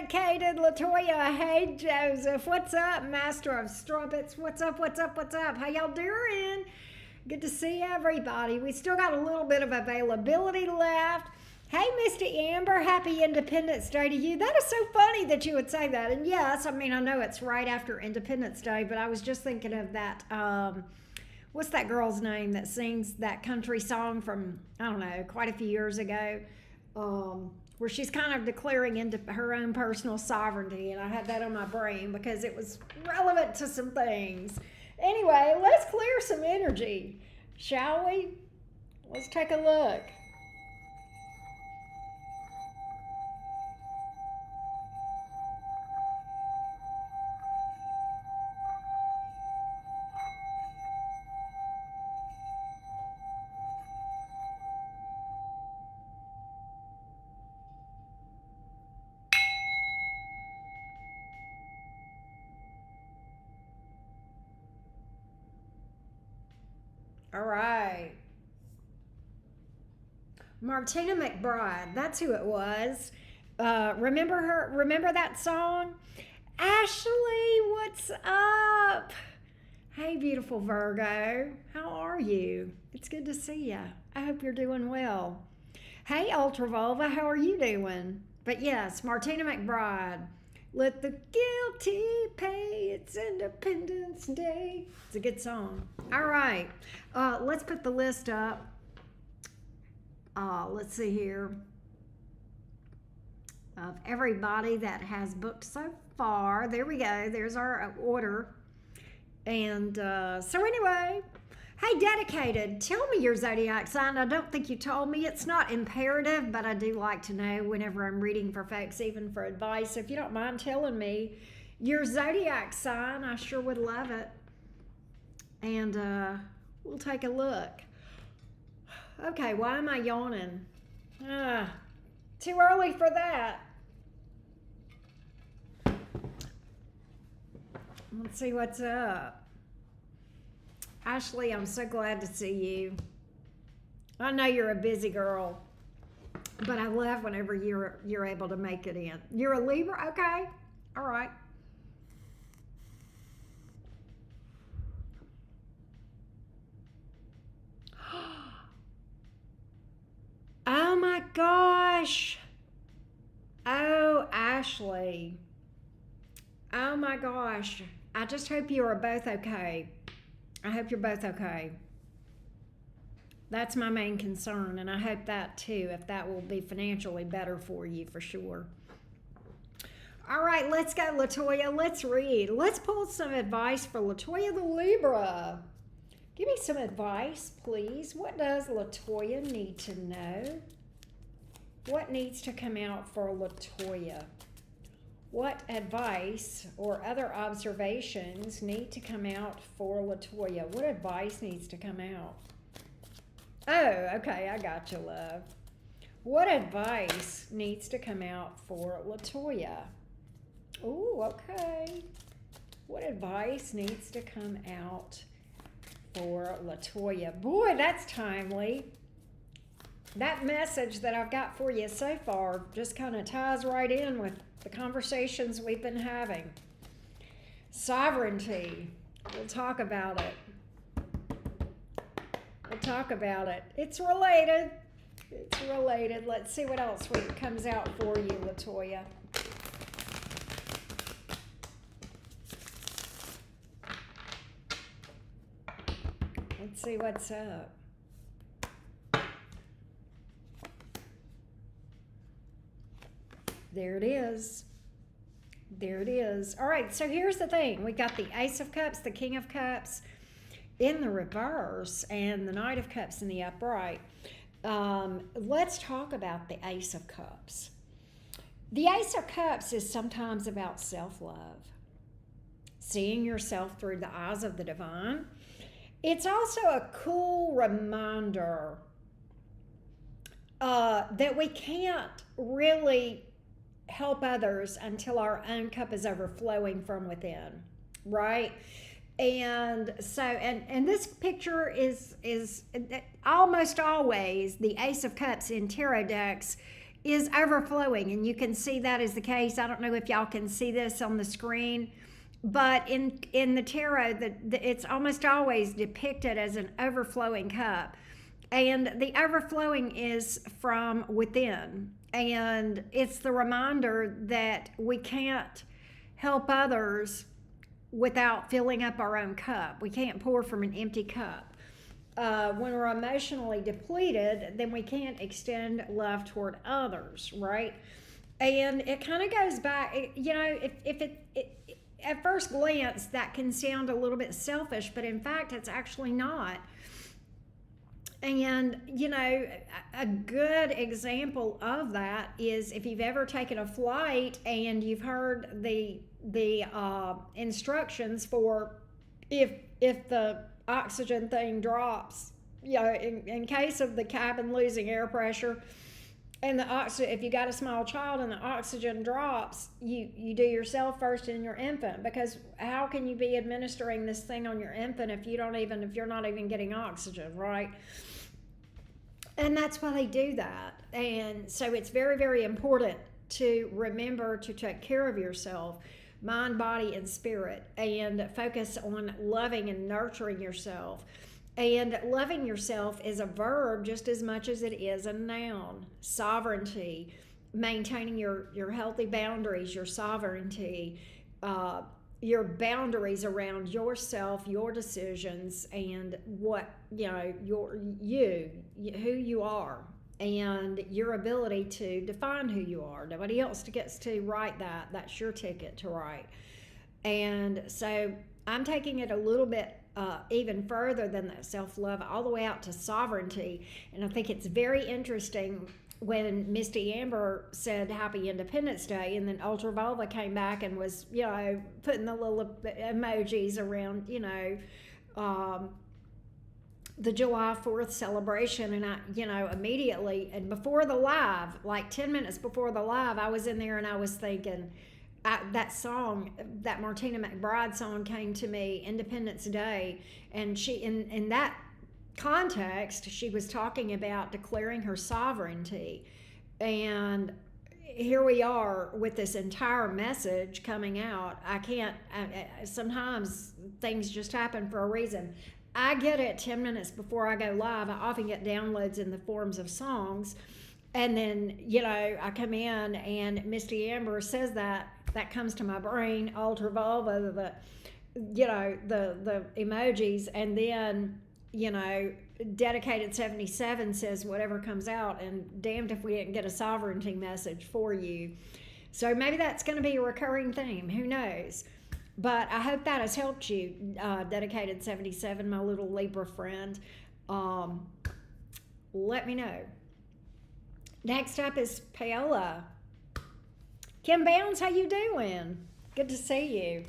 dedicated, Latoya. Hey, Joseph. What's up, Master of Strumpets? What's up, what's up, what's up? How y'all doing? Good to see everybody. We still got a little bit of availability left. Hey, Misty Amber, happy Independence Day to you. That is so funny that you would say that. And yes, I mean, I know it's right after Independence Day, but I was just thinking of that, what's that girl's name that sings that country song from, I don't know, quite a few years ago, where she's kind of declaring into her own personal sovereignty. And I had that on my brain because it was relevant to some things. Anyway, let's clear some energy, shall we? Let's take a look. All right. Martina McBride, that's who it was. Remember her? Remember that song? Ashley, what's up? Hey, beautiful Virgo. How are you? It's good to see you. I hope you're doing well. Hey, Ultravulva, how are you doing? But yes, Martina McBride. Let the guilty pay, it's Independence Day. It's a good song. All right, let's put the list up. Let's see here of everybody that has booked so far. There we go. There's our order. And so anyway, hey, dedicated, tell me your zodiac sign. I don't think you told me. It's not imperative, but I do like to know whenever I'm reading for folks, even for advice. So if you don't mind telling me your zodiac sign, I sure would love it. And we'll take a look. Okay, why am I yawning? Too early for that. Let's see what's up. Ashley, I'm so glad to see you. I know you're a busy girl, but I love whenever you're able to make it in. You're a Libra? Okay. All right. Oh my gosh. Oh, Ashley. Oh my gosh. I just hope you are both okay. I hope you're both okay. That's my main concern, and I hope that too, if that will be financially better for you for sure. All right, let's go, Latoya. Let's read. Let's pull some advice for Latoya the Libra. Give me some advice, please. What does Latoya need to know? What needs to come out for Latoya? What advice or other observations need to come out for Latoya? What advice needs to come out? Oh, okay, I got you, love. What advice needs to come out for Latoya? Ooh, okay. What advice needs to come out for Latoya? Boy, that's timely. That message that I've got for you so far just kind of ties right in with the conversations we've been having. Sovereignty. We'll talk about it. We'll talk about it. It's related. It's related. Let's see what else comes out for you, Latoya. Let's see what's up. There it is. There it is. All right, so here's the thing. We got the Ace of Cups, the King of Cups in the reverse, and the Knight of Cups in the upright. Let's talk about the Ace of Cups. The Ace of Cups is sometimes about self-love, seeing yourself through the eyes of the divine. It's also a cool reminder that we can't really help others until our own cup is overflowing from within, right? And so, and this picture is almost always the Ace of Cups in tarot decks is overflowing, and you can see that is the case. I don't know if y'all can see this on the screen, but in the tarot, it's almost always depicted as an overflowing cup, and the overflowing is from within, and it's the reminder that we can't help others without filling up our own cup. We can't pour from an empty cup. When we're emotionally depleted, then we can't extend love toward others, right? And it kind of goes back, if it at first glance, that can sound a little bit selfish, but in fact, it's actually not. And, a good example of that is if you've ever taken a flight and you've heard the instructions for if the oxygen thing drops, in case of the cabin losing air pressure, and the oxygen, if you got a small child and the oxygen drops, you do yourself first and your infant, because how can you be administering this thing on your infant if you're not even getting oxygen, right? And that's why they do that. And so it's very, very important to remember to take care of yourself, mind, body, and spirit, and focus on loving and nurturing yourself. And loving yourself is a verb just as much as it is a noun. Sovereignty, maintaining your healthy boundaries, your sovereignty, your boundaries around yourself, your decisions, and what, who you are, and your ability to define who you are. Nobody else gets to write that. That's your ticket to write. And so I'm taking it a little bit even further than that self-love, all the way out to sovereignty. And I think it's very interesting when Misty Amber said Happy Independence Day, and then Ultra Vulva came back and was, putting the little emojis around, the July 4th celebration. And I, immediately, and before the live, like 10 minutes before the live, I was in there and I was thinking, that song, that Martina McBride song came to me, Independence Day, and she, in that context, she was talking about declaring her sovereignty. And here we are with this entire message coming out. Sometimes things just happen for a reason. I get it 10 minutes before I go live. I often get downloads in the forms of songs. And then, I come in and Misty Amber says that comes to my brain, Ultra Vulva, the emojis, and then, Dedicated 77 says whatever comes out, and damned if we didn't get a sovereignty message for you. So maybe that's going to be a recurring theme. Who knows? But I hope that has helped you, Dedicated 77, my little Libra friend. Let me know. Next up is Paola. Kim Bounds, how you doing? Good to see you.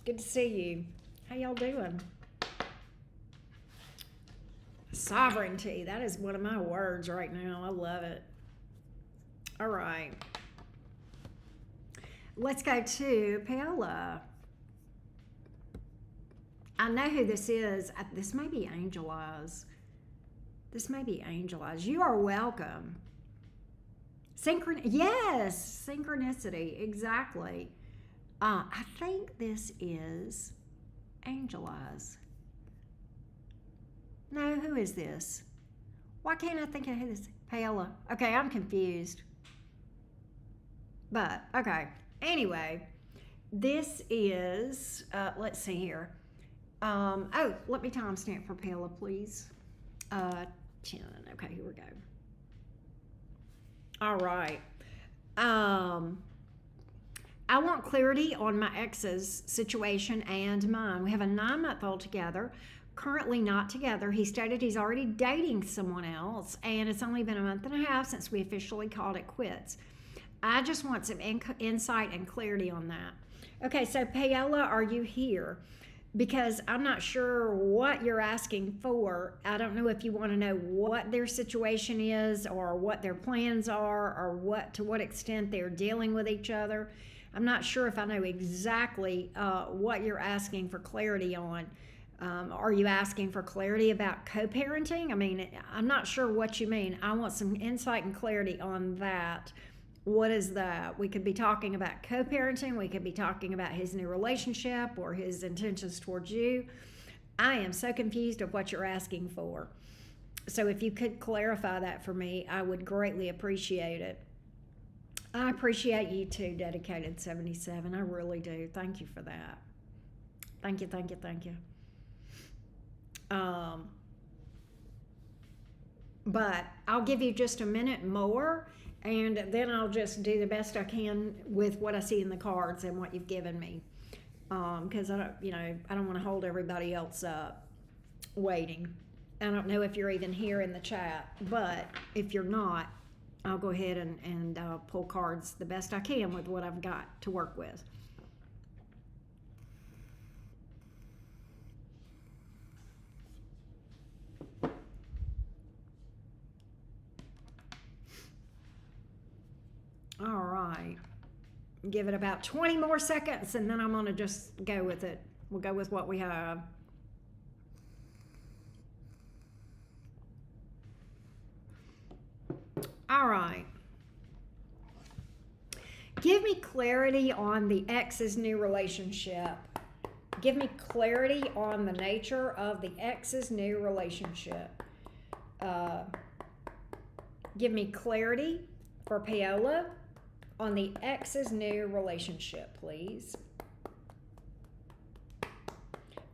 Good to see you. How y'all doing? Sovereignty. That is one of my words right now. I love it. All right. Let's go to Paola. I know who this is. This may be Angel Eyes. This may be Angel Eyes. You are welcome. Yes, synchronicity, exactly. I think this is Angel Eyes. No, who is this? Why can't I think of who this is? Paola. Okay, I'm confused. But, okay. Anyway, this is, let's see here. Let me timestamp for Paola, please. 10. Okay, here we go. All right. I want clarity on my ex's situation and mine. We have a 9-month-old together, currently not together. He stated he's already dating someone else, and it's only been a month and a half since we officially called it quits. I just want some insight and clarity on that. Okay, so Paola, are you here? Because I'm not sure what you're asking for. I don't know if you want to know what their situation is, or what their plans are, or to what extent they're dealing with each other. I'm not sure if I know exactly what you're asking for clarity on. Are you asking for clarity about co-parenting? I mean, I'm not sure what you mean. I want some insight and clarity on that. What is that? We could be talking about co-parenting. We could be talking about his new relationship or his intentions towards you. I am so confused of what you're asking for. So if you could clarify that for me, I would greatly appreciate it. I appreciate you too, Dedicated 77. I really do. Thank you for that. Thank you, thank you, thank you. But I'll give you just a minute more, and then I'll just do the best I can with what I see in the cards and what you've given me. Because I don't want to hold everybody else up waiting. I don't know if you're even here in the chat, but if you're not, I'll go ahead and pull cards the best I can with what I've got to work with. All right. Give it about 20 more seconds, and then I'm going to just go with it. We'll go with what we have. All right. Give me clarity on the ex's new relationship. Give me clarity on the nature of the ex's new relationship. Give me clarity for Paola on the ex's new relationship, please.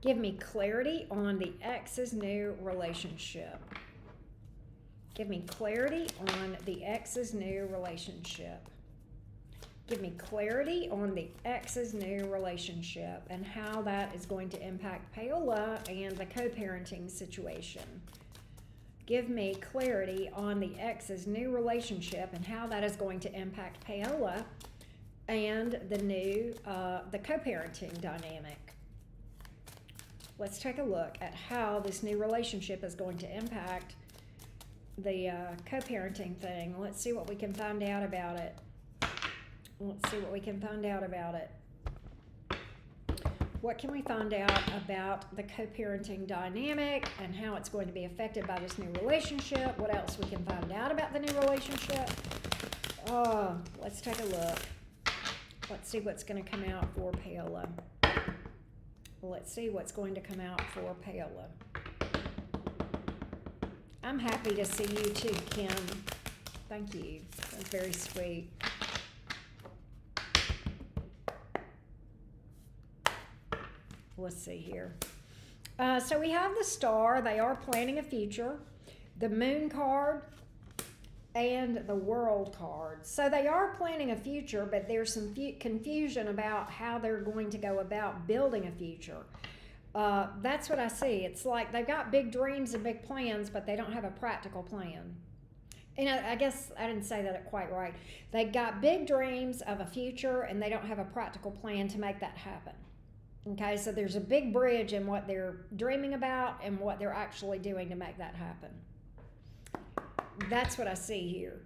Give me clarity on the ex's new relationship. Give me clarity on the ex's new relationship. Give me clarity on the ex's new relationship and how that is going to impact Paola and the co-parenting situation. Give me clarity on the ex's new relationship and how that is going to impact Paola and the co-parenting dynamic. Let's take a look at how this new relationship is going to impact the co-parenting thing. Let's see what we can find out about it. Let's see what we can find out about it. What can we find out about the co-parenting dynamic and how it's going to be affected by this new relationship? What else we can find out about the new relationship? Let's take a look. Let's see what's going to come out for Paola. Let's see what's going to come out for Paola. I'm happy to see you too, Kim. Thank you. That's very sweet. Let's see here. So we have the Star. They are planning a future. The Moon card and the World card. So they are planning a future, but there's some confusion about how they're going to go about building a future. That's what I see. It's like they've got big dreams and big plans, but they don't have a practical plan. And I guess I didn't say that quite right. They got big dreams of a future, and they don't have a practical plan to make that happen. Okay, so there's a big bridge in what they're dreaming about and what they're actually doing to make that happen. That's what I see here.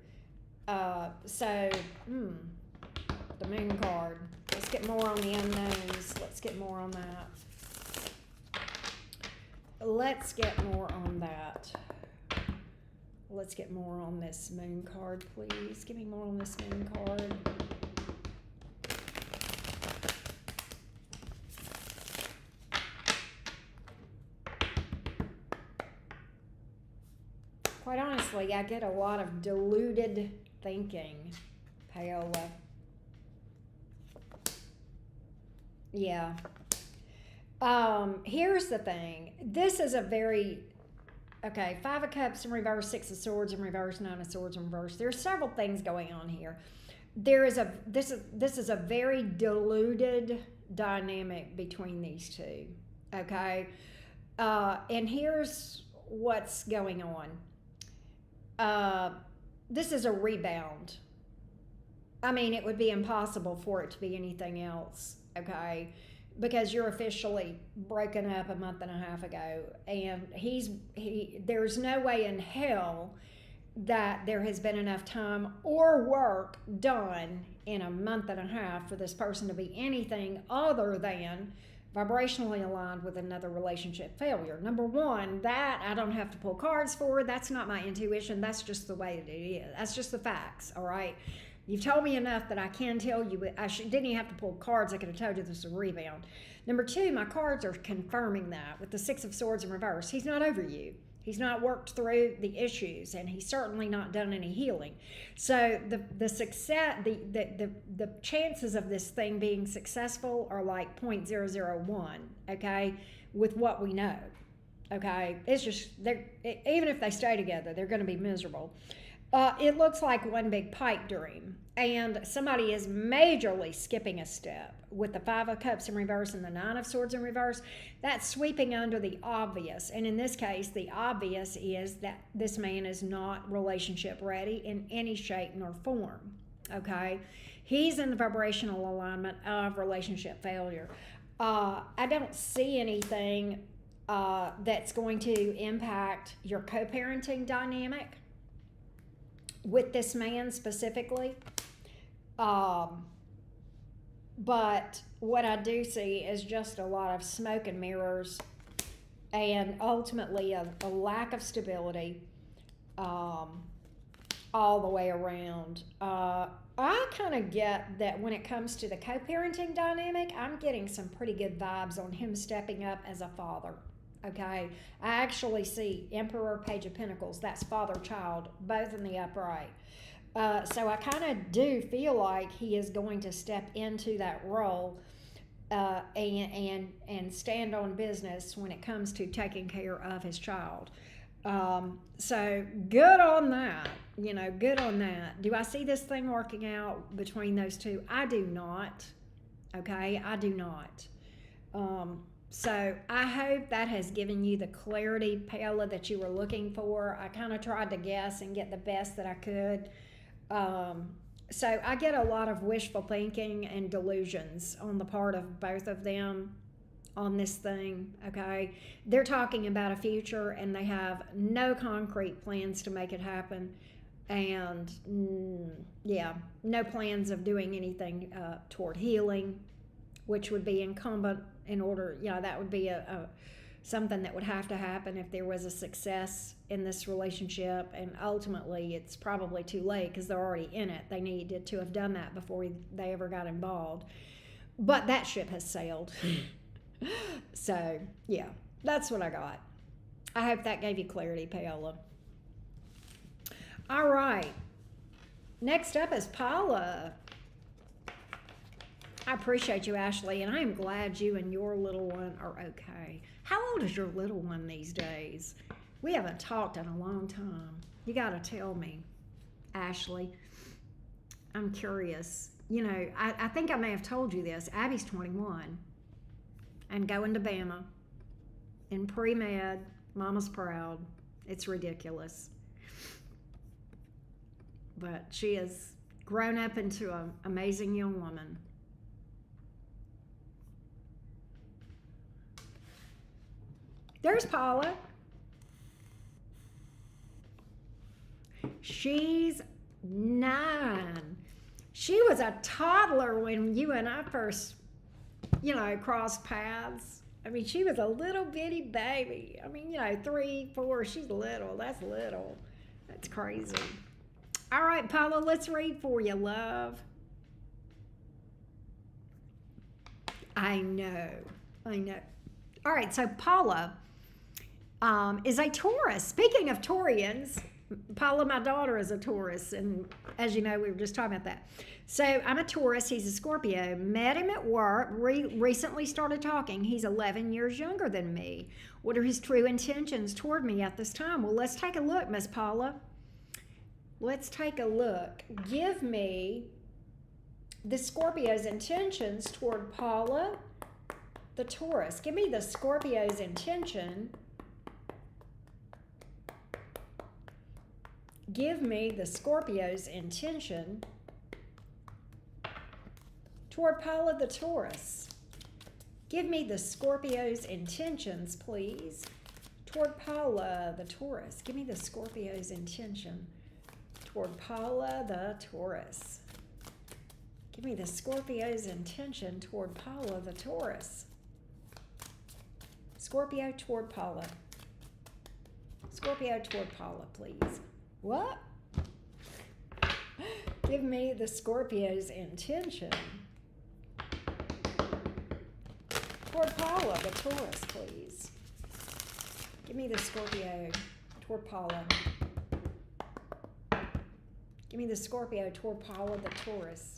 The Moon card. Let's get more on the unknowns. Let's get more on that. Let's get more on that. Let's get more on this Moon card, please. Give me more on this Moon card. Quite honestly, I get a lot of deluded thinking, Paola. Yeah. Here's the thing. This is a very, okay, 5 of Cups in reverse, 6 of Swords in reverse, 9 of Swords in reverse. There's several things going on here. This is a very diluted dynamic between these two, okay? And here's what's going on. This is a rebound. I mean, it would be impossible for it to be anything else, okay? Because you're officially broken up a month and a half ago, and there's no way in hell that there has been enough time or work done in a month and a half for this person to be anything other than vibrationally aligned with another relationship failure. Number one, that I don't have to pull cards for. That's not my intuition. That's just the way it is. That's just the facts, all right? You've told me enough that I can tell you. Didn't even have to pull cards. I could have told you this is a rebound. Number two, my cards are confirming that with the Six of Swords in reverse. He's not over you. He's not worked through the issues, and he's certainly not done any healing. So the success, the chances of this thing being successful are like 0.001. Okay, with what we know. Okay, it's just even if they stay together, they're going to be miserable. It looks like one big pipe dream, and somebody is majorly skipping a step with the Five of Cups in reverse and the Nine of Swords in reverse. That's sweeping under the obvious, and in this case, the obvious is that this man is not relationship ready in any shape nor form, okay? He's in the vibrational alignment of relationship failure. I don't see anything that's going to impact your co-parenting dynamic with this man specifically. But what I do see is just a lot of smoke and mirrors, and ultimately a lack of stability all the way around. I kind of get that when it comes to the co-parenting dynamic, I'm getting some pretty good vibes on him stepping up as a father. Okay, I actually see Emperor, Page of Pentacles. That's father-child, both in the upright. So I kind of do feel like he is going to step into that role and stand on business when it comes to taking care of his child. So good on that. You know, good on that. Do I see this thing working out between those two? I do not. Okay, I do not. So I hope that has given you the clarity, Paola, that you were looking for. I kind of tried to guess and get the best that I could. So I get a lot of wishful thinking and delusions on the part of both of them on this thing, okay? They're talking about a future and they have no concrete plans to make it happen. And yeah, no plans of doing anything toward healing, which would be incumbent in order, you know, that would be a something that would have to happen if there was a success in this relationship. And ultimately, it's probably too late because they're already in it. They needed to have done that before they ever got involved. But that ship has sailed. So, yeah, that's what I got. I hope that gave you clarity, Paola. All right. Next up is Paula. I appreciate you, Ashley, and I am glad you and your little one are okay. How old is your little one these days? We haven't talked in a long time. You got to tell me, Ashley. I'm curious. You know, I think I may have told you this. Abby's 21 and going to Bama in pre-med. Mama's proud. It's ridiculous. But she has grown up into an amazing young woman. There's Paula. She's 9. She was a toddler when you and I first, you know, crossed paths. I mean, she was a little bitty baby. I mean, you know, 3, 4, she's little. That's little. That's crazy. All right, Paula, let's read for you, love. I know. All right, so Paula is a Taurus. Speaking of Taurians, Paula, my daughter, is a Taurus, and as you know, we were just talking about that. So I'm a Taurus. He's a Scorpio. Met him at work. Recently started talking. He's 11 years younger than me. What are his true intentions toward me at this time? Well, let's take a look, Miss Paula. Let's take a look. Give me the Scorpio's intentions toward Paula, the Taurus. Give me the Scorpio's intention. Give me the Scorpio's intention toward Paula, the Taurus. Give me the Scorpio's intentions, please, toward Paula, the Taurus. Give me the Scorpio's intention toward Paula, the Taurus. Give me the Scorpio's intention toward Paula, the Taurus. Scorpio toward Paula. Scorpio toward Paula, please. What? Give me the Scorpio's intention. Toward Paula, the Taurus, please. Give me the Scorpio toward Paula. Give me the Scorpio toward Paula, the Taurus.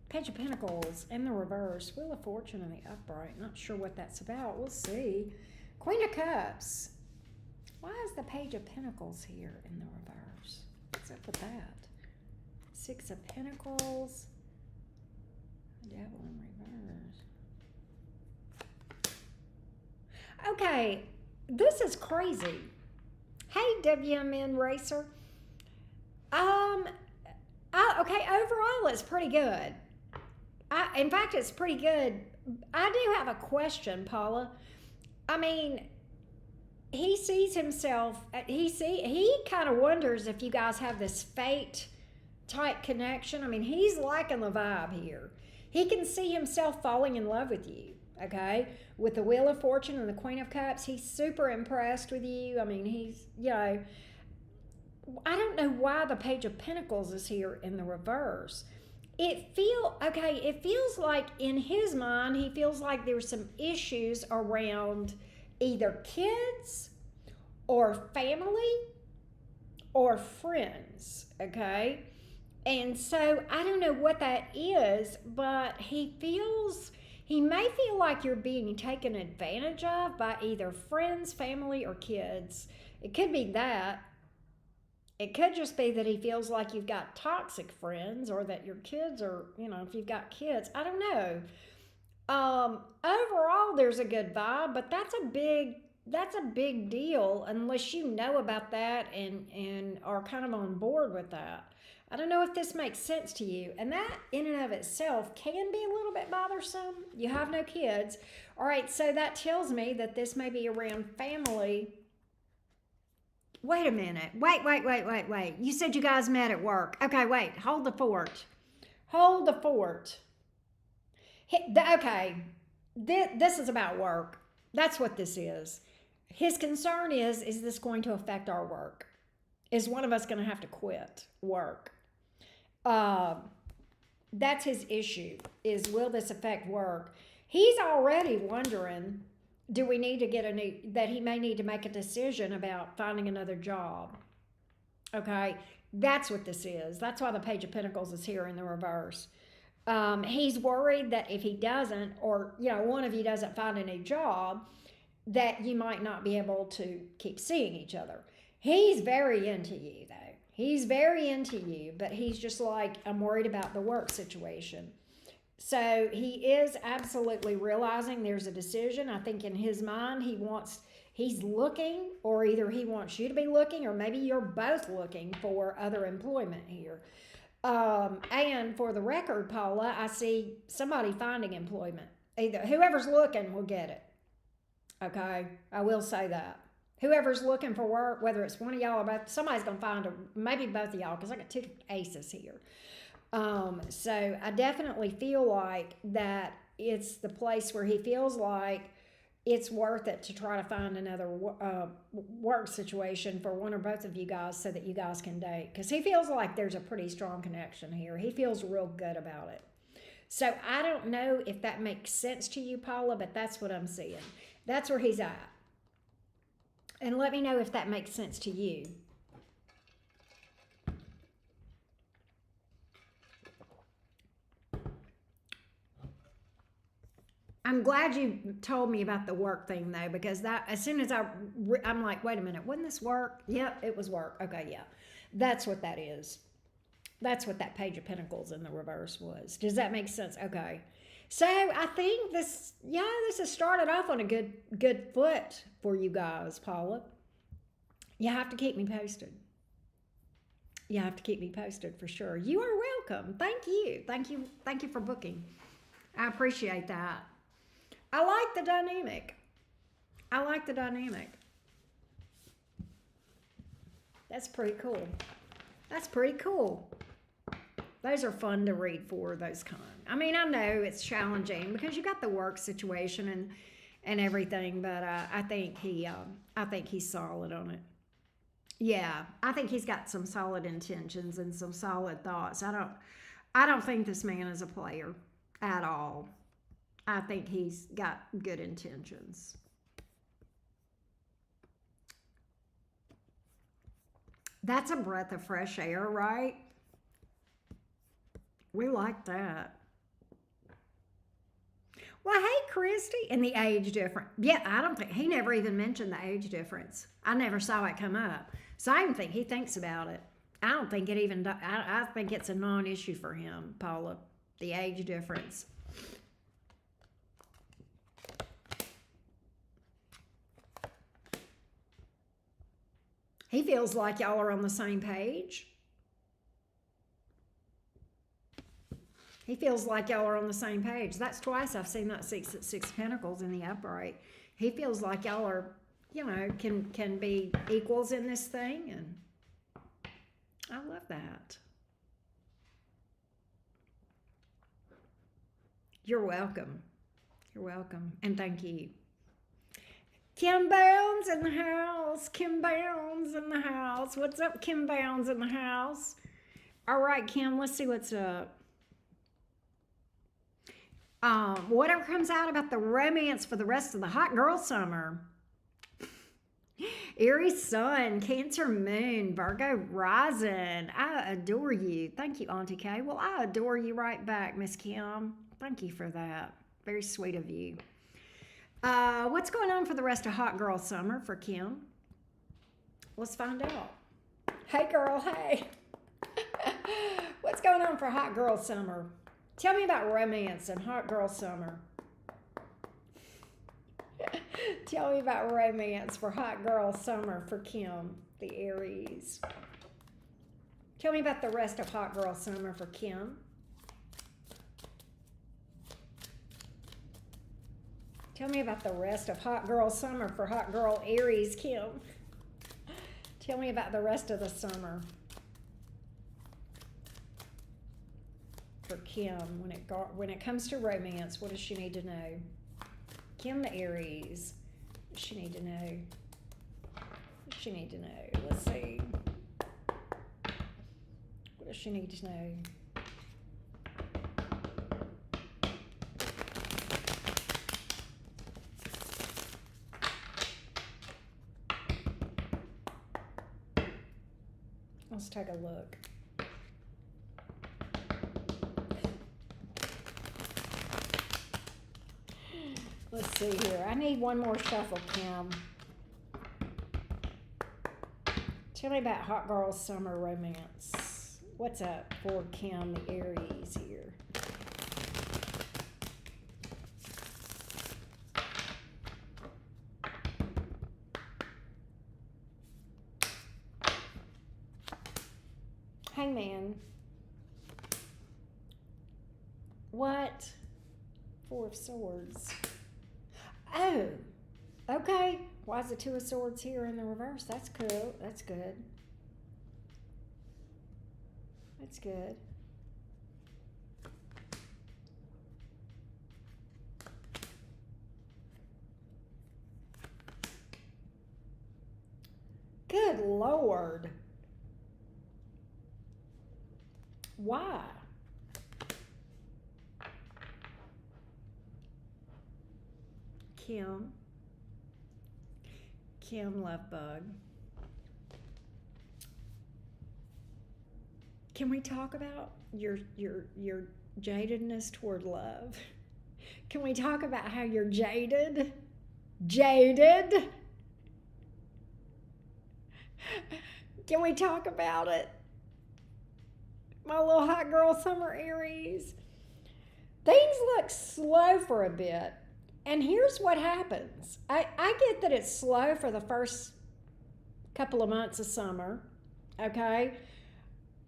Page of Pentacles in the reverse. Wheel of Fortune in the upright. Not sure what that's about. We'll see. Queen of Cups. Why is the Page of Pentacles here in the reverse? What's up with that? Six of Pentacles. Devil in reverse. Okay, this is crazy. Hey, WMN Racer. Okay, overall it's pretty good. In fact, it's pretty good. I do have a question, Paula. I mean, he sees himself, he kind of wonders if you guys have this fate type connection. I mean, he's liking the vibe here. He can see himself falling in love with you, okay? With the Wheel of Fortune and the Queen of Cups, he's super impressed with you. I mean, he's, you know, I don't know why the Page of Pentacles is here in the reverse. It feels like in his mind, he feels like there's some issues around either kids or family or friends, okay? And so I don't know what that is, but he may feel like you're being taken advantage of by either friends, family, or kids. It could be that. It could just be that he feels like you've got toxic friends, or that your kids are, you know, if you've got kids, I don't know. Overall, there's a good vibe, but that's a big deal unless you know about that and are kind of on board with that. I don't know if this makes sense to you. And that in and of itself can be a little bit bothersome. You have no kids. All right, so that tells me that this may be around family. Wait a minute. Wait. You said you guys met at work. Okay, wait. Hold the fort. Hold the fort. Okay, this is about work. That's what this is. His concern is this going to affect our work? Is one of us going to have to quit work? That's his issue, is will this affect work? He's already wondering, do we need to that he may need to make a decision about finding another job. Okay, that's what this is. That's why the Page of Pentacles is here in the reverse. He's worried that if he doesn't, or, you know, one of you doesn't find a new job, that you might not be able to keep seeing each other. He's very into you, though. He's very into you, but he's just like, I'm worried about the work situation. So he is absolutely realizing there's a decision. I think in his mind, he's looking, or either he wants you to be looking, or maybe you're both looking for other employment here. And for the record, Paula, I see somebody finding employment. Either whoever's looking will get it. Okay, I will say that. Whoever's looking for work, whether it's one of y'all or both, somebody's going to find maybe both of y'all, because I got two aces here. So I definitely feel like that it's the place where he feels like it's worth it to try to find another work situation for one or both of you guys, so that you guys can date. Because he feels like there's a pretty strong connection here. He feels real good about it. So I don't know if that makes sense to you, Paula, but that's what I'm seeing. That's where he's at. And let me know if that makes sense to you. I'm glad you told me about the work thing, though, because that, as soon as I'm like, wait a minute, wasn't this work? Yep, it was work. Okay, yeah. That's what that is. That's what that Page of Pentacles in the reverse was. Does that make sense? Okay. So I think this has started off on a good foot for you guys, Paula. You have to keep me posted. You have to keep me posted for sure. You are welcome. Thank you. Thank you for booking. I appreciate that. I like the dynamic. I like the dynamic. That's pretty cool. That's pretty cool. Those are fun to read for, those kind. I mean, I know it's challenging because you got the work situation and everything, but I think he's solid on it. Yeah, I think he's got some solid intentions and some solid thoughts. I don't think this man is a player at all. I think he's got good intentions. That's a breath of fresh air, right? We like that. Well, hey, Christy. And the age difference. Yeah, I don't think he never even mentioned the age difference. I never saw it come up. So I don't think he thinks about it. I don't think it even, I think it's a non issue for him, Paula, the age difference. He feels like y'all are on the same page. He feels like y'all are on the same page. That's twice I've seen that six of Pentacles in the upright. He feels like y'all are, can be equals in this thing, and I love that. You're welcome. You're welcome, and thank you. Kim Bounds in the house. Kim Bounds in the house. What's up, Kim Bounds in the house? All right, Kim, let's see what's up. Whatever comes out about the romance for the rest of the hot girl summer. Aries sun, Cancer moon, Virgo rising. I adore you. Thank you, Auntie Kay. Well, I adore you right back, Miss Kim. Thank you for that. Very sweet of you. What's going on for the rest of hot girl summer for Kim? Let's find out. Hey, girl. Hey. What's going on for hot girl summer? Tell me about romance and hot girl summer. Tell me about romance for hot girl summer for Kim, the Aries. Tell me about the rest of hot girl summer for Kim. Tell me about the rest of hot girl summer for hot girl Aries, Kim. Tell me about the rest of the summer for Kim. When it comes to romance, what does she need to know? Kim the Aries. What does she need to know? What does she need to know? Let's see. What does she need to know? Let's take a look. Let's see here. I need one more shuffle, Kim. Tell me about hot girl summer romance. What's up for Kim, the Aries here? Hangman. What? Four of Swords. Oh, okay. Why is the Two of Swords here in the reverse? That's cool. That's good. That's good. Good Lord. Why? Kim Lovebug. Can we talk about your jadedness toward love? Can we talk about how you're jaded? Jaded? Can we talk about it? My little hot girl summer Aries. Things look slow for a bit. And here's what happens. I get that it's slow for the first couple of months of summer, okay?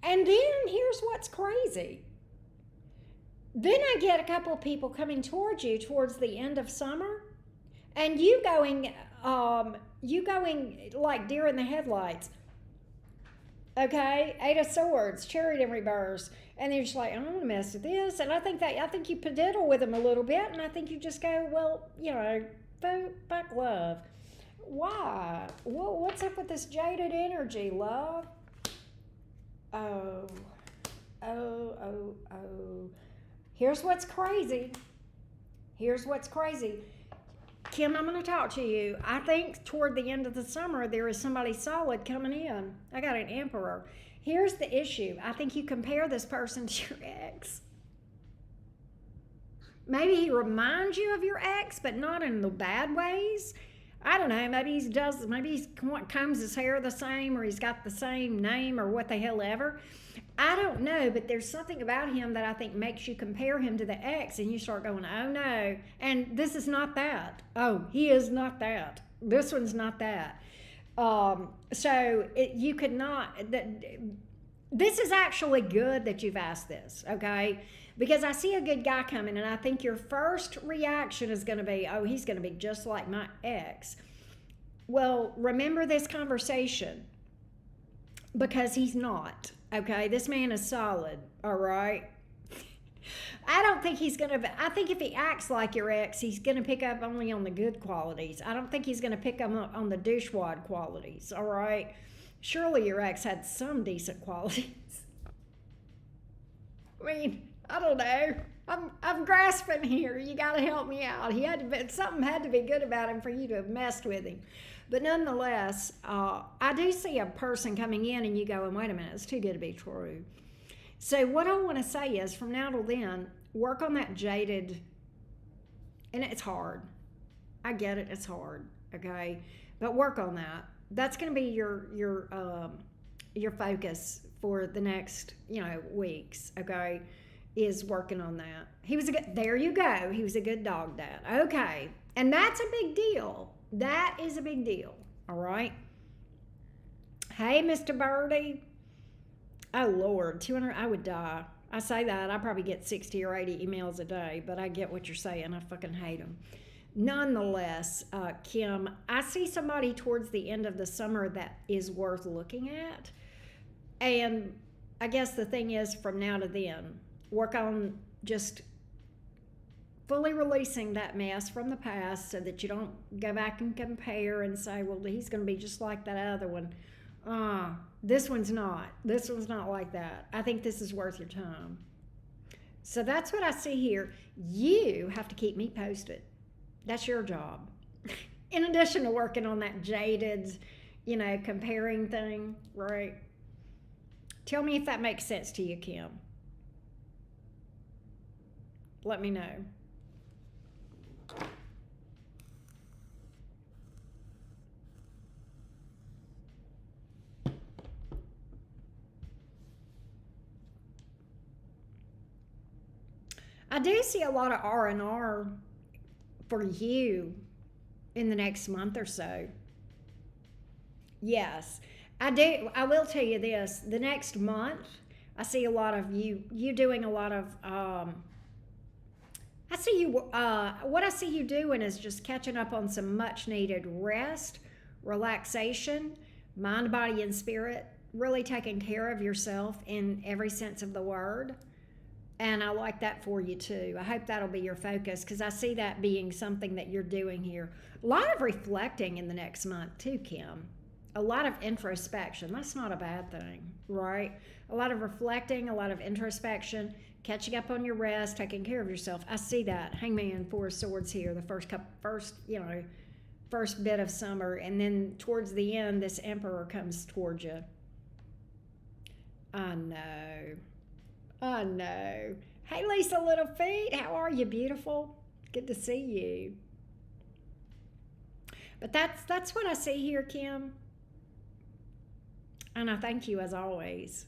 And then here's what's crazy. Then I get a couple of people coming towards you towards the end of summer, and you going, you going like deer in the headlights. Okay, Eight of Swords, Chariot in reverse, and you're just like, I don't want to mess with this. And I think you pediddle with him a little bit, and I think you just go, well, fuck love. Why? What's up with this jaded energy, love? Oh, oh. Here's what's crazy. Here's what's crazy. Kim, I'm going to talk to you. I think toward the end of the summer, there is somebody solid coming in. I got an Emperor. Here's the issue. I think you compare this person to your ex. Maybe he reminds you of your ex, but not in the bad ways. I don't know. Maybe he combs his hair the same, or he's got the same name, or what the hell ever. I don't know, but there's something about him that I think makes you compare him to the ex, and you start going, oh no. And this is not that. Oh, he is not that. This one's not that. You could not. This is actually good that you've asked this, okay? Because I see a good guy coming, and I think your first reaction is going to be, oh, he's going to be just like my ex. Well, remember this conversation, because he's not, okay? This man is solid, all right? I don't think he's going to, I think if he acts like your ex, he's going to pick up only on the good qualities. I don't think he's going to pick up on the douchewad qualities, all right? Surely your ex had some decent qualities. I mean, I don't know. I'm grasping here. You got to help me out. Something had to be good about him for you to have messed with him. But nonetheless, I do see a person coming in, and you go, wait a minute, it's too good to be true. So what I want to say is, from now till then, work on that jaded, and it's hard. I get it, it's hard, okay? But work on that. That's going to be your focus for the next, weeks, okay? Is working on that. There you go. He was a good dog dad. Okay. And that's a big deal. That is a big deal. All right. Hey, Mr. Birdie. Oh, Lord. 200, I would die. I say that. I probably get 60 or 80 emails a day, but I get what you're saying. I fucking hate them. Nonetheless, Kim, I see somebody towards the end of the summer that is worth looking at. And I guess the thing is, from now to then, work on just fully releasing that mess from the past, so that you don't go back and compare and say, well, he's going to be just like that other one. This one's not. This one's not like that. I think this is worth your time. So that's what I see here. You have to keep me posted. That's your job. In addition to working on that jaded, comparing thing, right? Tell me if that makes sense to you, Kim. Let me know. I do see a lot of R&R for you in the next month or so. Yes, I do. I will tell you this. The next month, I see a lot of you doing a lot of, I see you, what I see you doing is just catching up on some much needed rest, relaxation, mind, body, and spirit, really taking care of yourself in every sense of the word. And I like that for you too. I hope that'll be your focus, because I see that being something that you're doing here. A lot of reflecting in the next month too, Kim. A lot of introspection. That's not a bad thing, right? A lot of reflecting, a lot of introspection, catching up on your rest, taking care of yourself. I see that. Hangman, Four of Swords here, the first bit of summer, and then towards the end, this Emperor comes towards you. I know. Hey, Lisa Little Feet, how are you, beautiful? Good to see you. But that's what I see here, Kim. And I thank you as always.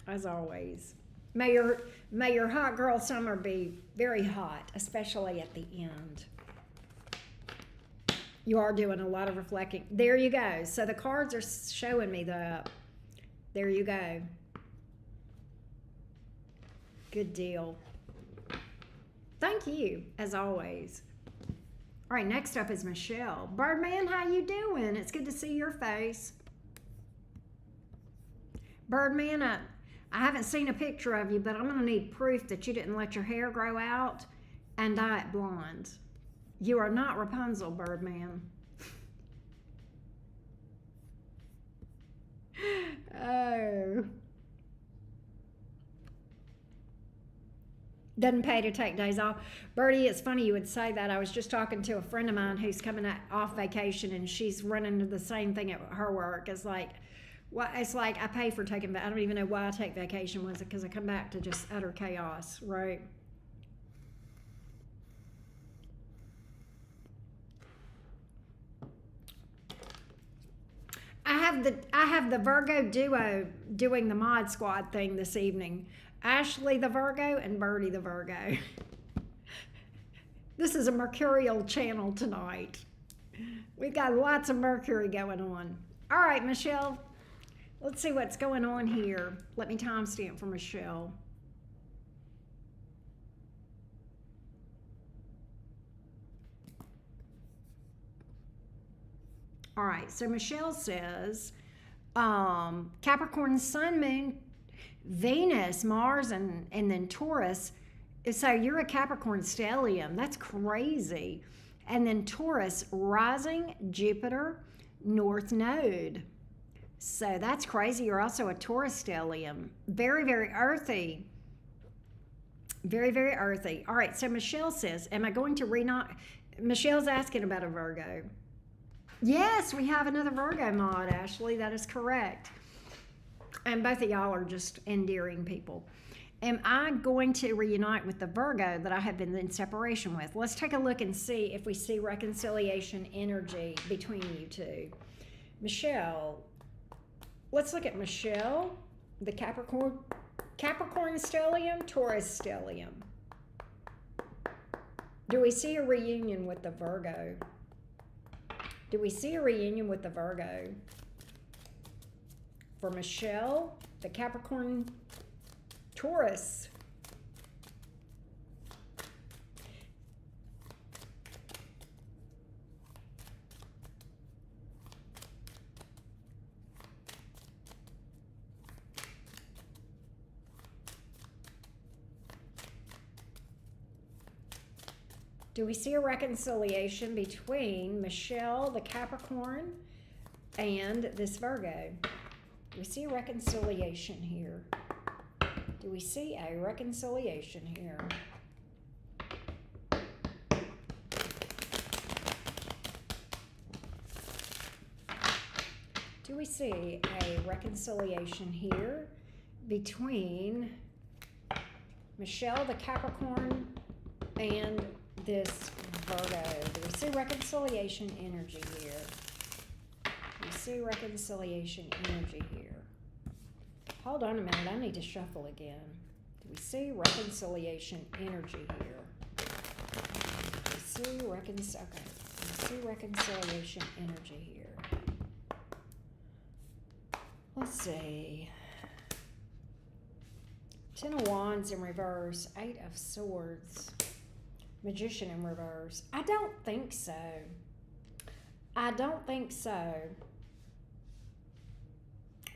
As always. May your hot girl summer be very hot, especially at the end. You are doing a lot of reflecting. There you go. So the cards are showing me that. There you go. Good deal. Thank you, as always. All right, next up is Michelle. Birdman, how you doing? It's good to see your face. Birdman, I haven't seen a picture of you, but I'm going to need proof that you didn't let your hair grow out and dye it blonde. You are not Rapunzel, Birdman. Oh. Doesn't pay to take days off. Birdie, it's funny you would say that. I was just talking to a friend of mine who's coming off vacation, and she's running into the same thing at her work. It's like, well, it's like I pay for taking, I don't even know why I take vacation. Was it because I come back to just utter chaos, right? I have the Virgo duo doing the Mod Squad thing this evening. Ashley the Virgo and Birdie the Virgo. This is a mercurial channel tonight. We've got lots of Mercury going on. All right, Michelle, let's see what's going on here. Let me timestamp for Michelle. All right, so Michelle says Capricorn, Sun, Moon, Venus, Mars, and then Taurus. So you're a Capricorn stellium. That's crazy. And then Taurus, rising, Jupiter, North Node. So that's crazy. You're also a Taurus stellium. Very, very earthy. Very, very earthy. All right, so Michelle says, am I going to Michelle's asking about a Virgo. Yes, we have another Virgo mod, Ashley. That is correct. And both of y'all are just endearing people. Am I going to reunite with the Virgo that I have been in separation with? Let's take a look and see if we see reconciliation energy between you two. Michelle, let's look at Michelle, the Capricorn stellium, Taurus stellium. Do we see a reunion with the Virgo? Do we see a reunion with the Virgo? For Michelle, the Capricorn, Taurus. Do we see a reconciliation between Michelle, the Capricorn, and this Virgo? Do we see a reconciliation here? Do we see a reconciliation here? Do we see a reconciliation here between Michelle, the Capricorn, and this Virgo? Do we see reconciliation energy here? Do we see reconciliation energy here? Hold on a minute, I need to shuffle again. Do we see reconciliation energy here? Do we see reconciliation energy here? Let's see. Ten of Wands in reverse, Eight of Swords. Magician in reverse. I don't think so. I don't think so.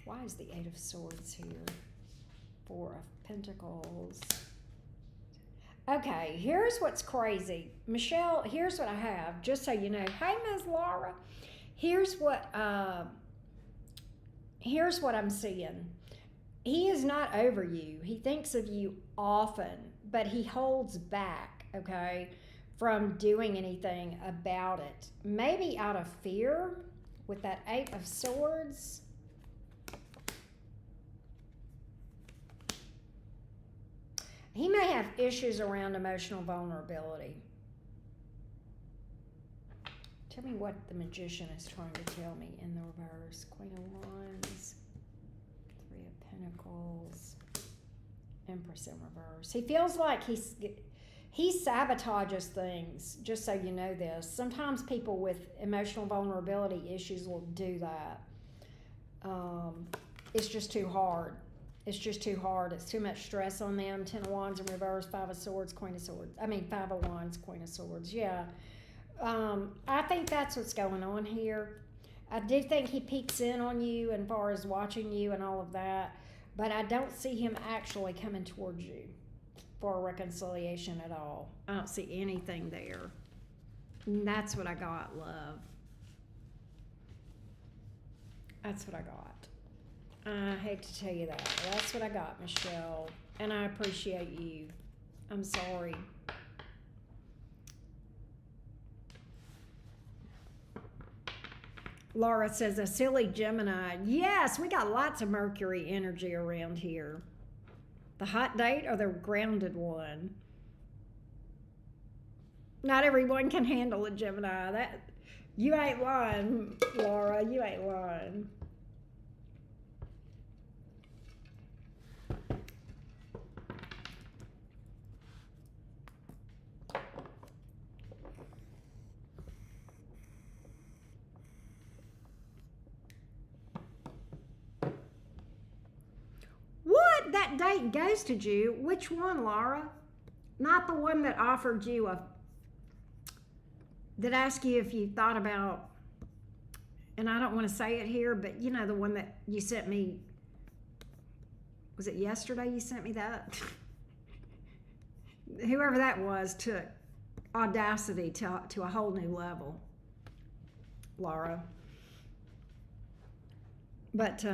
Why is the Eight of Swords here? Four of Pentacles. Okay, here's what's crazy. Michelle, here's what I have, just so you know. Hey, Ms. Laura. Here's what I'm seeing. He is not over you. He thinks of you often, but he holds back, okay, from doing anything about it. Maybe out of fear with that Eight of Swords. He may have issues around emotional vulnerability. Tell me what the Magician is trying to tell me in the reverse. Queen of Wands, Three of Pentacles, Empress in reverse. He feels like he sabotages things, just so you know this. Sometimes people with emotional vulnerability issues will do that. It's just too hard. It's just too hard. It's too much stress on them. Ten of Wands in reverse, Five of Swords, Queen of Swords. I mean, Five of Wands, Queen of Swords. Yeah. I think that's what's going on here. I do think he peeks in on you as far as watching you and all of that, but I don't see him actually coming towards you for a reconciliation at all. I don't see anything there. And that's what I got, love. That's what I got. I hate to tell you that. That's what I got, Michelle. And I appreciate you. I'm sorry. Laura says, a silly Gemini. Yes, we got lots of Mercury energy around here. The hot date or the grounded one? Not everyone can handle a Gemini. That you ain't lying, Laura. You ain't lying. What? That date ghosted you? Which one, Laura? Not the one that offered you that asked you if you thought about, and I don't want to say it here, but you know the one that you sent me, was it yesterday you sent me that? Whoever that was took audacity to a whole new level, Laura. But,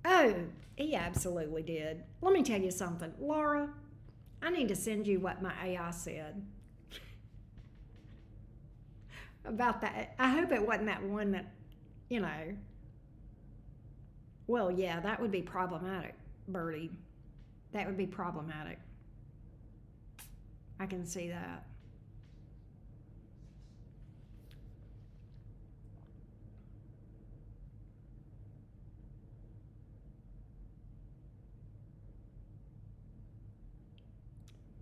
oh, he absolutely did. Let me tell you something, Laura, I need to send you what my AI said about that. I hope it wasn't that one that, you know, well, yeah, that would be problematic, Birdie. That would be problematic. I can see that.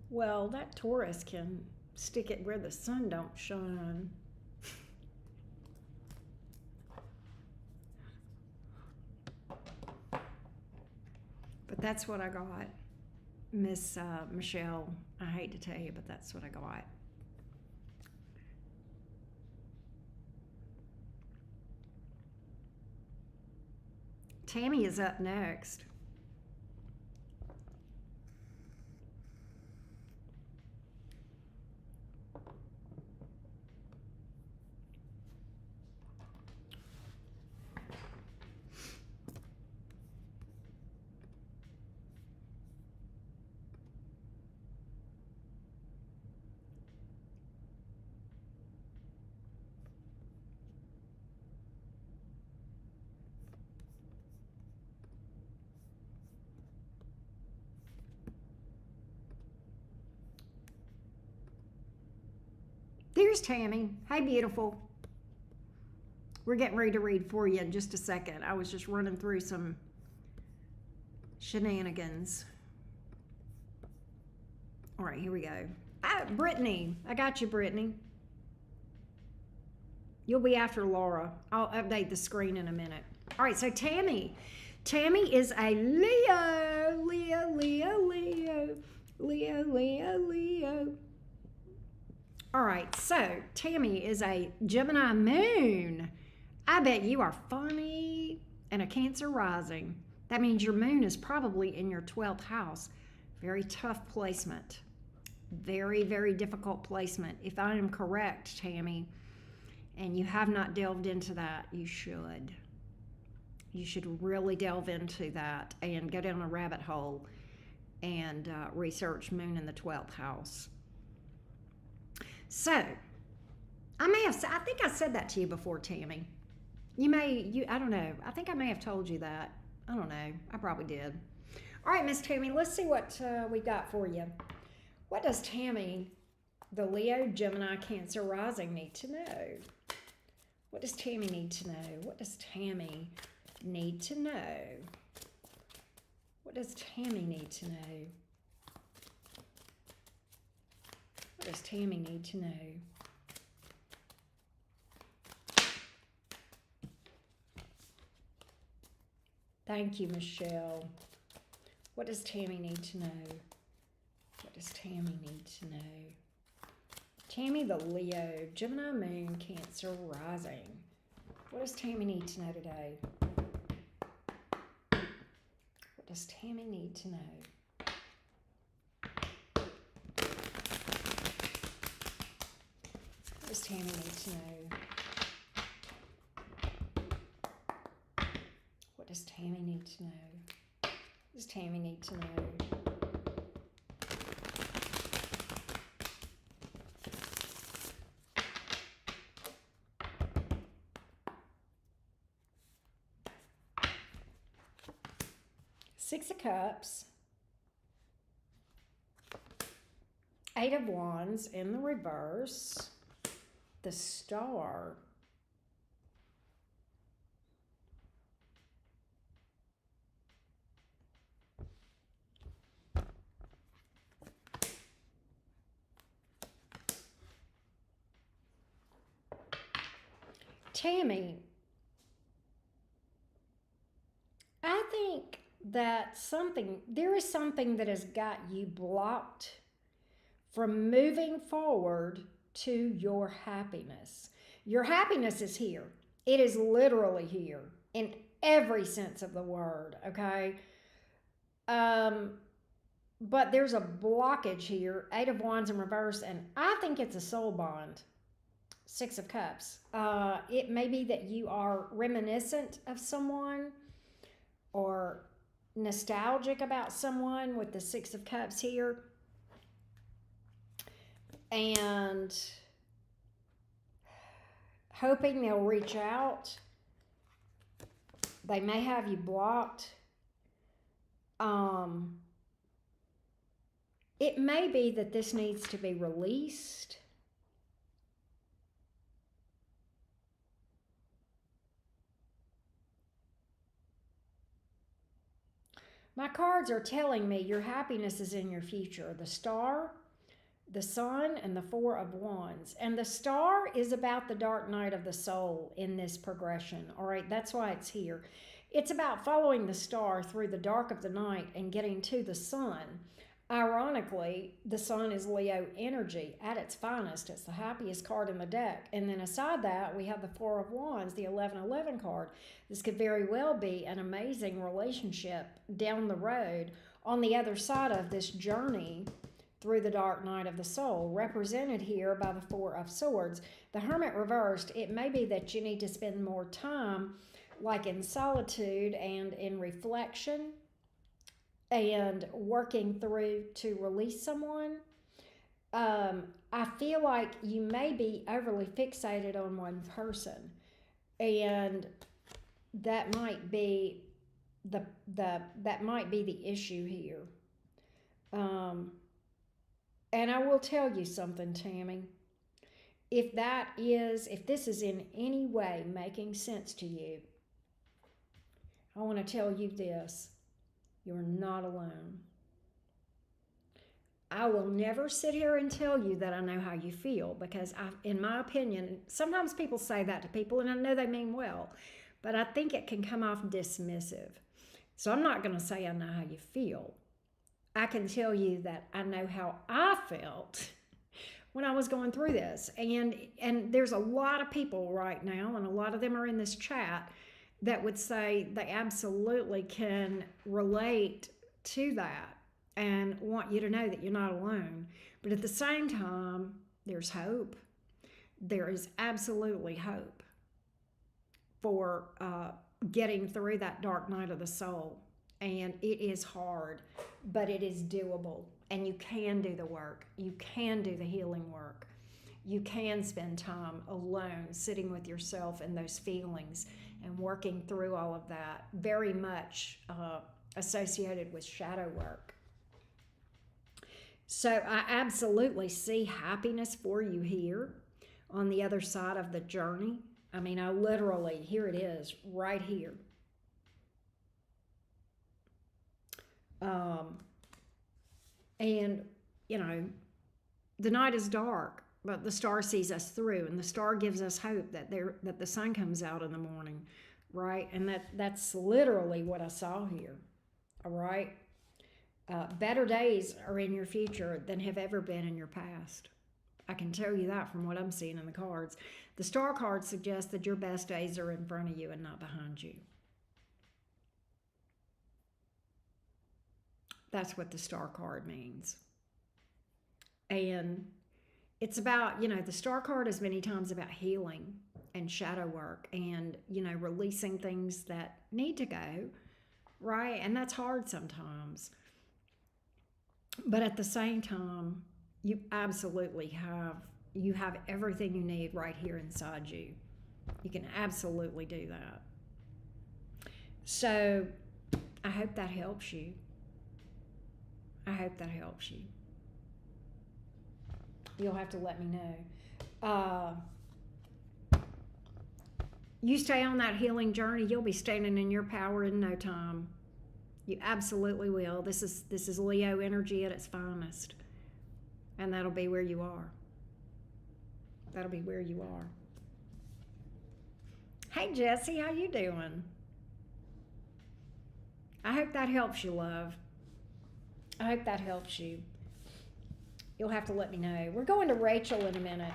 Well, that Taurus can stick it where the sun don't shine. But that's what I got, Miss Michelle. I hate to tell you, but that's what I got. Tammy is up next. There's Tammy. Hey, beautiful. We're getting ready to read for you in just a second. I was just running through some shenanigans. All right, here we go. Brittany. I got you, Brittany. You'll be after Laura. I'll update the screen in a minute. All right, so Tammy. Tammy is a Leo. Leo, Leo, Leo. Leo, Leo, Leo. All right, so Tammy is a Gemini moon. I bet you are funny and a Cancer rising. That means your moon is probably in your 12th house. Very tough placement. Very, very difficult placement. If I am correct, Tammy, and you have not delved into that, you should. You should really delve into that and go down a rabbit hole and research moon in the 12th house. So, I think I said that to you before, Tammy. I don't know. I think I may have told you that. I don't know. I probably did. All right, Miss Tammy, let's see what we got for you. What does Tammy, the Leo, Gemini, Cancer rising, need to know? What does Tammy need to know? What does Tammy need to know? What does Tammy need to know? What does Tammy need to know? Thank you, Michelle. What does Tammy need to know? What does Tammy need to know? Tammy the Leo, Gemini Moon, Cancer Rising. What does Tammy need to know today? What does Tammy need to know? What does Tammy need to know? What does Tammy need to know? What does Tammy need to know? Six of Cups, Eight of Wands in the reverse, the Star, Tammy, I think that there is something that has got you blocked from moving forward to your happiness. Your happiness is here. It is literally here in every sense of the word, okay? But there's a blockage here, Eight of Wands in reverse, and I think it's a soul bond. Six of Cups. It may be that you are reminiscent of someone or nostalgic about someone with the Six of Cups here. And hoping they'll reach out. They may have you blocked. It may be that this needs to be released. My cards are telling me your happiness is in your future. The Star, the Sun, and the Four of Wands. And the Star is about the dark night of the soul in this progression. All right, that's why it's here. It's about following the star through the dark of the night and getting to the sun. Ironically, the Sun is Leo energy at its finest. It's the happiest card in the deck. And then aside that, we have the Four of Wands, the 1111 card. This could very well be an amazing relationship down the road on the other side of this journey through the dark night of the soul, represented here by the Four of Swords. The Hermit reversed, it may be that you need to spend more time like in solitude and in reflection and working through to release someone. I feel like you may be overly fixated on one person, and that might be the issue here. And I will tell you something, Tammy. If this is in any way making sense to you, I want to tell you this. You're not alone. I will never sit here and tell you that I know how you feel, because in my opinion, sometimes people say that to people and I know they mean well, but I think it can come off dismissive. So I'm not going to say I know how you feel. I can tell you that I know how I felt when I was going through this. And there's a lot of people right now, and a lot of them are in this chat, that would say they absolutely can relate to that and want you to know that you're not alone. But at the same time, there's hope. There is absolutely hope for getting through that dark night of the soul. And it is hard, but it is doable. And you can do the work. You can do the healing work. You can spend time alone, sitting with yourself and those feelings and working through all of that. Very much associated with shadow work. So I absolutely see happiness for you here on the other side of the journey. I mean, I literally, here it is, right here. And, you know, the night is dark, but the star sees us through, and the star gives us hope that the sun comes out in the morning, right? And that's literally what I saw here, all right? Better days are in your future than have ever been in your past, I can tell you that from what I'm seeing in the cards. The star card suggests that your best days are in front of you and not behind you. That's what the star card means. And it's about, the star card is many times about healing and shadow work and, releasing things that need to go, right? And that's hard sometimes. But at the same time, you absolutely have everything you need right here inside you. You can absolutely do that. So I hope that helps you. I hope that helps you. You'll have to let me know. You stay on that healing journey, you'll be standing in your power in no time. You absolutely will. This is Leo energy at its finest. And that'll be where you are. That'll be where you are. Hey, Jessie, how you doing? I hope that helps you, love. I hope that helps you. You'll have to let me know. We're going to Rachel in a minute.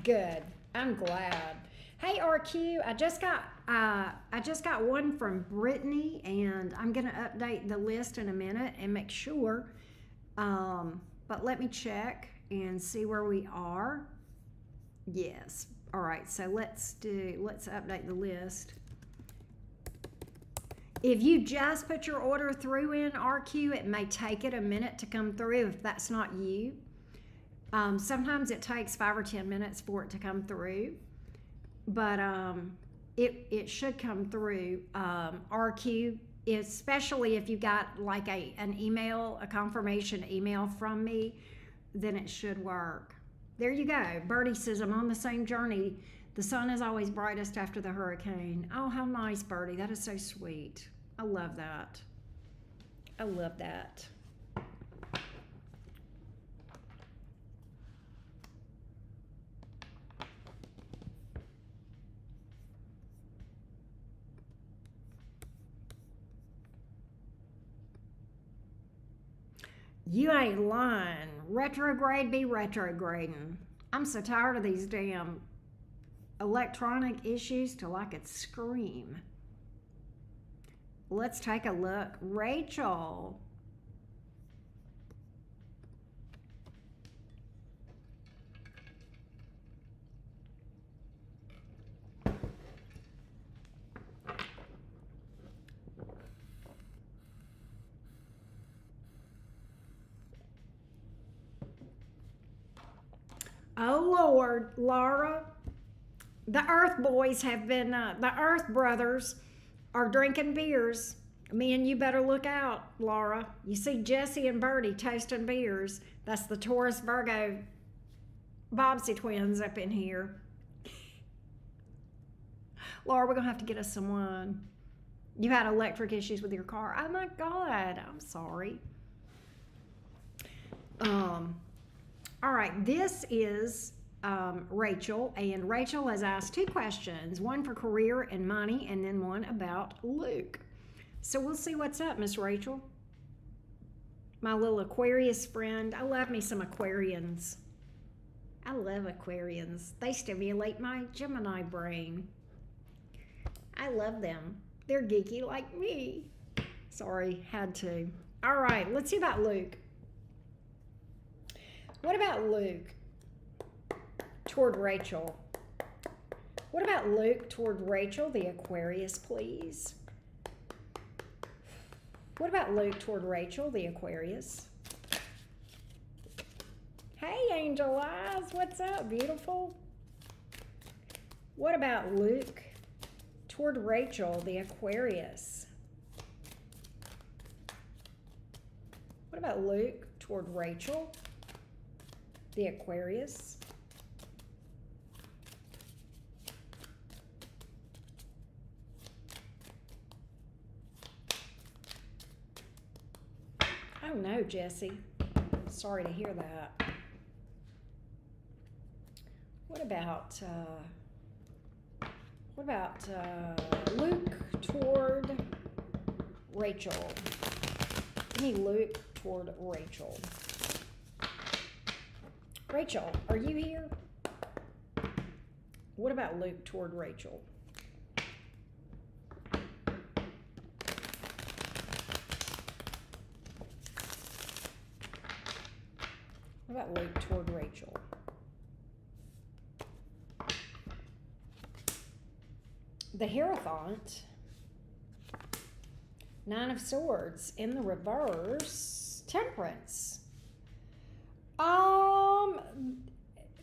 Good. I'm glad. Hey, RQ, I just got one from Brittany, and I'm going to update the list in a minute and make sure. But let me check and see where we are. Yes. All right. So let's update the list. If you just put your order through in RQ, it may take it a minute to come through if that's not you. Sometimes it takes 5 or 10 minutes for it to come through, but it should come through. RQ, especially if you got like an email, a confirmation email from me, then it should work. There you go. Birdie says, I'm on the same journey. The sun is always brightest after the hurricane. Oh, how nice, Birdie. That is so sweet. I love that. I love that. You ain't lying. Retrograde be retrograding. I'm so tired of these damn electronic issues till I could scream. Let's take a look. Rachel. Oh Lord, Laura. The Earth boys have been, the Earth brothers are drinking beers. Me and you better look out, Laura. You see Jessie and Birdie toasting beers. That's the Taurus Virgo Bobbsey twins up in here. Laura, we're going to have to get us some wine. You had electric issues with your car. Oh my God, I'm sorry. All right, this is Rachel, and Rachel has asked 2 questions, one for career and money, and then one about Luke. So we'll see what's up, Miss Rachel. My little Aquarius friend. I love me some Aquarians. I love Aquarians. They stimulate my Gemini brain. I love them. They're geeky like me. Sorry, had to. All right, let's see about Luke. What about Luke toward Rachel? What about Luke toward Rachel, the Aquarius, please? What about Luke toward Rachel, the Aquarius? Hey, Angel Eyes, what's up, beautiful? What about Luke toward Rachel, the Aquarius? What about Luke toward Rachel, the Aquarius? Oh no, Jessie. Sorry to hear that. What about Luke toward Rachel? Give me Luke toward Rachel. Rachel, are you here? What about Luke toward Rachel? What about Luke toward Rachel? The Hierophant. Nine of Swords in the reverse. Temperance.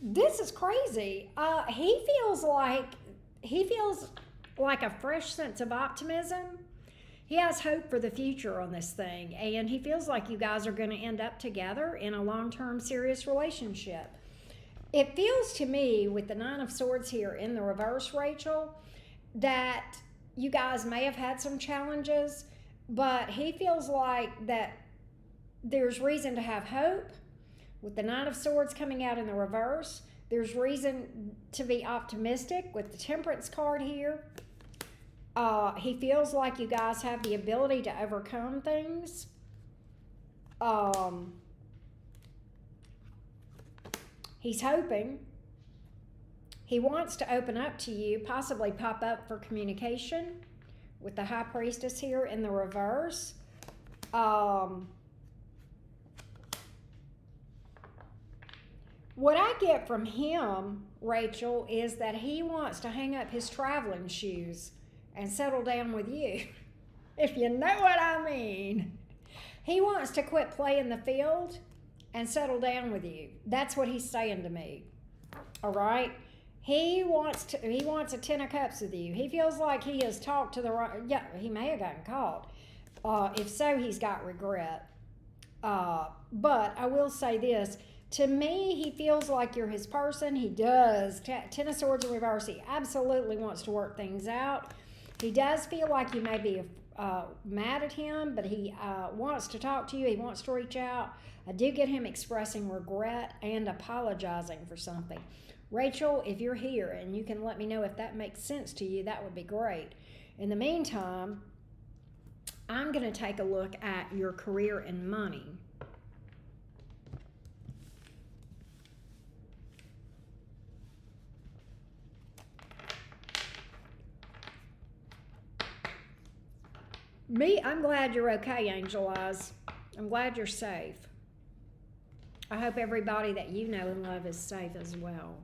This is crazy. He feels like a fresh sense of optimism. He has hope for the future on this thing, and he feels like you guys are going to end up together in a long-term serious relationship. It feels to me, with the Nine of Swords here in the reverse, Rachel, that you guys may have had some challenges, but he feels like that there's reason to have hope. With the Nine of Swords coming out in the reverse, there's reason to be optimistic with the Temperance card here. He feels like you guys have the ability to overcome things. He's hoping. He wants to open up to you, possibly pop up for communication with the High Priestess here in the reverse. What I get from him, Rachel, is that he wants to hang up his traveling shoes and settle down with you, if you know what I mean. He wants to quit playing the field and settle down with you. That's what he's saying to me. All right? He wants a 10 of Cups with you. He feels like he has talked to the right, yeah, he may have gotten caught. If so, he's got regret. But I will say this. To me, he feels like you're his person. He does. 10 of Swords in reverse. He absolutely wants to work things out. He does feel like you may be mad at him, but he wants to talk to you. He wants to reach out. I do get him expressing regret and apologizing for something. Rachel, if you're here and you can let me know if that makes sense to you, that would be great. In the meantime, I'm going to take a look at your career and money. I'm glad you're okay, Angel Eyes. I'm glad you're safe. I hope everybody that you know and love is safe as well.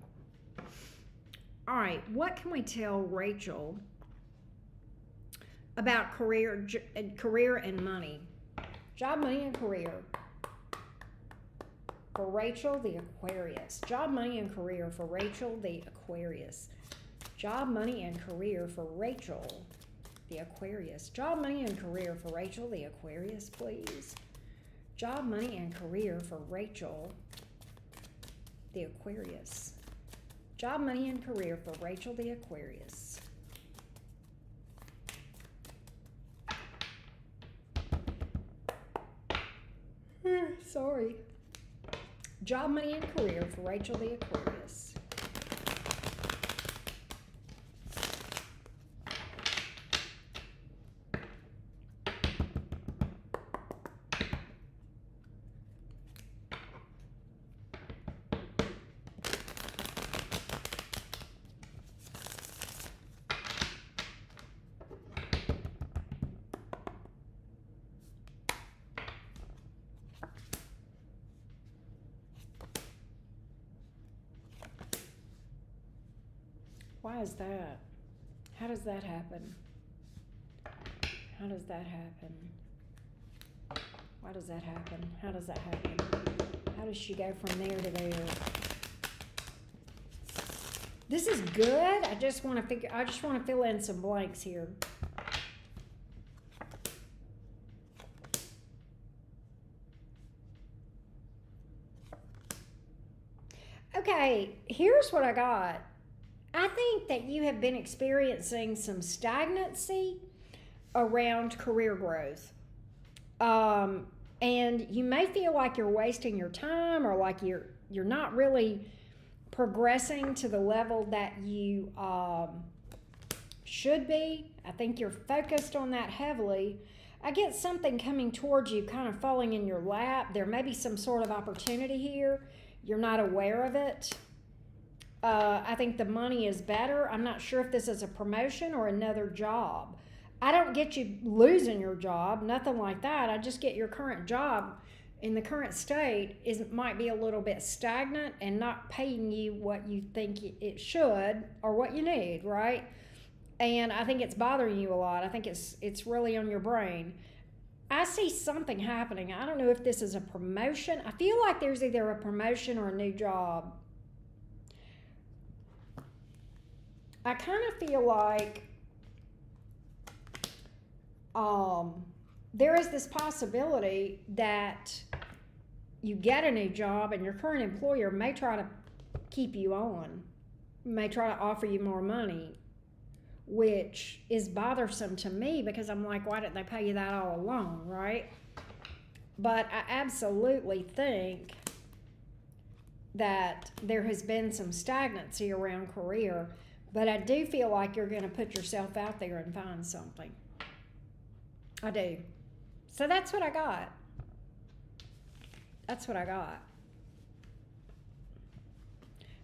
All right, what can we tell Rachel about career and money? Job, money, and career. For Rachel, the Aquarius. Job, money, and career for Rachel, the Aquarius. Job, money, and career for Rachel, the Aquarius. Job, money, and career for Rachel, the Aquarius, please. Job, money, and career for Rachel, the Aquarius. Job, money, and career for Rachel, the Aquarius. Sorry. Job, money, and career for Rachel, the Aquarius. Why is that? How does that happen? How does that happen? Why does that happen? How does that happen? How does she go from there to there? This is good. I just want to fill in some blanks here. Okay, here's what I got. I think that you have been experiencing some stagnancy around career growth. And you may feel like you're wasting your time, or like you're not really progressing to the level that you should be. I think you're focused on that heavily. I get something coming towards you, kind of falling in your lap. There may be some sort of opportunity here. You're not aware of it. I think the money is better. I'm not sure if this is a promotion or another job. I don't get you losing your job, nothing like that. I just get your current job in the current state might be a little bit stagnant and not paying you what you think it should or what you need, right? And I think it's bothering you a lot. I think it's really on your brain. I see something happening. I don't know if this is a promotion. I feel like there's either a promotion or a new job. I kind of feel like there is this possibility that you get a new job and your current employer may try to keep you on, may try to offer you more money, which is bothersome to me because I'm like, why didn't they pay you that all along, right? But I absolutely think that there has been some stagnancy around career, but I do feel like you're going to put yourself out there and find something. I do. So that's what I got. That's what I got.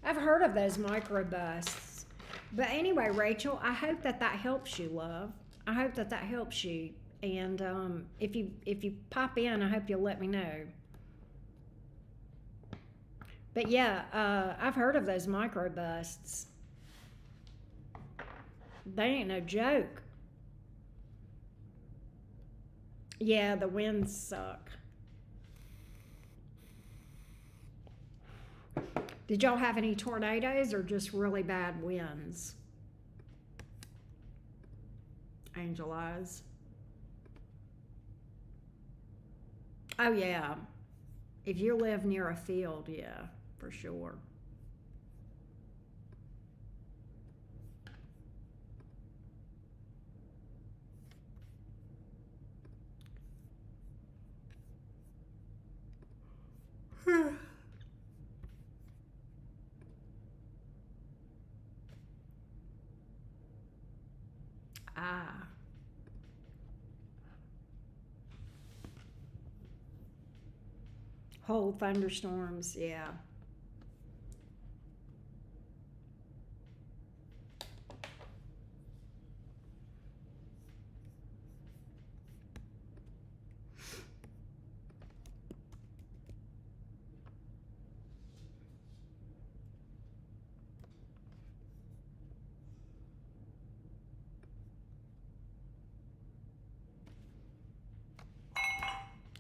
I've heard of those microbusts. But anyway, Rachel, I hope that helps you, love. I hope that helps you. And if you pop in, I hope you'll let me know. But yeah, I've heard of those microbusts. They ain't no joke. Yeah, the winds suck. Did y'all have any tornadoes or just really bad winds? Angel eyes. Oh yeah. If you live near a field, yeah, for sure. Ah. Whole thunderstorms, yeah.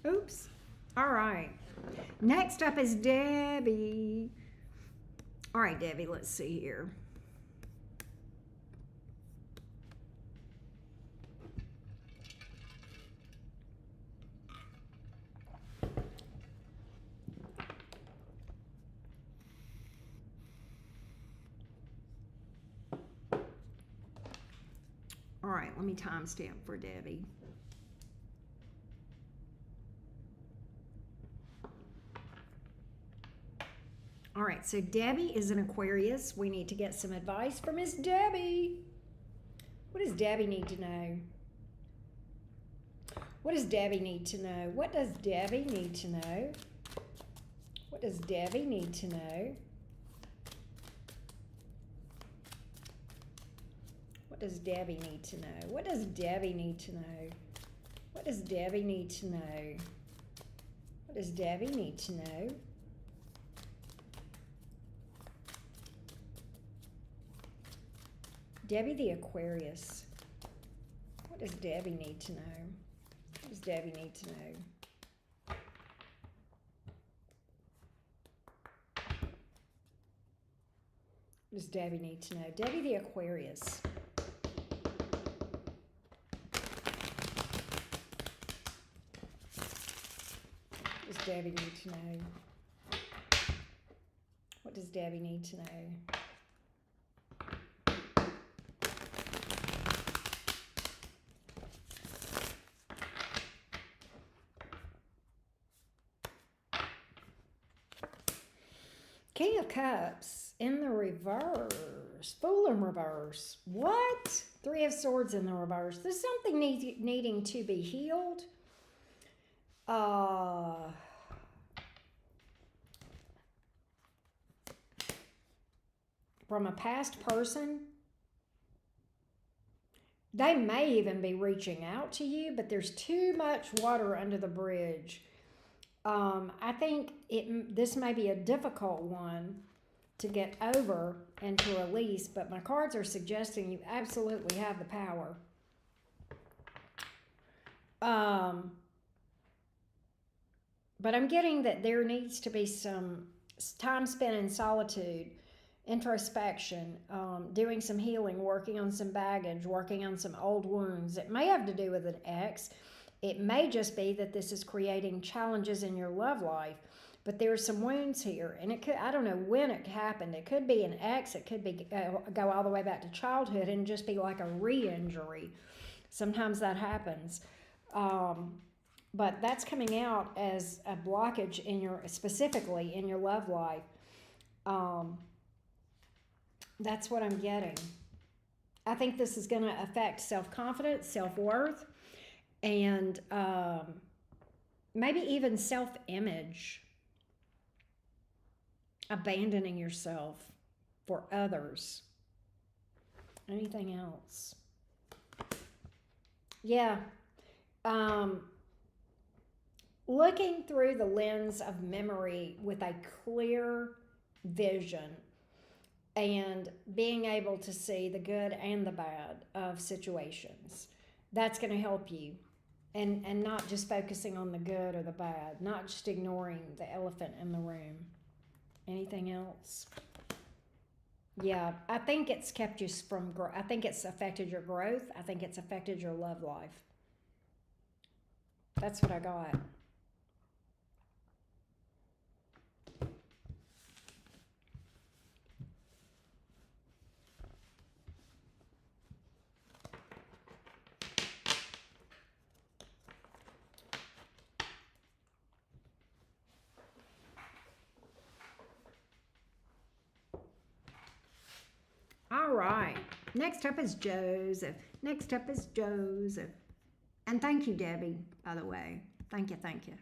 Oops. All right. Next up is Debbie. All right, Debbie, let's see here. All right, let me timestamp for Debbie. All right, so Debbie is an Aquarius. We need to get some advice from Miss Debbie. What does Debbie need to know? What does Debbie need to know? What does Debbie need to know? What does Debbie need to know? What does Debbie need to know? What does Debbie need to know? What does Debbie need to know? What does Debbie need to know? Debbie the Aquarius. What does Debbie need to know? What does Debbie need to know? What does Debbie need to know? Debbie the Aquarius. What does Debbie need to know? What does Debbie need to know? King of Cups in the reverse. Fool in reverse. What? Three of Swords in the reverse. There's something needing to be healed. from a past person. They may even be reaching out to you, but there's too much water under the bridge. I think this may be a difficult one to get over and to release, but my cards are suggesting you absolutely have the power. But I'm getting that there needs to be some time spent in solitude, introspection, doing some healing, working on some baggage, working on some old wounds. It may have to do with an ex. It may just be that this is creating challenges in your love life. But there are some wounds here, and it could, I don't know when it happened. It could be an ex. It could be go all the way back to childhood and just be like a re-injury. Sometimes that happens. But that's coming out as a blockage in your, specifically in your love life. That's what I'm getting. I think this is going to affect self-confidence, self-worth, and maybe even self-image. Abandoning yourself for others. Anything else? Yeah. Looking through the lens of memory with a clear vision and being able to see the good and the bad of situations. That's going to help you. And not just focusing on the good or the bad, not just ignoring the elephant in the room. Anything else? Yeah, I think it's kept you from growth. I think it's affected your growth. I think it's affected your love life. That's what I got. All right. Next up is Joseph. Next up is Joseph. And thank you, Debbie, by the way. Thank you, thank you.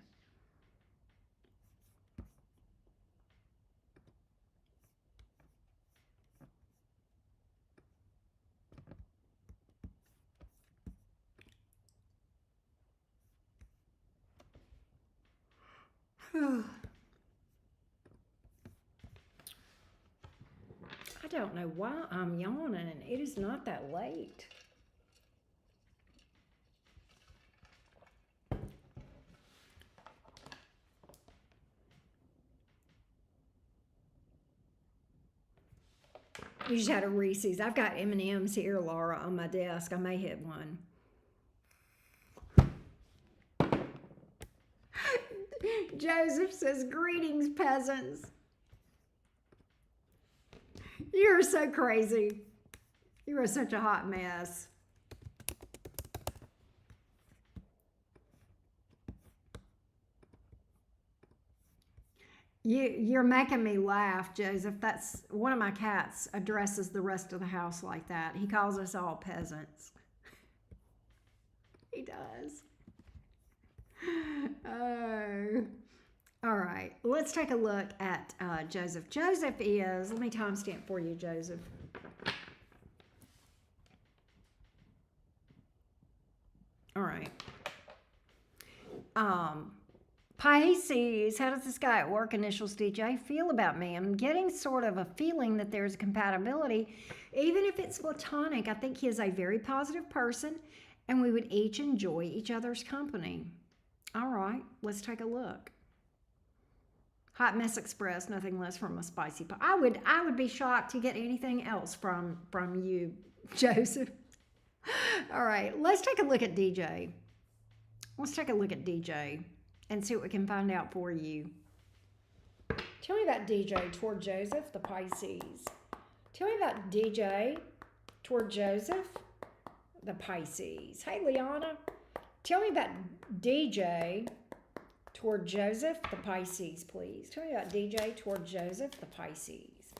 I don't know why I'm yawning. It is not that late. You just had a Reese's. I've got M&M's here, Laura, on my desk. I may hit one. Joseph says, greetings, peasants. You're so crazy. You are such a hot mess. You're making me laugh, Joseph. That's one of my cats addresses the rest of the house like that. He calls us all peasants. He does. Oh. All right. Let's take a look at Joseph. Joseph is, let me timestamp for you, Joseph. All right. Pisces, how does this guy at work, initials DJ, feel about me? I'm getting sort of a feeling that there's a compatibility. Even if it's platonic, I think he is a very positive person and we would each enjoy each other's company. All right, let's take a look. Hot Mess Express, nothing less from a spicy pie. I would be shocked to get anything else from you, Joseph. All right, let's take a look at DJ. Let's take a look at DJ and see what we can find out for you. Tell me about DJ toward Joseph, the Pisces. Tell me about DJ toward Joseph, the Pisces. Hey, Liana. Tell me about DJ toward Joseph, the Pisces, please. Tell me about DJ toward Joseph, the Pisces.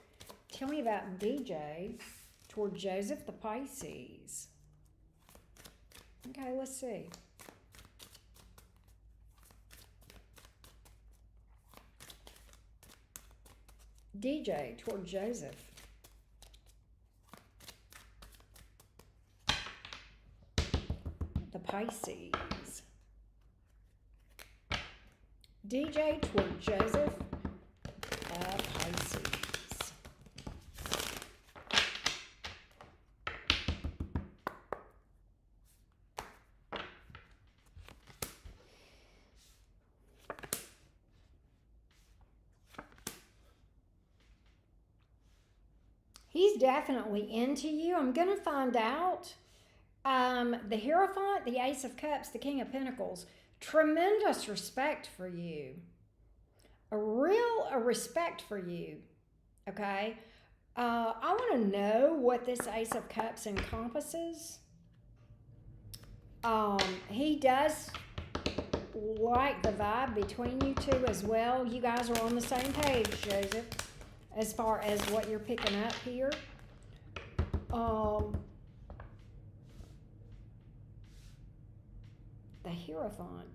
Tell me about DJ toward Joseph, the Pisces. Okay, let's see. DJ toward Joseph. The Pisces. DJ toward Joseph Pisces. He's definitely into you. I'm going to find out. The Hierophant, the Ace of Cups, the King of Pentacles. Tremendous respect for you. A respect for you. Okay? I want to know what this Ace of Cups encompasses. He does like the vibe between you two as well. You guys are on the same page, Joseph, as far as what you're picking up here. The Hierophant.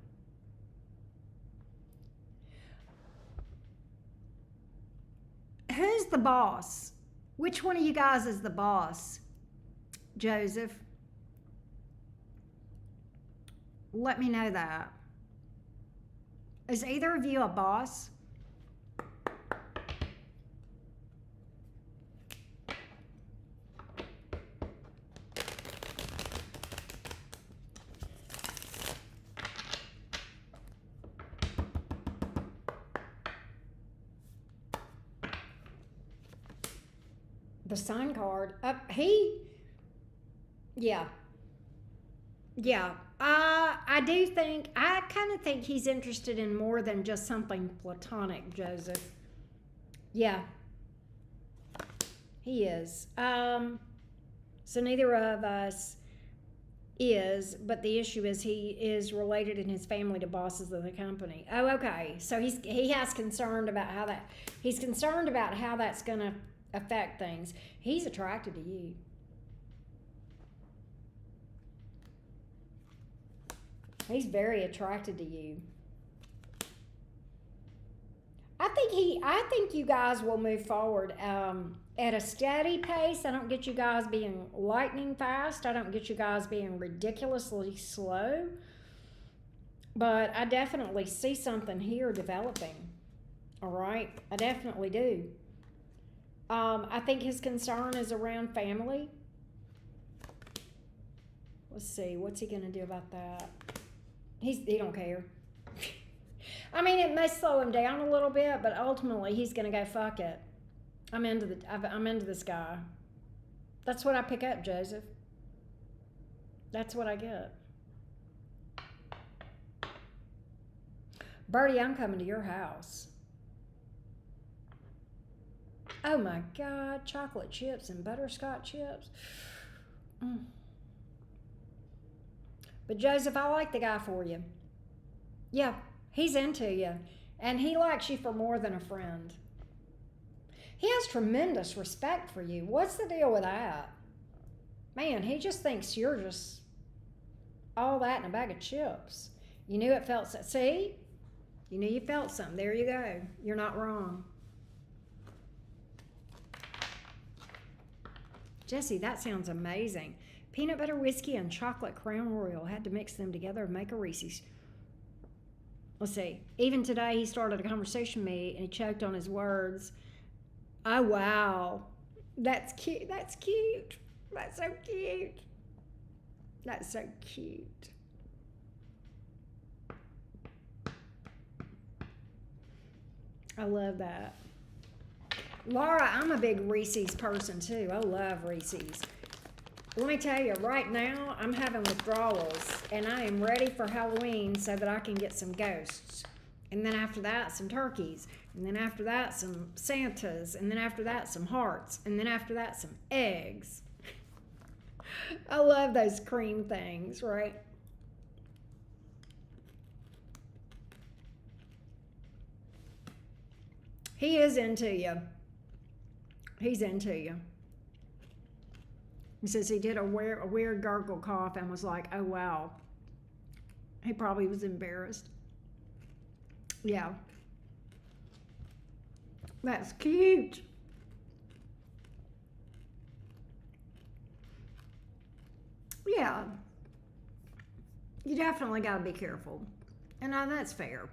Who's the boss? Which one of you guys is the boss, Joseph? Let me know that. Is either of you a boss? The Sign card. Yeah. I do think, I kind of think he's interested in more than just something platonic, Joseph. Yeah. He is. So neither of us is, but the issue is he is related in his family to bosses of the company. Oh, okay. So he's concerned about how that's going to affect things. He's attracted to you. He's very attracted to you. I think you guys will move forward at a steady pace. I don't get you guys being lightning fast. I don't get you guys being ridiculously slow. But I definitely see something here developing. All right? I definitely do. I think his concern is around family. Let's see. What's he going to do about that? He don't care. I mean, it may slow him down a little bit, but ultimately he's going to go, fuck it. I'm into this guy. That's what I pick up, Joseph. That's what I get. Birdie, I'm coming to your house. Oh my God, chocolate chips and butterscotch chips. But Joseph, I like the guy for you. Yeah, he's into you. And he likes you for more than a friend. He has tremendous respect for you. What's the deal with that? Man, he just thinks you're just all that in a bag of chips. You knew it felt so. See? You knew you felt something. There you go. You're not wrong. Jesse, that sounds amazing. Peanut butter whiskey and chocolate Crown Royal. Had to mix them together and make a Reese's. Let's see. Even today, he started a conversation with me and he choked on his words. Oh, wow. That's cute. That's cute. That's so cute. That's so cute. I love that. Laura, I'm a big Reese's person too. I love Reese's. Let me tell you, right now, I'm having withdrawals, and I am ready for Halloween so that I can get some ghosts. And then after that, some turkeys. And then after that, some Santas. And then after that, some hearts. And then after that, some eggs. I love those cream things, right? He is into you. He's into you. He says he did a weird gargle cough and was like, oh, wow. He probably was embarrassed. Yeah. That's cute. Yeah. You definitely got to be careful. And that's fair.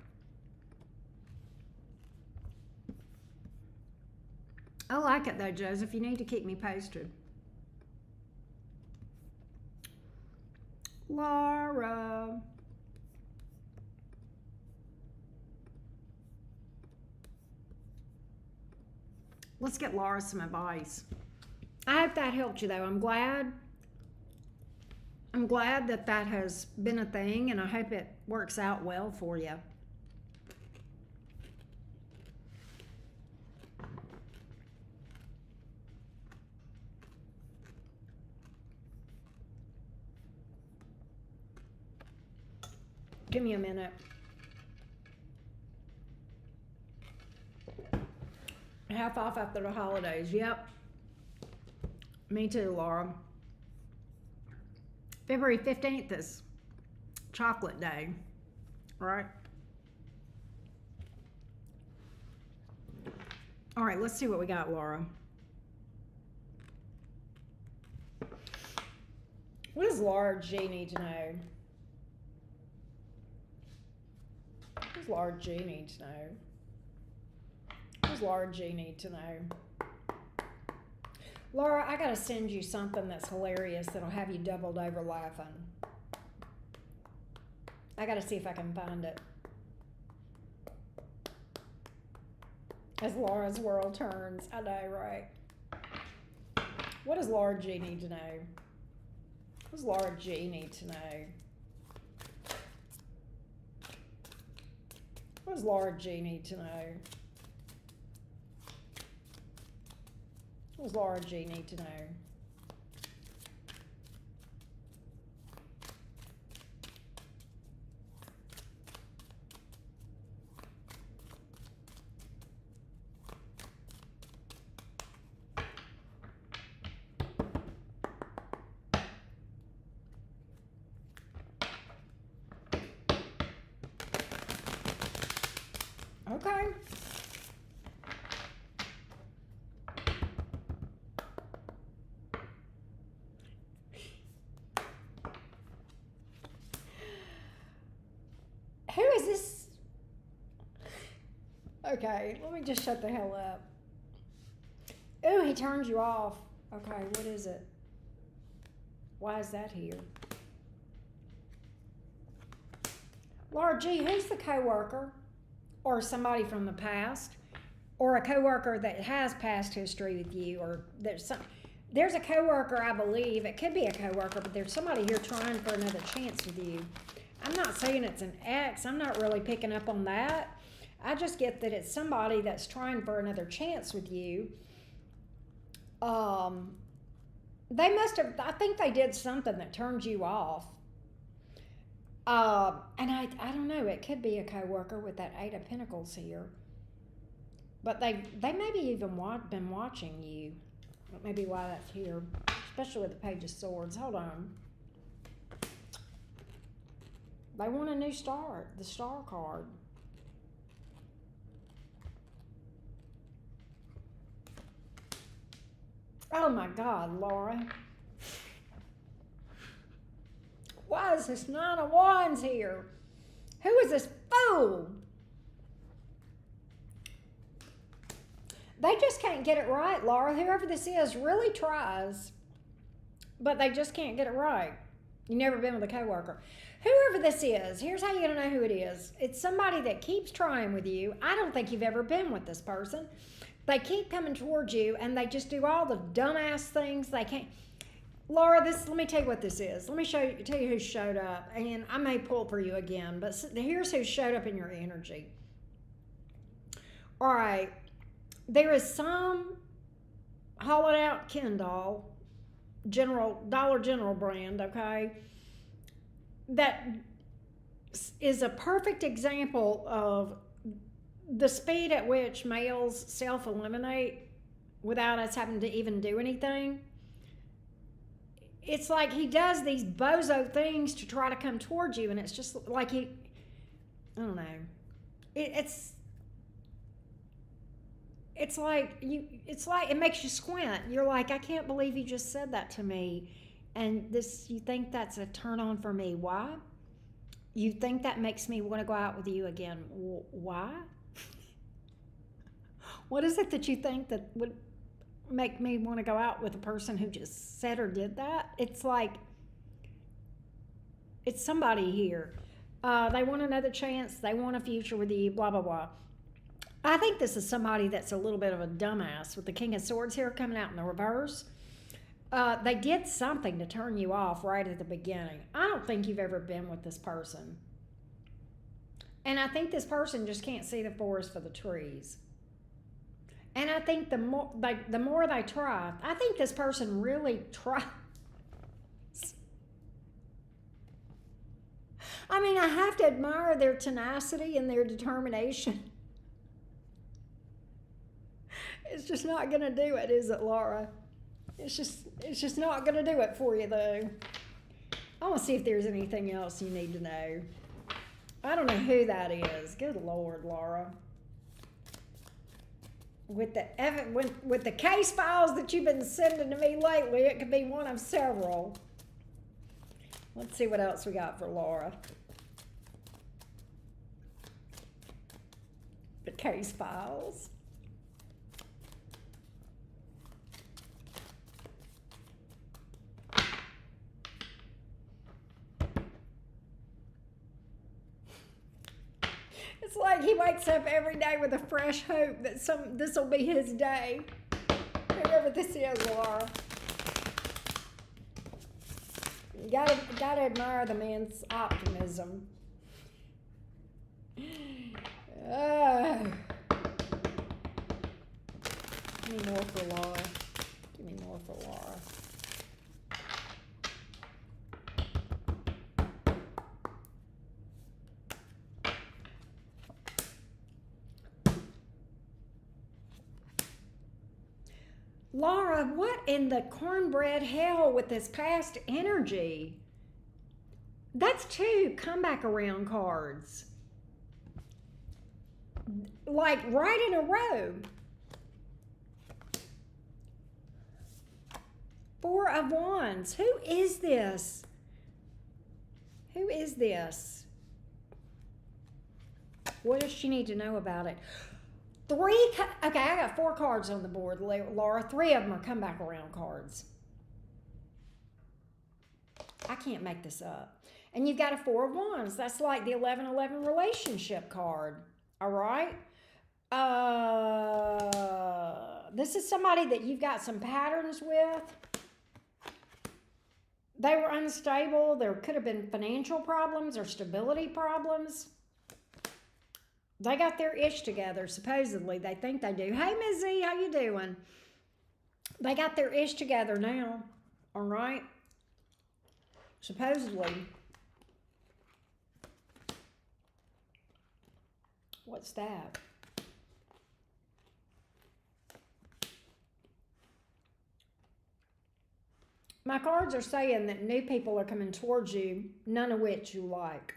I like it though, Joseph. You need to keep me posted. Laura. Let's get Laura some advice. I hope that helped you though. I'm glad that that has been a thing, and I hope it works out well for you. Give me a minute. Half off after the holidays. Yep. Me too, Laura. February 15th is chocolate day, right? All right, let's see what we got, Laura. What does Laura G need to know? What does Laura G need to know? What does Laura G need to know? Laura, I gotta send you something that's hilarious that'll have you doubled over laughing. I gotta see if I can find it. As Laura's world turns. I know, right? What does Laura G need to know? What does Laura G need to know? What does Laura G need to know? What does Laura G need to know? Okay. Who is this? Okay, let me just shut the hell up. Ooh, he turns you off. Okay, what is it? Why is that here? Laura G, who's the coworker? Or somebody from the past? Or a coworker that has past history with you? Or there's a coworker, I believe. It could be a coworker, but there's somebody here trying for another chance with you. I'm not saying it's an ex. I'm not really picking up on that. I just get that it's somebody that's trying for another chance with you. They must have, I think they did something that turned you off. And I don't know, it could be a coworker with that Eight of Pentacles here. But they maybe even been watching you. That may be why that's here, especially with the Page of Swords. Hold on. They want a new start, the Star card. Oh my God, Laura. Why is this Nine of Wands here? Who is this fool? They just can't get it right, Laura. Whoever this is really tries, but they just can't get it right. You've never been with a coworker. Whoever this is, here's how you're going to know who it is. It's somebody that keeps trying with you. I don't think you've ever been with this person. They keep coming towards you, and they just do all the dumbass things they can't. Laura, let me tell you what this is. Let me tell you who showed up. And I may pull for you again, but here's who showed up in your energy. All right. There is some hollowed out Ken doll, Dollar General brand, okay, that is a perfect example of the speed at which males self-eliminate without us having to even do anything. It's like he does these bozo things to try to come towards you, and it's just like I don't know. It's like it makes you squint. You're like, I can't believe you just said that to me. And you think that's a turn on for me. Why? You think that makes me want to go out with you again. Why? What is it that you think that would make me want to go out with a person who just said or did that? It's like, it's somebody here. They want another chance. They want a future with you, blah, blah, blah. I think this is somebody that's a little bit of a dumbass with the King of Swords here coming out in the reverse. They did something to turn you off right at the beginning. I don't think you've ever been with this person. And I think this person just can't see the forest for the trees. And I think the more they try, I think this person really tries. I mean, I have to admire their tenacity and their determination. It's just not going to do it, is it, Laura? It's just not going to do it for you, though. I want to see if there's anything else you need to know. I don't know who that is. Good Lord, Laura. With the case files that you've been sending to me lately, it could be one of several. Let's see what else we got for Laura. The case files. It's like he wakes up every day with a fresh hope that this will be his day. Whoever this is, Laura. You gotta admire the man's optimism. Give me more for Laura. Give me more for Laura. Laura, what in the cornbread hell with this past energy? That's 2 comeback around cards. Like right in a row. 4 of Wands. Who is this? Who is this? What does she need to know about it? Okay, I got 4 cards on the board, Laura. 3 of them are comeback around cards. I can't make this up. And you've got a 4 of Wands. That's like the 11-11 relationship card. All right? This is somebody that you've got some patterns with. They were unstable. There could have been financial problems or stability problems. They got their ish together, supposedly. They think they do. Hey, Ms. Z, how you doing? They got their ish together now, all right? Supposedly. What's that? My cards are saying that new people are coming towards you, none of which you like.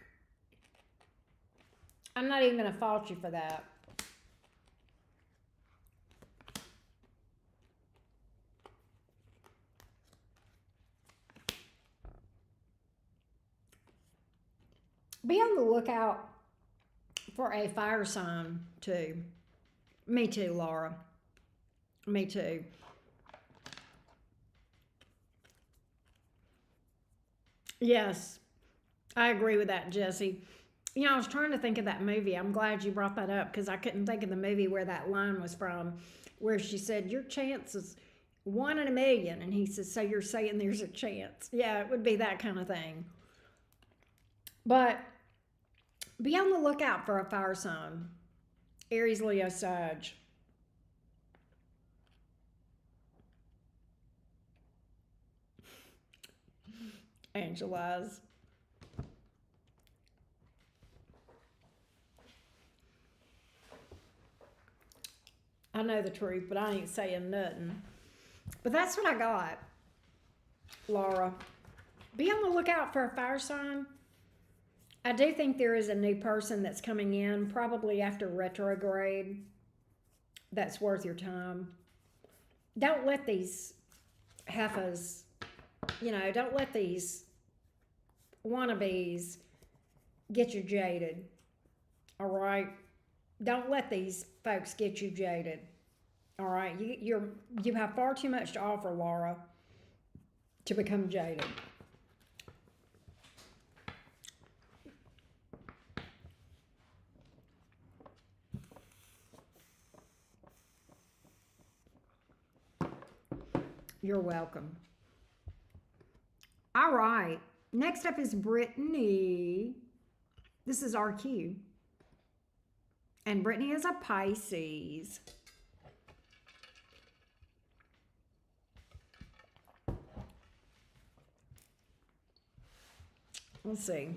I'm not even going to fault you for that. Be on the lookout for a fire sign, too. Me too, Laura. Me too. Yes, I agree with that, Jesse. You know, I was trying to think of that movie. I'm glad you brought that up because I couldn't think of the movie where that line was from, where she said, your chance is 1 in a million. And he says, so you're saying there's a chance. Yeah, it would be that kind of thing. But be on the lookout for a fire sign. Aries, Leo, Sag. Angelize. I know the truth, but I ain't saying nothing. But that's what I got, Laura. Be on the lookout for a fire sign. I do think there is a new person that's coming in, probably after retrograde, that's worth your time. Don't let these heifers, don't let these wannabes get you jaded. All right? Don't let these folks get you jaded. All right? You have far too much to offer, Laura, to become jaded. You're welcome. All right. Next up is Brittany. This is RQ. And Brittany is a Pisces. Let's see.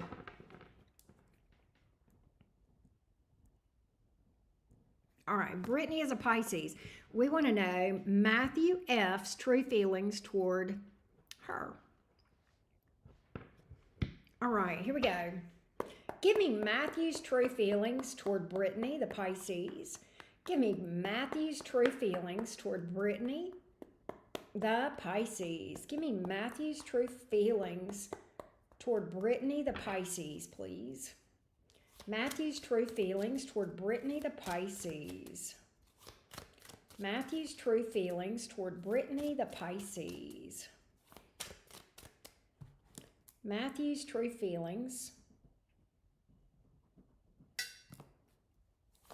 All right, Brittany is a Pisces. We want to know Matthew F's true feelings toward her. All right, here we go. Give me Matthew's true feelings toward Brittany, the Pisces. Give me Matthew's true feelings toward Brittany, the Pisces. Give me Matthew's true feelings toward Brittany, the Pisces, please. Matthew's true feelings toward Brittany, the Pisces. Matthew's true feelings toward Brittany, the Pisces. Matthew's true feelings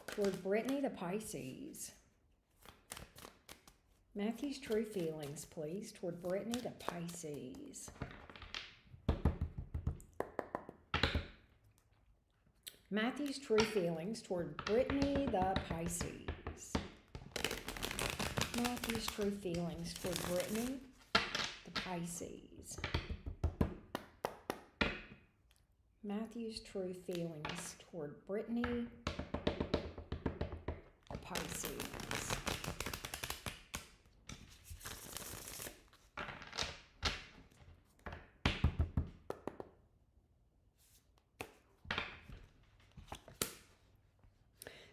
toward Brittany, the Pisces. Matthew's true feelings, please, toward Brittany, the Pisces. Matthew's true feelings toward Brittany, the Pisces. Matthew's true feelings toward Brittany, the Pisces. Matthew's true feelings toward Brittany, the Pisces.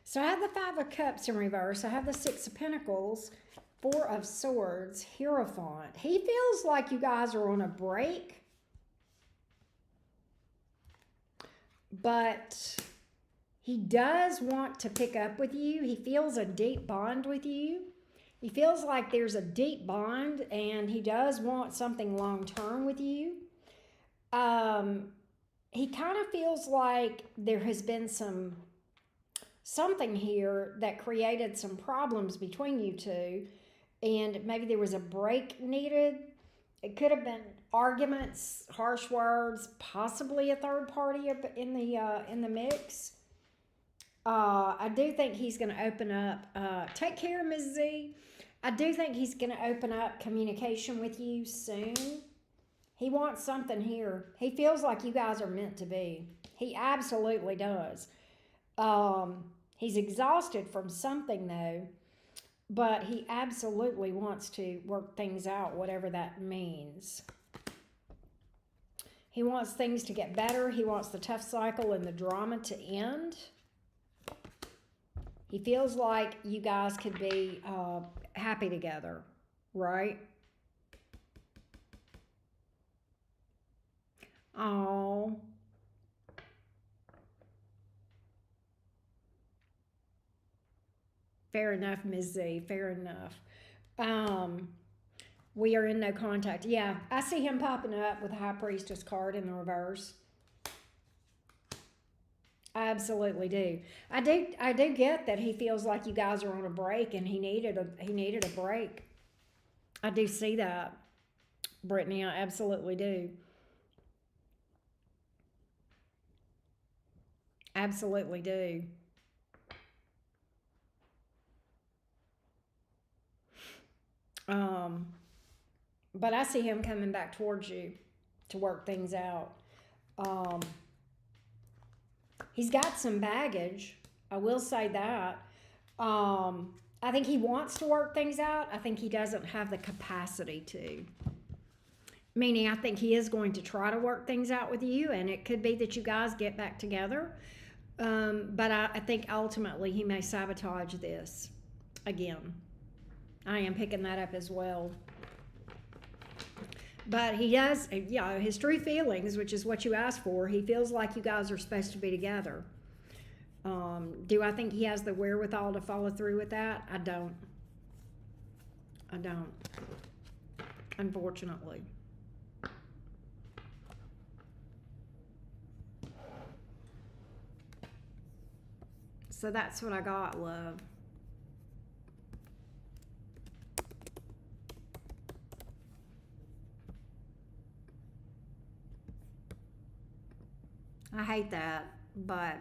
So I have the Five of Cups in reverse. I have the Six of Pentacles, Four of Swords, Hierophant. He feels like you guys are on a break, but he does want to pick up with you. He feels a deep bond with you. He feels like there's a deep bond, and he does want something long-term with you. He kind of feels like there has been something here that created some problems between you two, and maybe there was a break needed. It could have been arguments, harsh words, possibly a third party in the mix. I do think he's going to open up. Take care, Ms. Z. I do think he's going to open up communication with you soon. He wants something here. He feels like you guys are meant to be. He absolutely does. He's exhausted from something, though, but he absolutely wants to work things out, whatever that means. He wants things to get better. He wants the tough cycle and the drama to end. He feels like you guys could be happy together, right? Oh. Fair enough, Ms. Z. Fair enough. We are in no contact. Yeah, I see him popping up with a High Priestess card in the reverse. I absolutely do. I do get that he feels like you guys are on a break, and he needed a break. I do see that, Brittany. I absolutely do. Absolutely do. But I see him coming back towards you to work things out. He's got some baggage. I will say that. I think he wants to work things out. I think he doesn't have the capacity to. Meaning, I think he is going to try to work things out with you, and it could be that you guys get back together. But I think ultimately he may sabotage this again. I am picking that up as well. But he does, his true feelings, which is what you asked for. He feels like you guys are supposed to be together. Do I think he has the wherewithal to follow through with that? I don't. I don't. Unfortunately. So that's what I got, love. I hate that, but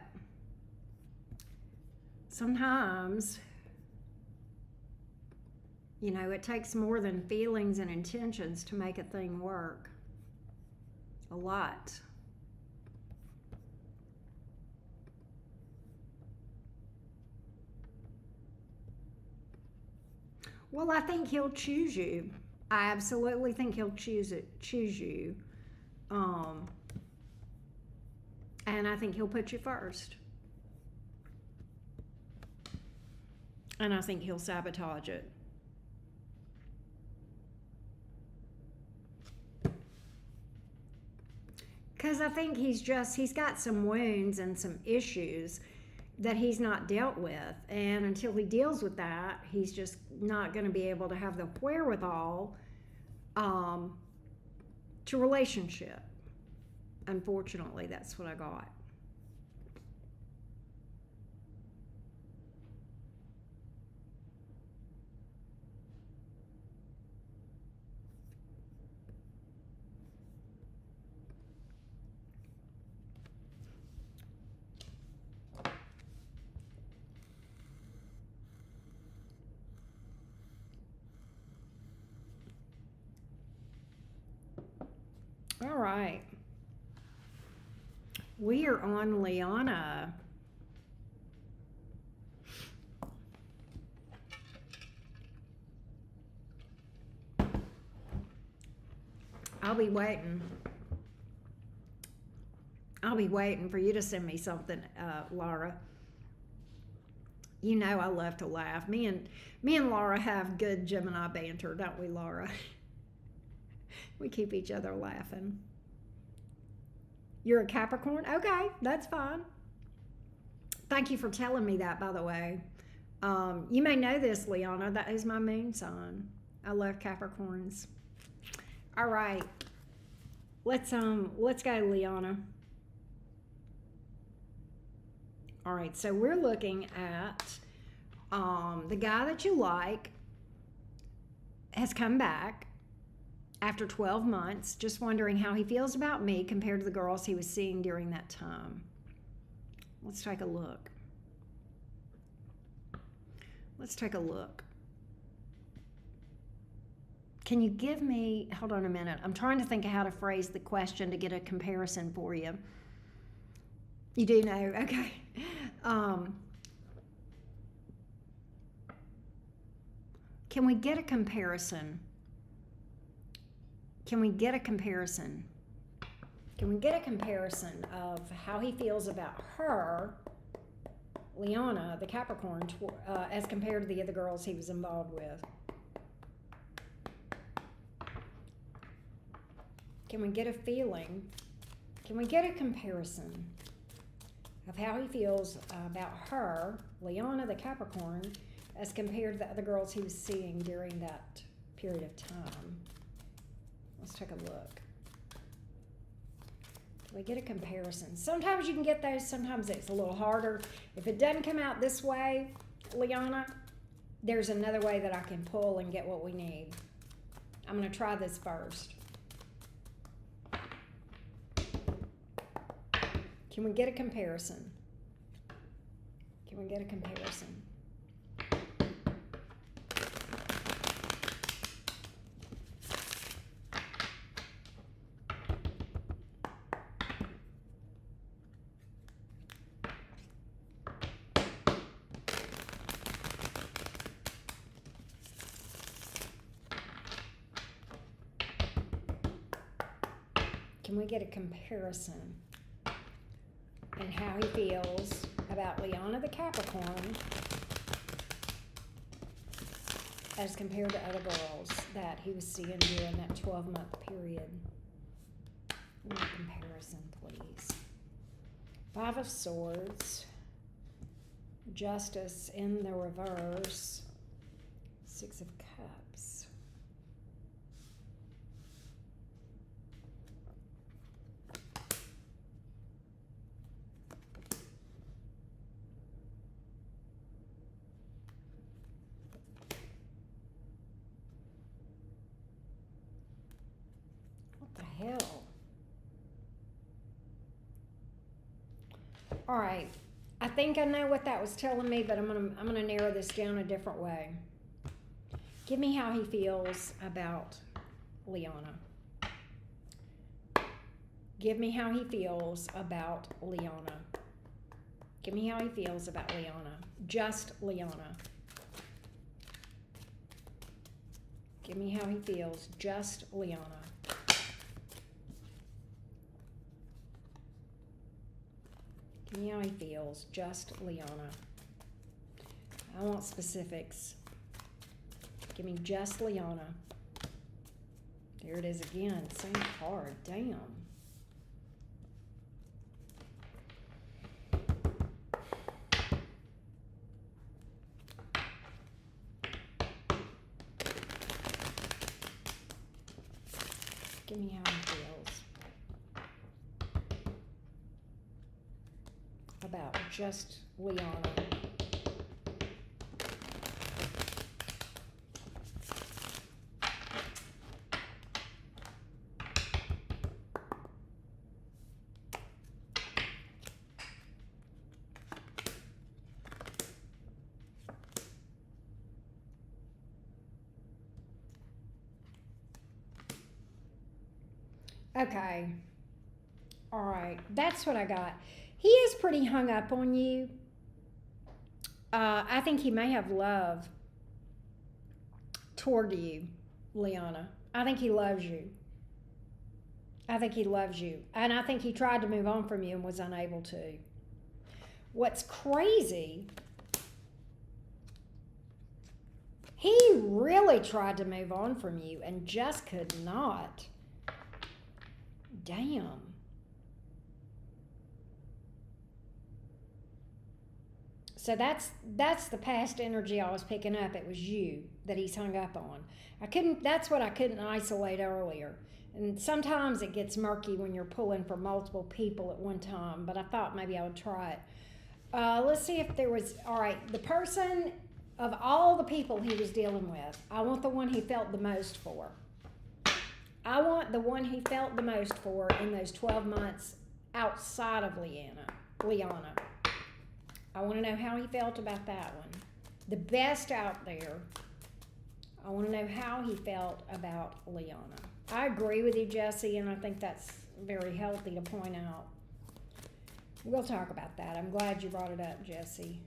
sometimes, it takes more than feelings and intentions to make a thing work. A lot. Well, I think he'll choose you. I absolutely think he'll choose you. Um, and I think he'll put you first. And I think he'll sabotage it. Because I think he's got some wounds and some issues that he's not dealt with. And until he deals with that, he's just not going to be able to have the wherewithal to relationship. Unfortunately, that's what I got. All right. We are on Liana. I'll be waiting. I'll be waiting for you to send me something, Laura. You know I love to laugh. Me and Laura have good Gemini banter, don't we, Laura? We keep each other laughing. You're a Capricorn? Okay, that's fine. Thank you for telling me that, by the way. You may know this, Liana. That is my moon sign. I love Capricorns. All right. Let's go, Liana. All right, so we're looking at the guy that you like has come back after 12 months, just wondering how he feels about me compared to the girls he was seeing during that time. Let's take a look. Let's take a look. Can you give me, hold on a minute. I'm trying to think of how to phrase the question to get a comparison for you. You do know, okay. Can we get a comparison? Can we get a comparison? Can we get a comparison of how he feels about her, Liana, the Capricorn, as compared to the other girls he was involved with? Can we get a feeling? Can we get a comparison of how he feels about her, Liana, the Capricorn, as compared to the other girls he was seeing during that period of time? Let's take a look. Can we get a comparison? Sometimes you can get those, sometimes it's a little harder. If it doesn't come out this way, Liana, there's another way that I can pull and get what we need. I'm going to try this first. Can we get a comparison? Can we get a comparison? Can we get a comparison and how he feels about Liana the Capricorn as compared to other girls that he was seeing during that 12-month period. Give me a comparison, please. 5 of Swords, Justice in the reverse, 6 of Cups. What the hell? All right, I think I know what that was telling me, but I'm gonna narrow this down a different way. Give me how he feels about Liana. Give me how he feels about Liana. Give me how he feels about Liana. Just Liana. Give me how he feels. Just Liana. Give me how he feels. Just Liana. I want specifics. Give me just Liana. There it is again. Same card. Damn. Give me how he feels about just Liana. Okay. All right. That's what I got. He is pretty hung up on you. I think he may have love toward you, Liana. I think he loves you. I think he loves you. And I think he tried to move on from you and was unable to. What's crazy, he really tried to move on from you and just could not. Damn. So that's the past energy I was picking up. It was you that he's hung up on. That's what I couldn't isolate earlier. And sometimes it gets murky when you're pulling for multiple people at one time, but I thought maybe I would try it. Let's see if there was, all right, the person of all the people he was dealing with, I want the one he felt the most for. I want the one he felt the most for in those 12 months outside of Liana. I want to know how he felt about that one. The best out there. I want to know how he felt about Liana. I agree with you, Jesse, and I think that's very healthy to point out. We'll talk about that. I'm glad you brought it up, Jesse.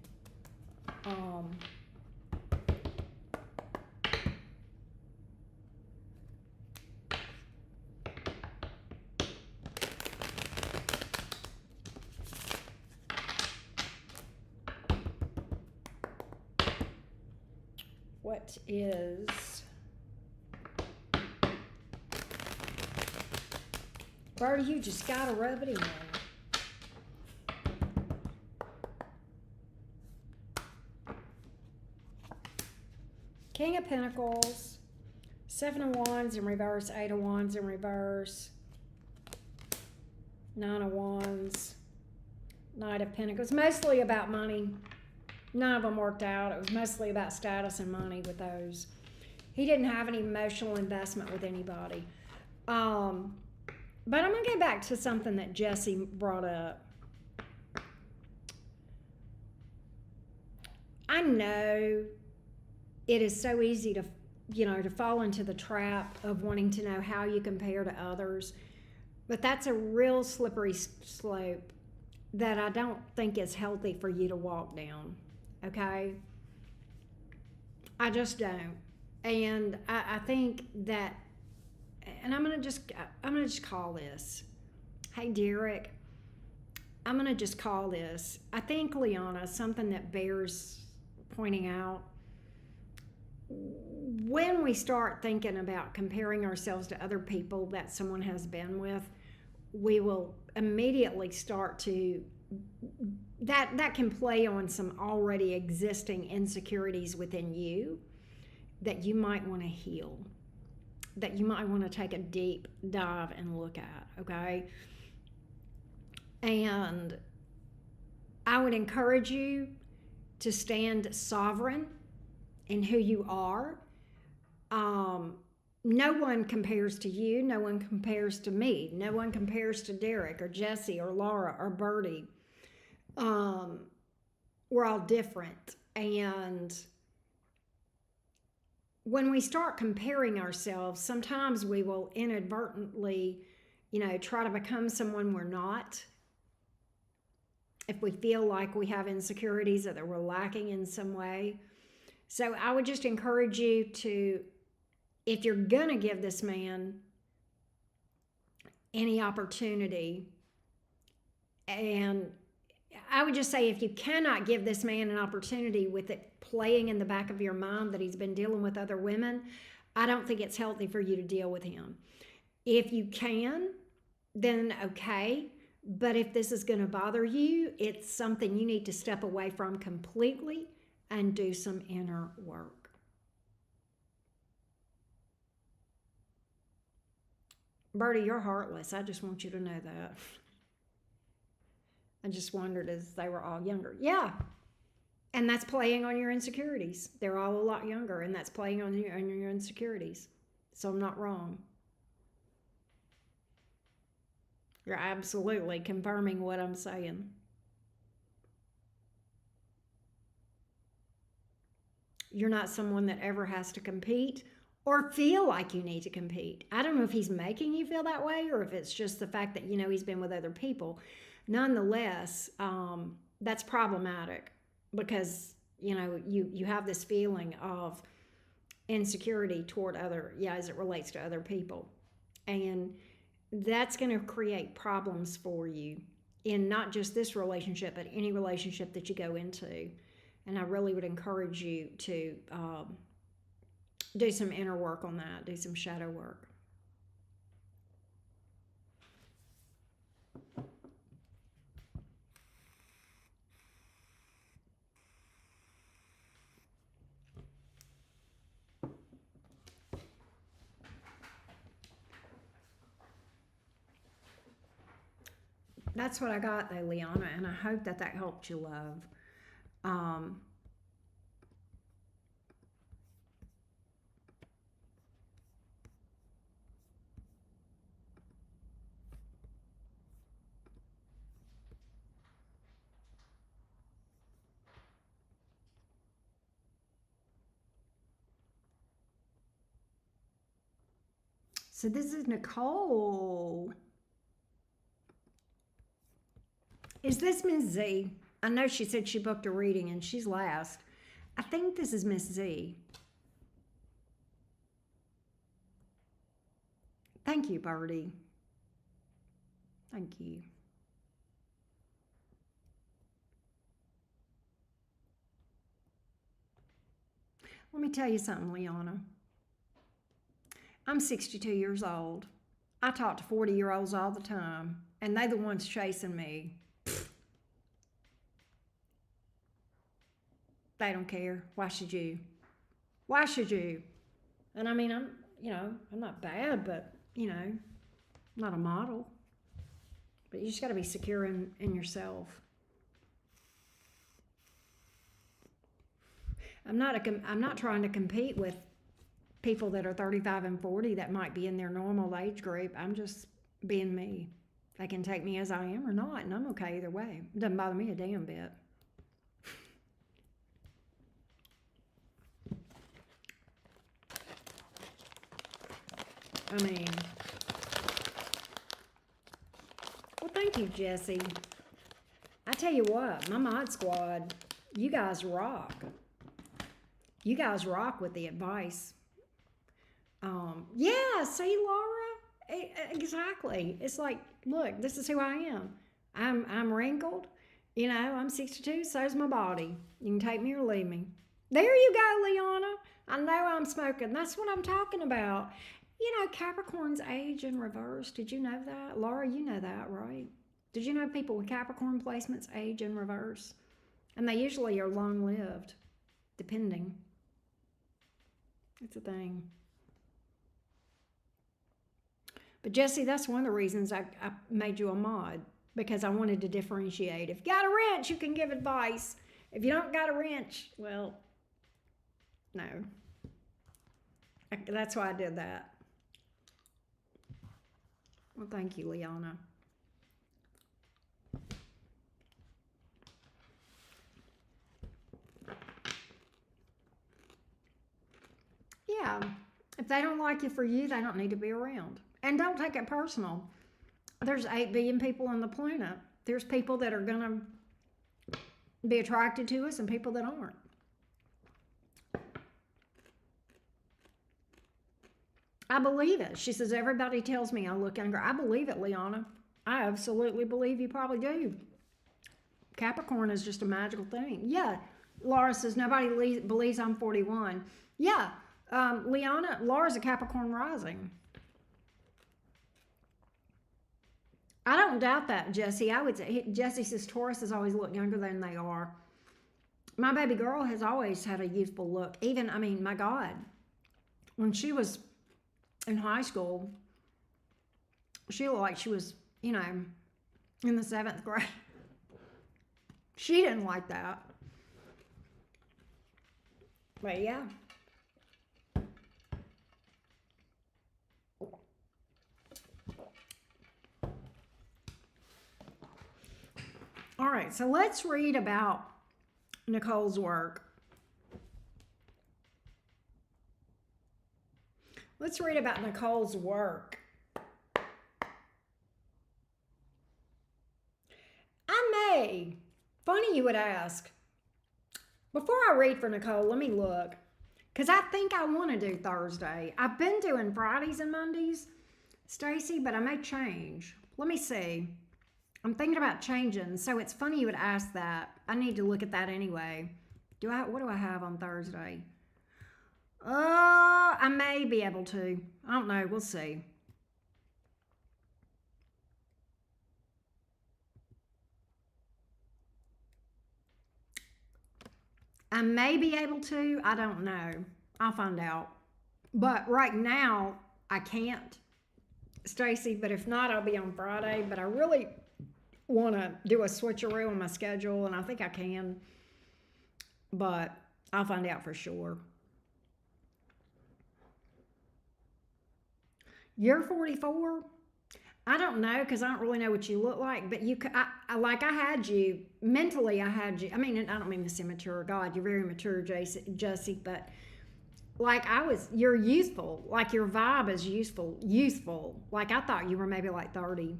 What is Bertie, you just gotta rub it in. King of Pentacles, 7 of Wands in reverse, 8 of Wands in reverse, 9 of Wands, Knight of Pentacles. Mostly about money. None of them worked out. It was mostly about status and money with those. He didn't have any emotional investment with anybody. But I'm going to go back to something that Jesse brought up. I know it is so easy to, to fall into the trap of wanting to know how you compare to others. But that's a real slippery slope that I don't think is healthy for you to walk down. Okay? I just don't. And I think that, and I'm gonna just call this. Hey, Derek, I'm gonna just call this. I think, Liana, something that bears pointing out when we start thinking about comparing ourselves to other people that someone has been with, we will immediately start to that can play on some already existing insecurities within you that you might want to heal, that you might want to take a deep dive and look at, okay? And I would encourage you to stand sovereign in who you are. No one compares to you. No one compares to me. No one compares to Derek or Jesse or Laura or Birdie. We're all different. And when we start comparing ourselves, sometimes we will inadvertently, try to become someone we're not. If we feel like we have insecurities or that we're lacking in some way. So I would just encourage you to, if you're going to give this man any opportunity, and I would just say if you cannot give this man an opportunity with it playing in the back of your mind that he's been dealing with other women, I don't think it's healthy for you to deal with him. If you can, then okay. But if this is going to bother you, it's something you need to step away from completely and do some inner work. Birdie, you're heartless. I just want you to know that. I just wondered as they were all younger. Yeah. And that's playing on your insecurities. They're all a lot younger, and that's playing on your insecurities. So I'm not wrong. You're absolutely confirming what I'm saying. You're not someone that ever has to compete or feel like you need to compete. I don't know if he's making you feel that way or if it's just the fact that, he's been with other people. Nonetheless, that's problematic because, you have this feeling of insecurity toward as it relates to other people. And that's going to create problems for you in not just this relationship, but any relationship that you go into. And I really would encourage you to do some inner work on that, do some shadow work. That's what I got though, Liana, and I hope that helped you, love. Um, so this is Nicole. Is this Miss Z? I know she said she booked a reading and she's last. I think this is Miss Z. Thank you, Birdie. Thank you. Let me tell you something, Liana. I'm 62 years old. I talk to 40-year-olds all the time, and they're the ones chasing me. They don't care. Why should you? Why should you? And I mean, I'm not bad, but, I'm not a model. But you just got to be secure in yourself. I'm not trying to compete with people that are 35 and 40 that might be in their normal age group. I'm just being me. They can take me as I am or not, and I'm okay either way. It doesn't bother me a damn bit. I mean, well, thank you, Jesse. I tell you what, my mod squad, you guys rock. You guys rock with the advice. Yeah, see, Laura, exactly. It's like, look, this is who I am. I'm wrinkled. I'm 62. So's my body. You can take me or leave me. There you go, Liana. I know I'm smoking. That's what I'm talking about. You know, Capricorns age in reverse. Did you know that? Laura, you know that, right? Did you know people with Capricorn placements age in reverse? And they usually are long lived, depending. It's a thing. But Jesse, that's one of the reasons I made you a mod, because I wanted to differentiate. If you got a wrench, you can give advice. If you don't got a wrench, well, no. That's why I did that. Well, thank you, Liana. Yeah, if they don't like you for you, they don't need to be around. And don't take it personal. There's 8 billion people on the planet. There's people that are going to be attracted to us and people that aren't. I believe it. She says, everybody tells me I look younger. I believe it, Liana. I absolutely believe you probably do. Capricorn is just a magical thing. Yeah. Laura says, nobody believes I'm 41. Yeah. Liana, Laura's a Capricorn rising. I don't doubt that, Jesse. I would say, Jesse says Tauruses always look younger than they are. My baby girl has always had a youthful look. Even, I mean, my God, when she was in high school, she looked like she was, you know, in the 7th grade. She didn't like that. But yeah. All right, so let's read about Nicole's work. Let's read about Nicole's work. I may. Funny you would ask. Before I read for Nicole, let me look. Because I think I want to do Thursday. I've been doing Fridays and Mondays, Stacy, but I may change. Let me see. I'm thinking about changing, so it's funny you would ask that. I need to look at that anyway. What do I have on Thursday? I may be able to. I don't know. We'll see. I may be able to. I don't know. I'll find out. But right now, I can't, Stacy. But if not, I'll be on Friday. But I really want to do a switcheroo on my schedule, and I think I can. But I'll find out for sure. You're 44? I don't know, because I don't really know what you look like, but I had you, mentally I had you, I mean, I don't mean to say mature, God, you're very mature, Jesse, but like you're youthful, like your vibe is youthful, like I thought you were maybe like 30.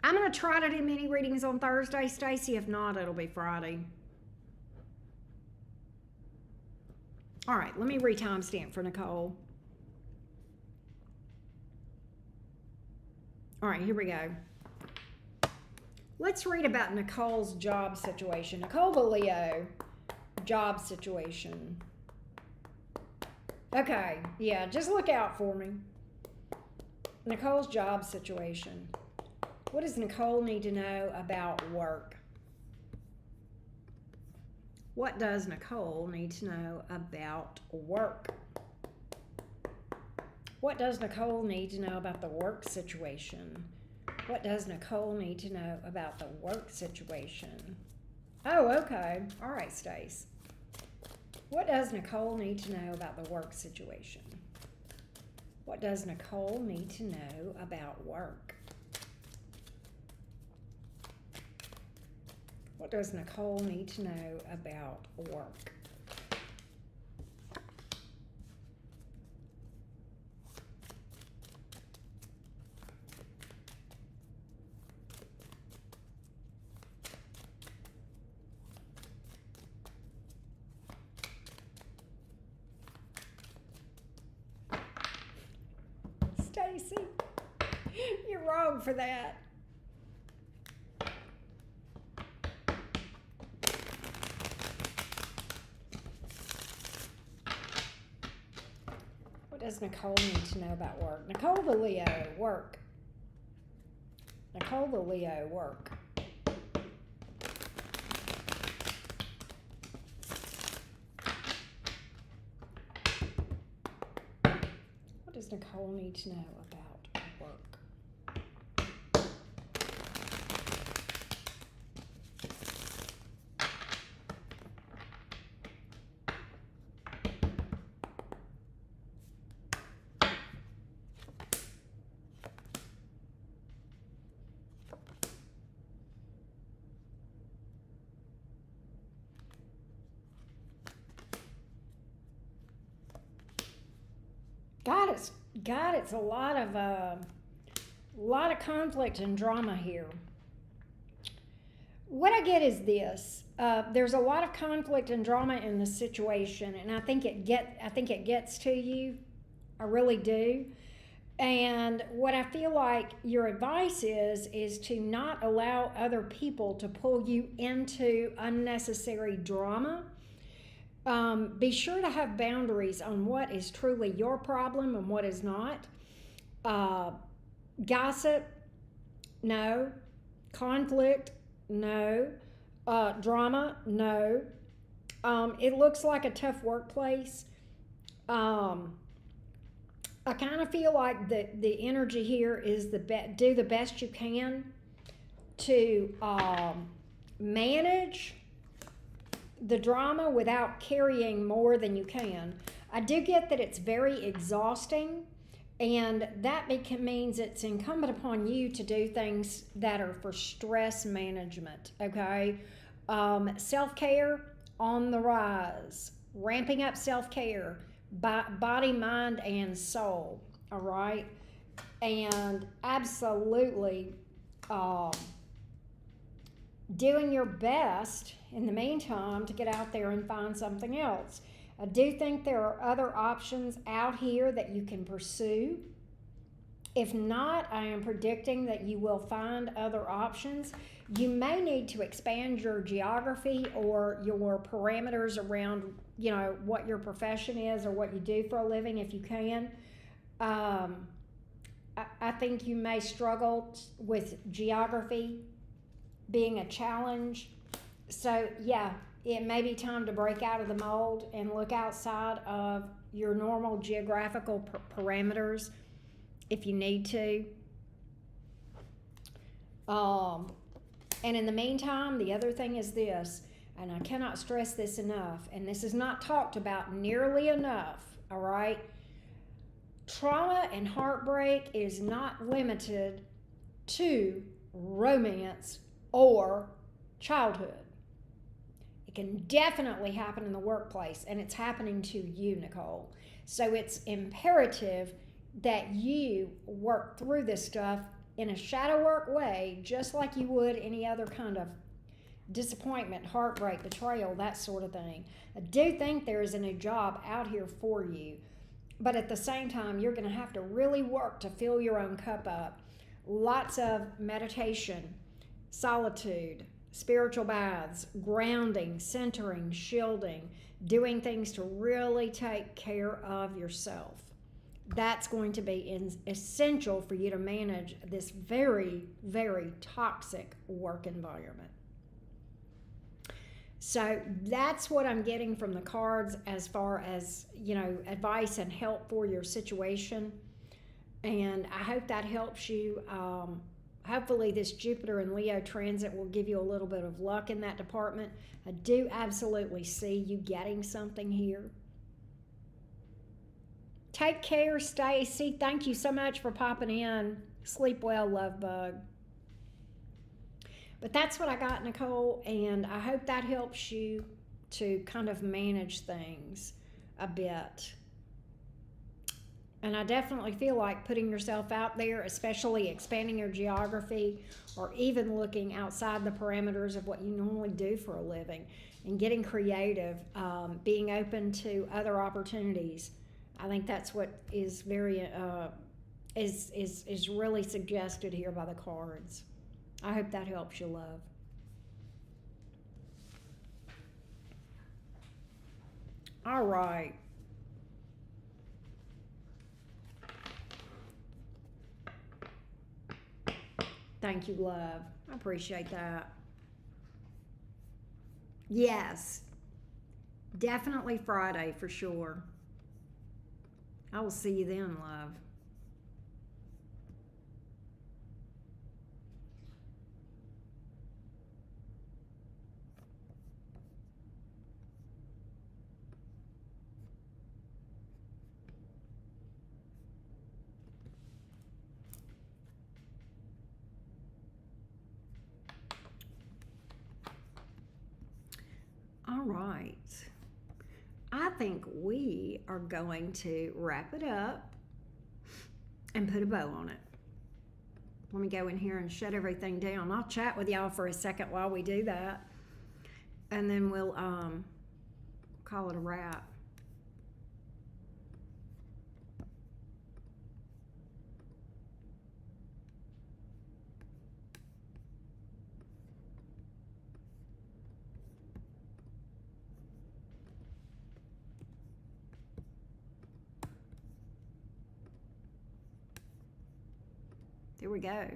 I'm going to try to do mini readings on Thursday, Stacy. If not, it'll be Friday. All right, let me re-timestamp for Nicole. All right, here we go. Let's read about Nicole's job situation. Nicole the Leo, job situation. Okay, yeah, just look out for me. Nicole's job situation. What does Nicole need to know about work? What does Nicole need to know about work? What does Nicole need to know about the work situation? What does Nicole need to know about the work situation? Oh, okay. All right, Stace. What does Nicole need to know about the work situation? What does Nicole need to know about work? What does Nicole need to know about work? Stacy, you're wrong for that. What does Nicole need to know about work? Nicole the Leo, work. Nicole the Leo, work. What does Nicole need to know about work? God, it's a lot of conflict and drama here. What I get is this: there's a lot of conflict and drama in the situation, and I think it gets to you. I really do. And what I feel like your advice is to not allow other people to pull you into unnecessary drama. Be sure to have boundaries on what is truly your problem and what is not. Uh, Gossip, no. Conflict, no. Drama, no. It looks like a tough workplace. I kind of feel like the energy here is do the best you can to manage the drama without carrying more than you can. I do get that it's very exhausting, and that means it's incumbent upon you to do things that are for stress management, okay? Self-care on the rise, ramping up self-care, body, mind, and soul, all right? And absolutely doing your best in the meantime to get out there and find something else. I do think there are other options out here that you can pursue. If not, I am predicting that you will find other options. You may need to expand your geography or your parameters around, what your profession is or what you do for a living if you can. I think you may struggle with geography being a challenge. So, yeah, it may be time to break out of the mold and look outside of your normal geographical parameters if you need to. And in the meantime, the other thing is this, and I cannot stress this enough, and this is not talked about nearly enough, all right? Trauma and heartbreak is not limited to romance or childhood. It can definitely happen in the workplace, and it's happening to you, Nicole. So it's imperative that you work through this stuff in a shadow work way, just like you would any other kind of disappointment, heartbreak, betrayal, that sort of thing. I do think there is a new job out here for you, but at the same time, you're going to have to really work to fill your own cup up. Lots of meditation, solitude, spiritual baths, grounding, centering, shielding, doing things to really take care of yourself. That's going to be essential for you to manage this very, very toxic work environment. So that's what I'm getting from the cards as far as, advice and help for your situation. And I hope that helps you. Hopefully this Jupiter and Leo transit will give you a little bit of luck in that department. I do absolutely see you getting something here. Take care, Stacy. Thank you so much for popping in. Sleep well, love bug. But that's what I got, Nicole, and I hope that helps you to kind of manage things a bit. And I definitely feel like putting yourself out there, especially expanding your geography or even looking outside the parameters of what you normally do for a living and getting creative, being open to other opportunities. I think that's what is very is really suggested here by the cards. I hope that helps you, love. All right. Thank you, love. I appreciate that. Yes, definitely Friday for sure. I will see you then, love. All right. I think we are going to wrap it up and put a bow on it. Let me go in here and shut everything down. I'll chat with y'all for a second while we do that, and then we'll call it a wrap. There we go. There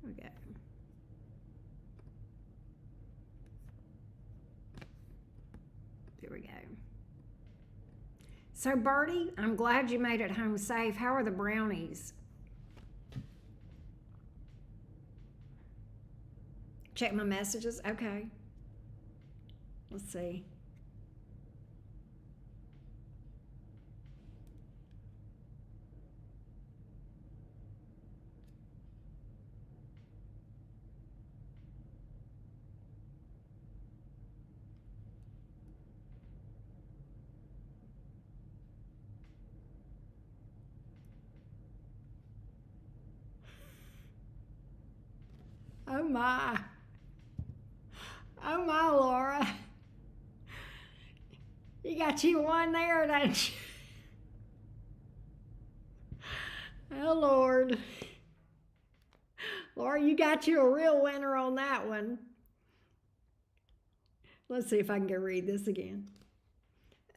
we go. There we go. So, Bertie, I'm glad you made it home safe. How are the brownies? Check my messages. Okay. Let's see. Oh my. Oh my, Laura. You got you one there, don't you? Oh, Lord. Laura, you got you a real winner on that one. Let's see if I can go read this again.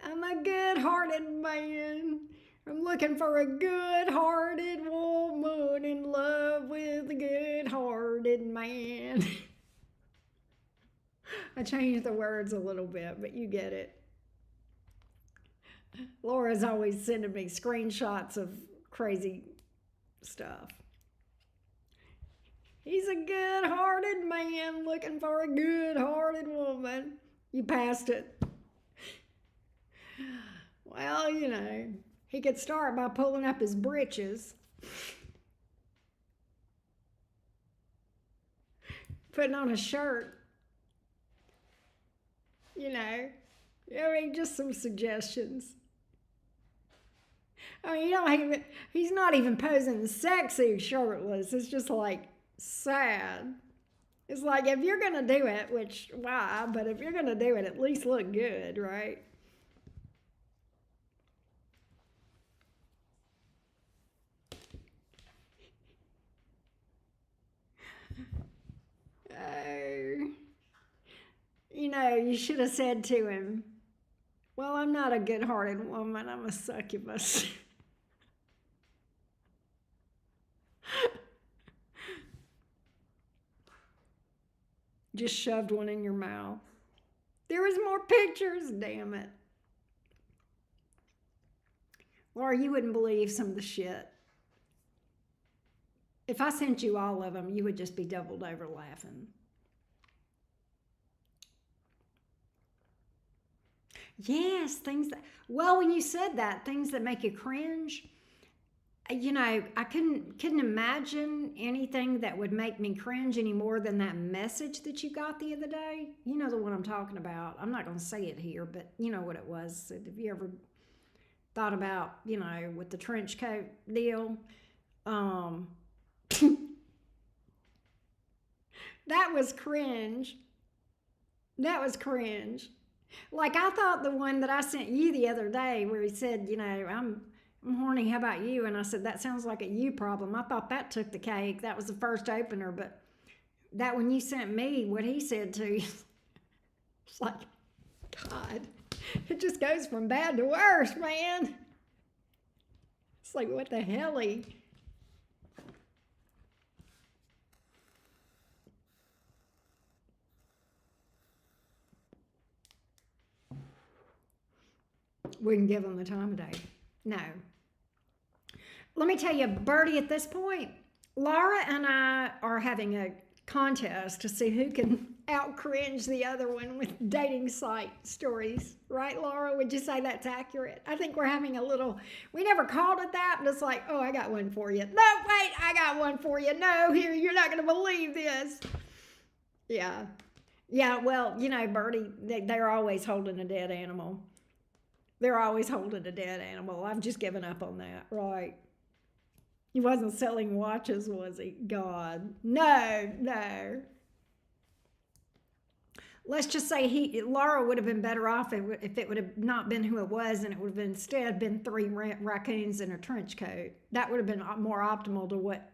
I'm a good-hearted man. I'm looking for a good-hearted woman in love with a good-hearted man. I changed the words a little bit, but you get it. Laura's always sending me screenshots of crazy stuff. He's a good-hearted man looking for a good-hearted woman. You passed it. Well, you know, he could start by pulling up his britches, putting on a shirt, you know. I mean, just some suggestions. I mean, he's not even posing sexy shirtless. It's just like sad. It's like if you're going to do it, which why, but if you're going to do it, at least look good, right? Oh, you know, you should have said to him, well, I'm not a good-hearted woman. I'm a succubus. Just shoved one in your mouth. There was more pictures, damn it. Laura, you wouldn't believe some of the shit. If I sent you all of them, you would just be doubled over laughing. Yes, things that, well, when you said that, things that make you cringe, you know, I couldn't imagine anything that would make me cringe any more than that message that you got the other day. You know the one I'm talking about. I'm not going to say it here, but you know what it was. Have you ever thought about, you know, with the trench coat deal? Um, that was cringe. That was cringe. Like I thought the one that I sent you the other day where he said, you know, I'm horny, how about you? And I said, that sounds like a you problem. I thought that took the cake. That was the first opener, but that one you sent me, what he said to you, It's like, God, it just goes from bad to worse, man. It's like, what the hell? Wouldn't give them the time of day. No. Let me tell you, Birdie, at this point, Laura and I are having a contest to see who can out cringe the other one with dating site stories. Right, Laura? Would you say that's accurate? I think we're having a little, we never called it that, but it's like, oh, I got one for you. No, wait, I got one for you. No, here, you're not going to believe this. Yeah. Yeah, well, Birdie, they're always holding a dead animal. They're always holding a dead animal. I've just given up on that, right? He wasn't selling watches, was he? God. No, no. Let's just say Laura would have been better off if it would have not been who it was and it would have instead been three raccoons in a trench coat. That would have been more optimal to what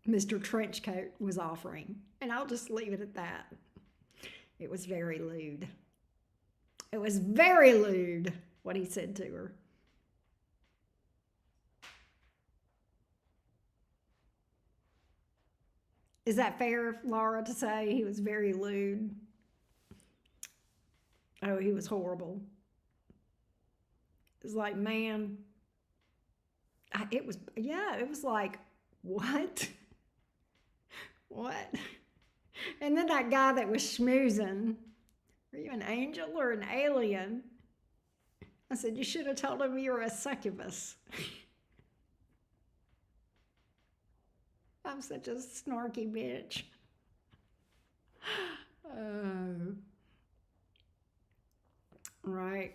Mr. Trenchcoat was offering. And I'll just leave it at that. It was very lewd. It was very lewd what he said to her. Is that fair, Laura, to say he was very lewd? Oh, he was horrible. It's like, man, it was like, what? What? And then that guy that was schmoozing, were you an angel or an alien? I said, you should have told him you were a succubus. I'm such a snarky bitch. Oh. Right.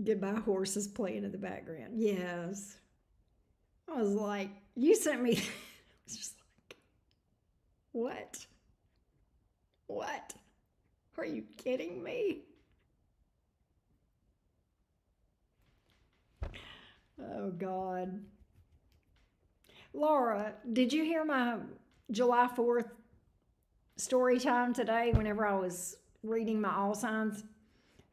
Goodbye horses playing in the background. Yes. I was like, you sent me. I was just like, what? What? Are you kidding me? Oh, God. Laura, did you hear my July 4th story time today whenever I was reading my all signs?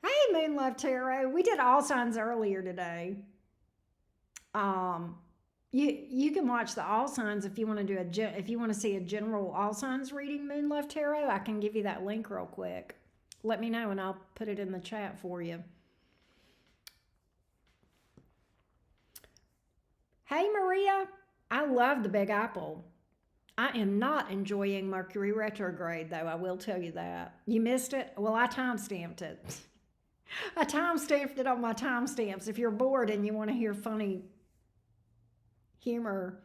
Hey, Moon Love Tarot. We did all signs earlier today. You can watch the all signs if you want to if you want to see a general all signs reading, Moon Love Tarot. I can give you that link real quick. Let me know and I'll put it in the chat for you. Hey, Maria. I love the Big Apple. I am not enjoying Mercury retrograde, though. I will tell you that. You missed it? Well, I time-stamped it. I time-stamped it on my timestamps. If you're bored and you want to hear funny humor.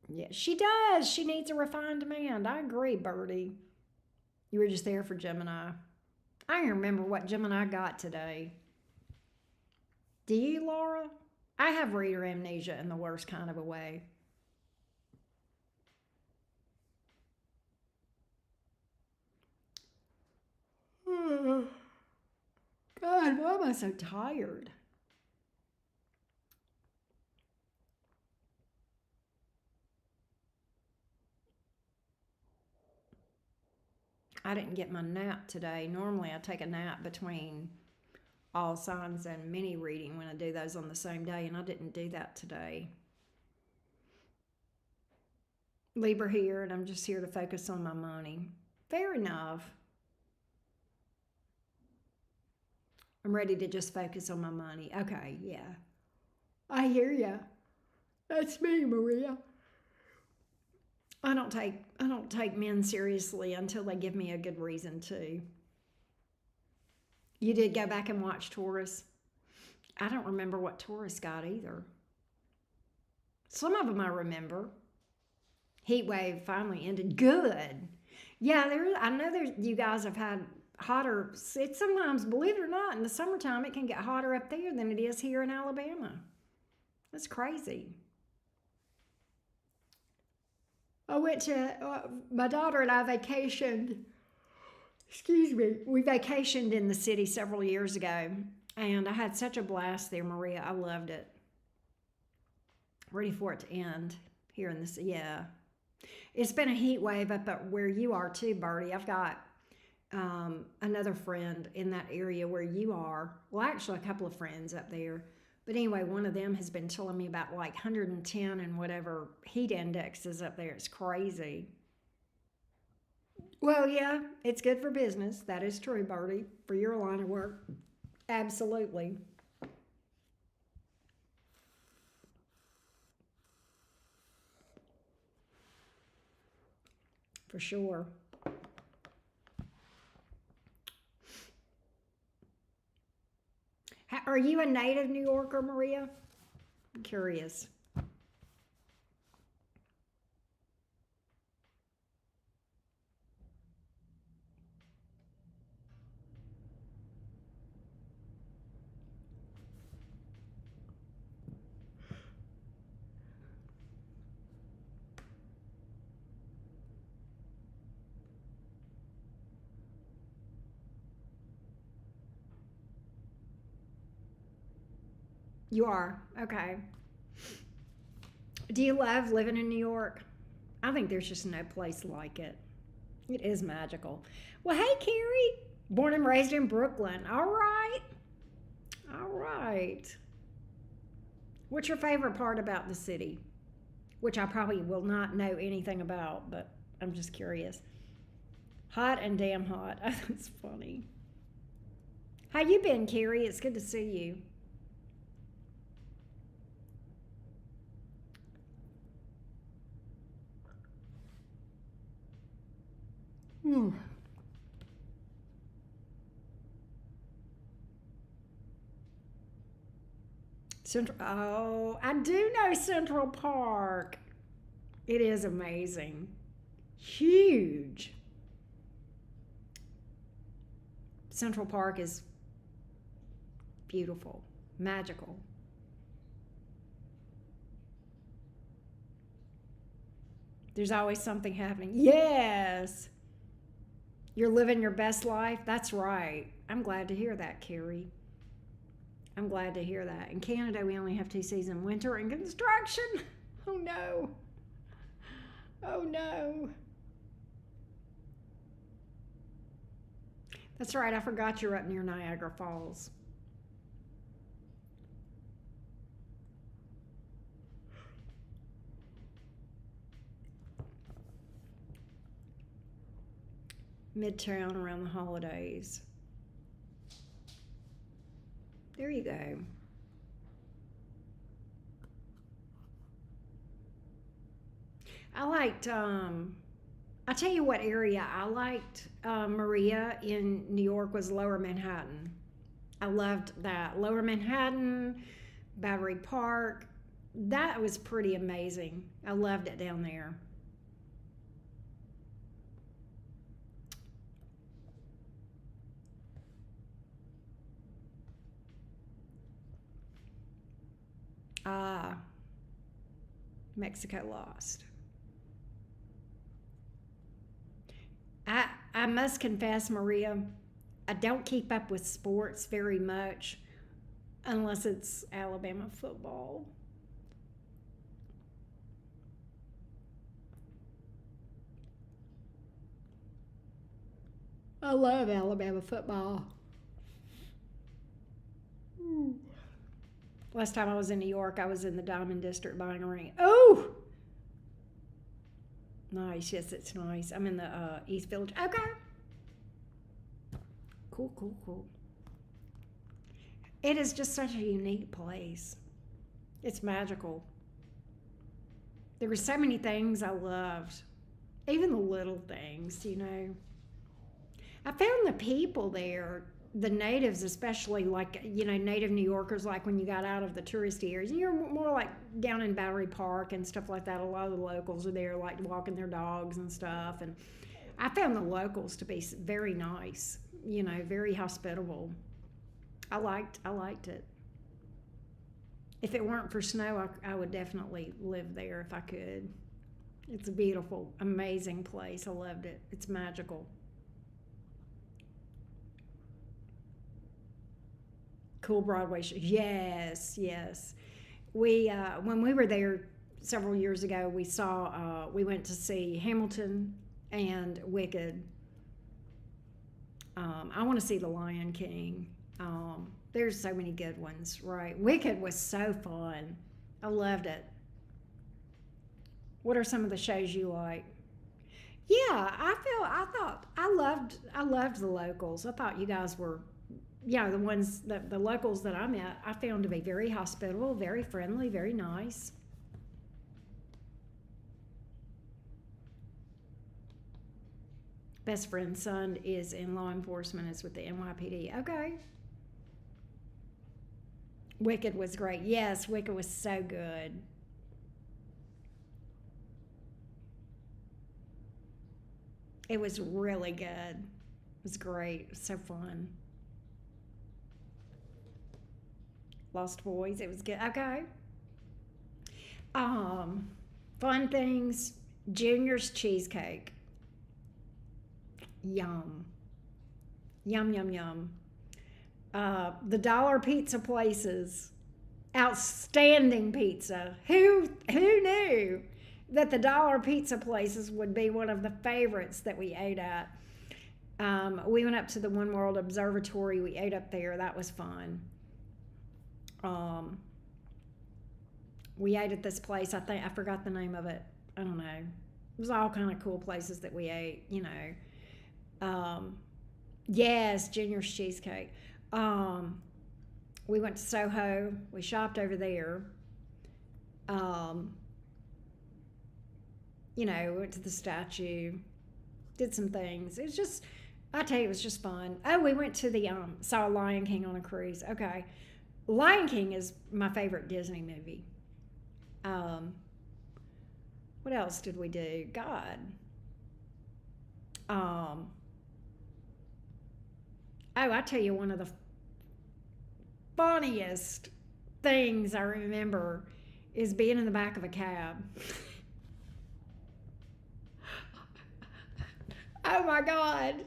Yeah, she does. She needs a refined man. I agree, Birdie. You were just there for Gemini. I don't remember what Gemini got today. Do you, Laura? I have reader amnesia in the worst kind of a way. God, why am I so tired? I didn't get my nap today. Normally I take a nap between all signs and mini reading when I do those on the same day, and I didn't do that today. Libra here, and I'm just here to focus on my money. Fair enough. I'm ready to just focus on my money. Okay, yeah. I hear ya. That's me, Maria. I don't take men seriously until they give me a good reason to. You did go back and watch Taurus? I don't remember what Taurus got either. Some of them I remember. Heat wave finally ended. Good. Yeah, I know you guys have had hotter. It's sometimes, believe it or not, in the summertime it can get hotter up there than it is here in Alabama. That's crazy. I went to, my daughter and I vacationed. Excuse me. We vacationed in the city several years ago, and I had such a blast there, Maria. I loved it. Ready for it to end here in this, yeah. It's been a heat wave up where you are too, Birdie. I've got another friend in that area where you are. Well, actually, a couple of friends up there. But anyway, one of them has been telling me about like 110 and whatever heat index is up there. It's crazy. Well, yeah, it's good for business. That is true, Bertie, for your line of work. Absolutely, for sure. Are you a native New Yorker, Maria? I'm curious. You are? Okay. Do you love living in New York? I think there's just no place like it. It is magical. Well, hey, Carrie. Born and raised in Brooklyn. All right. All right. What's your favorite part about the city? Which I probably will not know anything about, but I'm just curious. Hot and damn hot. That's funny. How you been, Carrie? It's good to see you. Hmm. Central. Oh, I do know Central Park. It is amazing. Huge. Central Park is beautiful, magical. There's always something happening. Yes. You're living your best life. That's right. I'm glad to hear that, Carrie. I'm glad to hear that. In Canada, we only have two seasons, winter and construction. Oh no. Oh no. That's right. I forgot you're up near Niagara Falls. Midtown around the holidays. There you go. I liked, I tell you what area I liked, Maria, in New York was Lower Manhattan. I loved that. Lower Manhattan, Battery Park. That was pretty amazing. I loved it down there. Ah, Mexico lost. I must confess, Maria, I don't keep up with sports very much unless it's Alabama football. I love Alabama football. Last time I was in New York, I was in the Diamond District buying a ring. Oh, nice. Yes, it's nice. I'm in the East Village. Okay. Cool, cool, cool. It is just such a unique place. It's magical. There were so many things I loved, even the little things. I found the people there, the natives especially, like, native New Yorkers, like when you got out of the touristy areas, you're more like down in Battery Park and stuff like that. A lot of the locals are there, like walking their dogs and stuff. And I found the locals to be very nice, very hospitable. I liked it. If it weren't for snow, I would definitely live there if I could. It's a beautiful, amazing place. I loved it. It's magical. Cool Broadway show. Yes, yes. We when we were there several years ago, we went to see Hamilton and Wicked. I want to see The Lion King. There's so many good ones, right? Wicked was so fun. I loved it. What are some of the shows you like? Yeah, I loved the locals. I thought you guys were, the ones that the locals that I met, I found to be very hospitable, very friendly, very nice. Best friend's son is in law enforcement, is with the NYPD. Okay. Wicked was great. Yes, Wicked was so good. It was really good. It was great. It was so fun. Lost Boys. It was good. Okay. Um, Fun things. Junior's cheesecake. Yum. Yum, yum, yum. The dollar pizza places. Outstanding pizza. Who knew that the dollar pizza places would be one of the favorites that we ate at? We went up to the One World Observatory. We ate up there. That was fun. Um, we ate at this place. I think I forgot the name of it. I don't know. It was all kind of cool places that we ate. Yes, Junior's cheesecake. Um, we went to Soho. We shopped over there. Um, we went to the statue, did some things. It was just, I tell you, it was just fun. Oh, we went to the saw Lion King on a cruise. Okay, Lion King is my favorite Disney movie. Um, what else did we do? God. Um, oh, I tell you, one of the funniest things I remember is being in the back of a cab. Oh my God.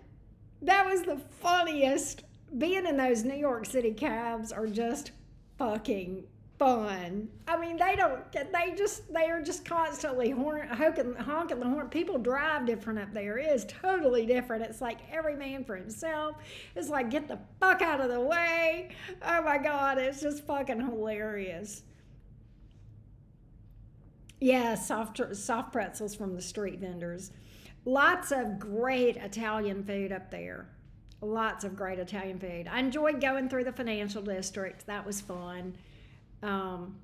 That was the funniest. Being in those New York City cabs are just fucking fun. I mean, they are just constantly honking the horn. People drive different up there. It is totally different. It's like every man for himself. It's like, get the fuck out of the way. Oh my God, it's just fucking hilarious. Yeah, soft pretzels from the street vendors. Lots of great Italian food up there. Lots of great Italian food. I enjoyed going through the financial district. That was fun. Um,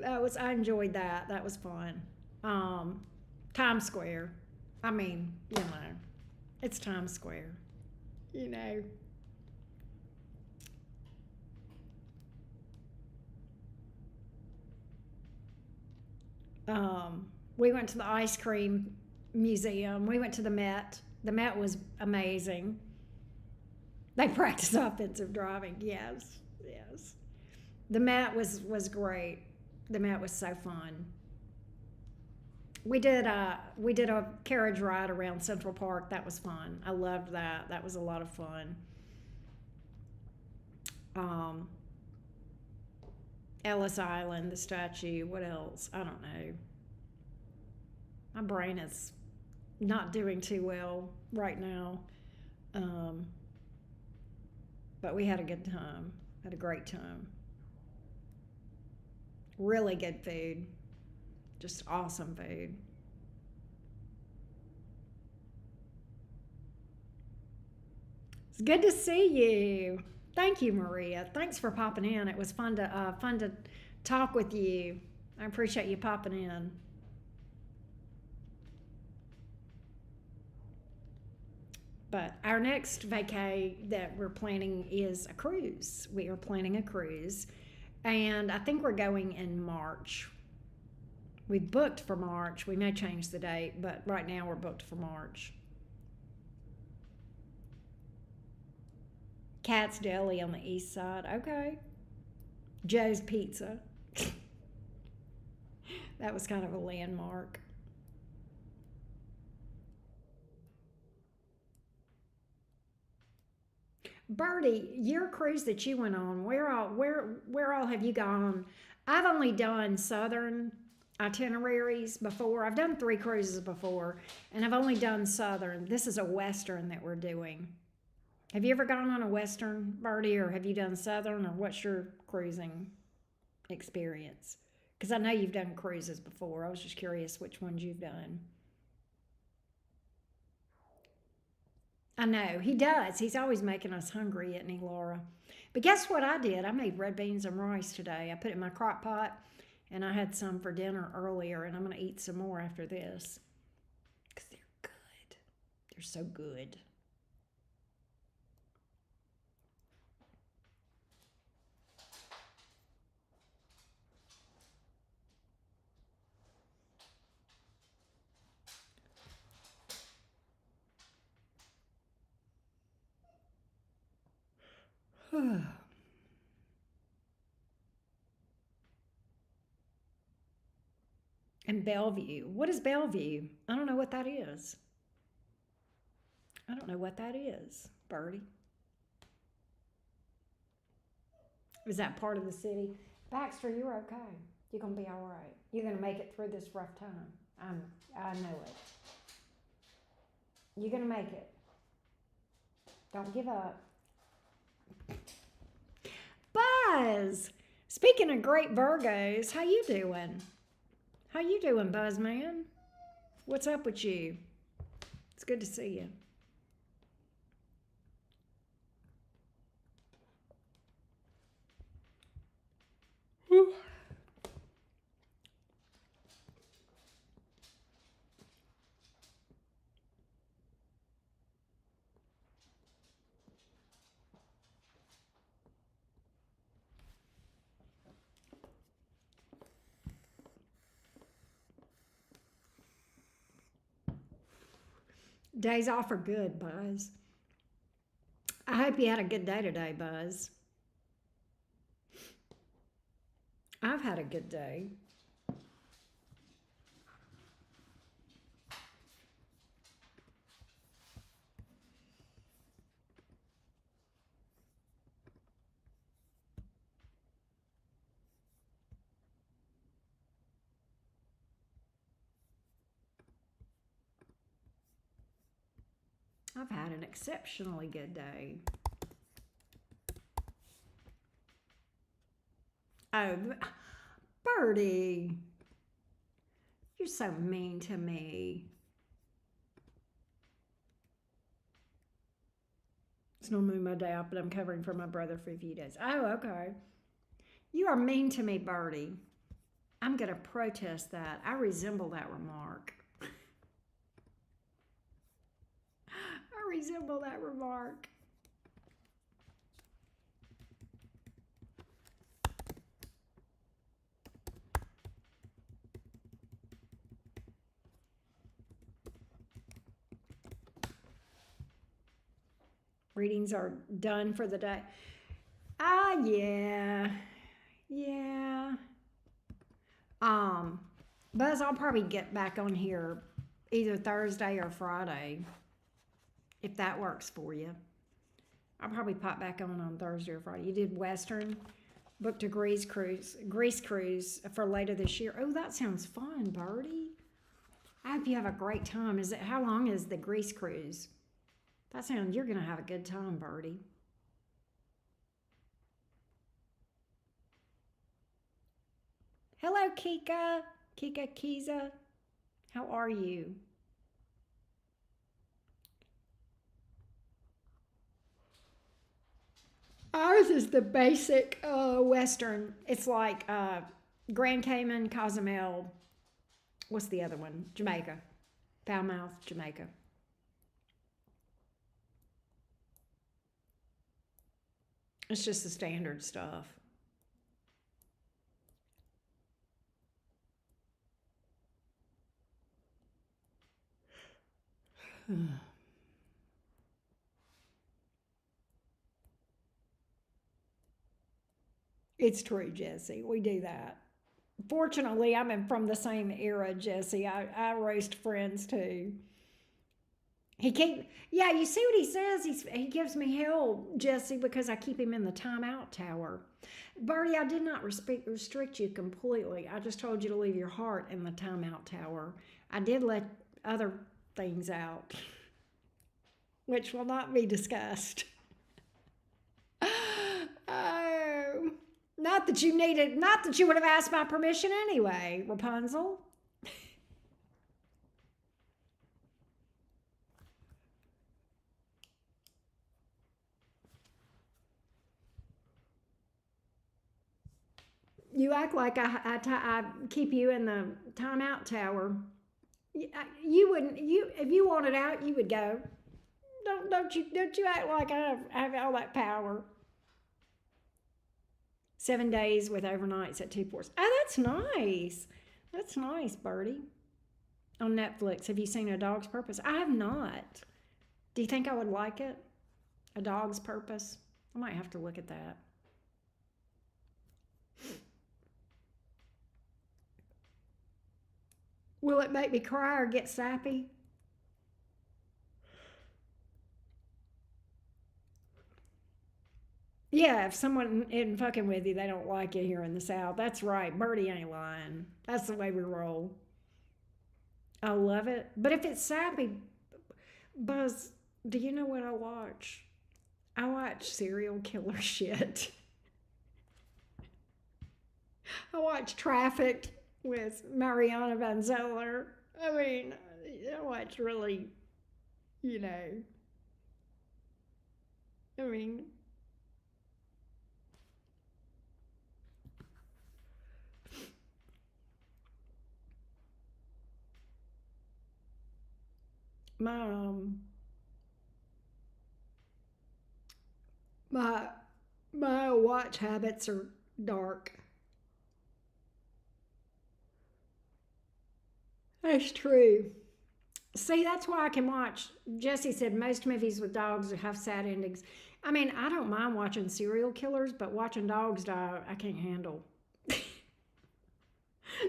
I enjoyed that. That was fun. Um, Times Square. I mean, it's Times Square. You know. We went to the ice cream museum. We went to the Met. The Met was amazing. They practice offensive driving. Yes, yes. The Met was great. The Met was so fun. We did a carriage ride around Central Park. That was fun. I loved that. That was a lot of fun. Um, Ellis Island, the statue. What else? I don't know. My brain is not doing too well right now. Um, but we had a good time. Had a great time. Really good food. Just awesome food. It's good to see you. Thank you, Maria. Thanks for popping in. It was fun to talk with you. I appreciate you popping in. But our next vacay that we're planning is a cruise. We are planning a cruise, and I think we're going in March. We booked for March. We may change the date, but right now we're booked for March. Cat's Deli on the east side. Okay. Joe's Pizza. That was kind of a landmark. Birdie, your cruise that you went on, where all have you gone? I've only done southern. itineraries before. I've done 3 cruises before, and I've only done Southern. This is a Western that we're doing. Have you ever gone on a Western, Birdie, or have you done Southern, or what's your cruising experience? Because I know you've done cruises before. I was just curious which ones you've done. I know, he does. He's always making us hungry, isn't he, Laura? But guess what I did? I made red beans and rice today. I put it in my crock pot, and I had some for dinner earlier, and I'm going to eat some more after this because they're good. They're so good. And Bellevue. What is Bellevue? I don't know what that is. I don't know what that is, Birdie. Is that part of the city? Baxter, you're okay. You're gonna be all right. You're gonna make it through this rough time. I know it. You're gonna make it. Don't give up. Buzz! Speaking of great Virgos, how you doing? How you doing, Buzz man? What's up with you? It's good to see you. Whew. Days off are good, Buzz. I hope you had a good day today, Buzz. I've had a good day. I've had an exceptionally good day. Oh, Birdie, you're so mean to me. It's normally my day off, but I'm covering for my brother for a few days. Oh, okay. You are mean to me, Birdie. I'm going to protest that. I resemble that remark. I resemble that remark. Readings are done for the day. Yeah. Yeah. Buzz, I'll probably get back on here either Thursday or Friday if that works for you. I'll probably pop back on Thursday or Friday. You did Western, booked a Greece cruise for later this year. Oh, that sounds fun, Birdie. I hope you have a great time. How long is the Greece cruise? You're gonna have a good time, Birdie. Hello, Kika. Kika Kiza. How are you? Ours is the basic Western. It's like Grand Cayman, Cozumel. What's the other one? Jamaica. Falmouth, Jamaica. It's just the standard stuff. It's true, Jesse. We do that. Fortunately, I'm from the same era, Jesse. I roast friends too. Yeah, you see what he says? He gives me hell, Jesse, because I keep him in the timeout tower. Birdie, I did not restrict you completely. I just told you to leave your heart in the timeout tower. I did let other things out, which will not be discussed. Oh, not that you would have asked my permission anyway, Rapunzel. You act like I keep you in the timeout tower. You wouldn't. You if you wanted out, you would go. Don't you act like I have all that power. 7 days with overnights at 2 ports. Oh, that's nice. That's nice, Birdie. On Netflix, have you seen A Dog's Purpose? I have not. Do you think I would like it? A Dog's Purpose. I might have to look at that. Will it make me cry or get sappy? Yeah, if someone isn't fucking with you, they don't like you here in the South. That's right. Birdie ain't lying. That's the way we roll. I love it. But if it's sappy, Buzz, do you know what I watch? I watch serial killer shit. I watch Trafficked with Mariana Van Zeller. I mean, I watch really, you know, I mean, my my my watch habits are dark. That's true. See, that's why I can watch. Jesse said most movies with dogs have sad endings. I mean, I don't mind watching serial killers, but watching dogs die, I can't handle.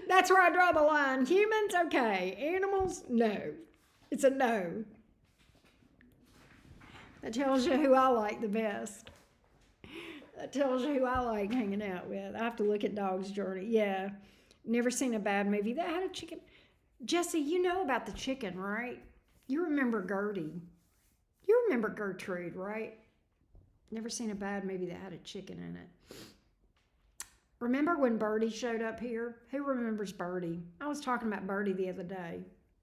That's where I draw the line. Humans, okay. Animals, no. It's a no. That tells you who I like the best. That tells you who I like hanging out with. I have to look at Dog's Journey. Yeah. Never seen a bad movie that had a chicken. Jesse, you know about the chicken, right? You remember Gertie. You remember Gertrude, right? Never seen a bad movie that had a chicken in it. Remember when Birdie showed up here? Who remembers Birdie? I was talking about Birdie the other day.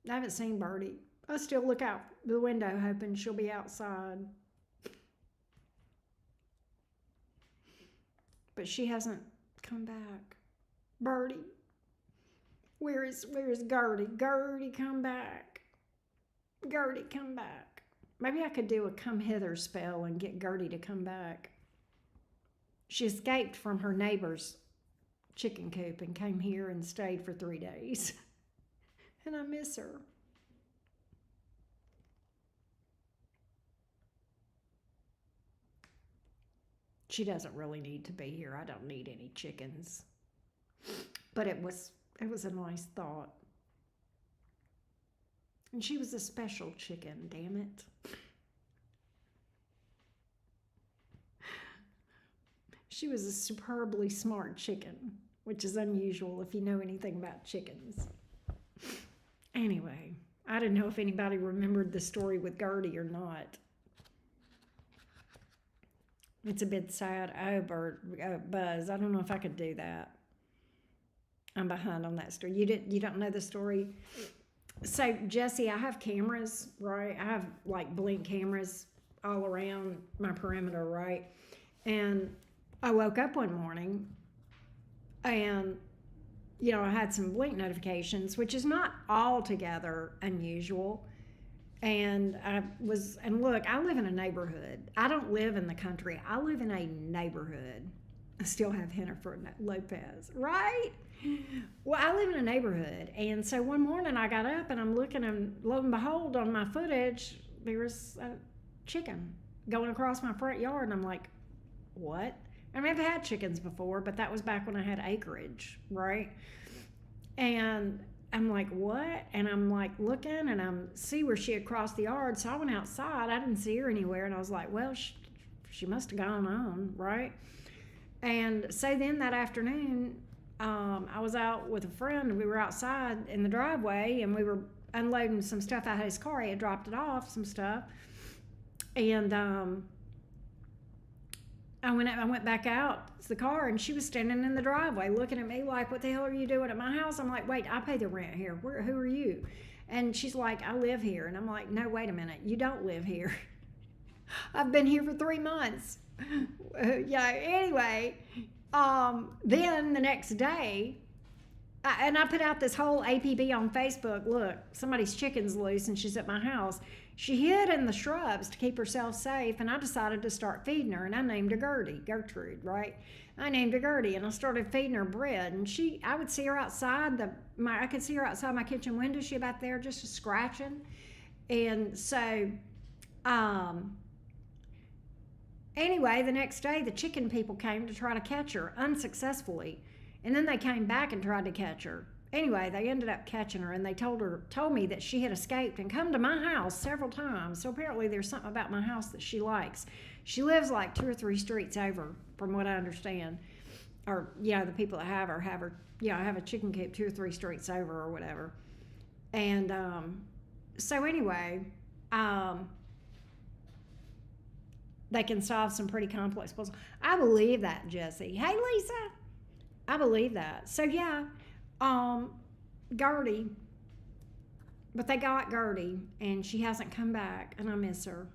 I haven't seen Birdie. I still look out the window hoping she'll be outside. But she hasn't come back. Birdie. Where is Gertie? Gertie, come back. Gertie, come back. Maybe I could do a come hither spell and get Gertie to come back. She escaped from her neighbor's chicken coop and came here and stayed for 3 days. And I miss her. She doesn't really need to be here. I don't need any chickens. But it was a nice thought. And she was a special chicken, damn it. She was a superbly smart chicken, which is unusual if you know anything about chickens. Anyway, I didn't know if anybody remembered the story with Gertie or not. It's a bit sad. Oh, Buzz, I don't know if I could do that. I'm behind on that story. You don't know the story? So Jesse, I have cameras, right? I have like blink cameras all around my perimeter, right? And I woke up one morning and I had some blink notifications, which is not altogether unusual. And look, I live in a neighborhood. I don't live in the country. I live in a neighborhood. I still have Jennifer Lopez, right? Well, I live in a neighborhood. And so one morning I got up and I'm looking, and lo and behold, on my footage, there was a chicken going across my front yard. And I'm like, what? I mean, I've had chickens before, but that was back when I had acreage, right? And I'm like, what? And I'm like looking, and I'm see where she had crossed the yard. So I went outside. I didn't see her anywhere, and I was like, well, she must have gone on, right? And so then that afternoon, I was out with a friend, and we were outside in the driveway, and we were unloading some stuff out of his car. He had dropped it off, some stuff, and I went back out to the car, and she was standing in the driveway looking at me like, what the hell are you doing at my house? I'm like, wait, I pay the rent here. Who are you? And she's like, I live here. And I'm like, no, wait a minute. You don't live here. I've been here for 3 months. Yeah, anyway, then the next day, I put out this whole APB on Facebook. Look, somebody's chicken's loose and she's at my house. She hid in the shrubs to keep herself safe, and I decided to start feeding her, and I named her Gertrude, right? I named her Gertie, and I started feeding her bread, and I would see her outside I could see her outside my kitchen window. She back there just scratching, and so, anyway, the next day the chicken people came to try to catch her unsuccessfully, and then they came back and tried to catch her. Anyway, they ended up catching her, and they told me that she had escaped and come to my house several times. So apparently there's something about my house that she likes. She lives like 2 or 3 streets over, from what I understand. Or, the people that have her, have a chicken coop 2 or 3 streets over or whatever. And so anyway, they can solve some pretty complex puzzles. I believe that, Jesse. Hey, Lisa. I believe that. So, yeah. Gertie, but they got Gertie, and she hasn't come back, and I miss her.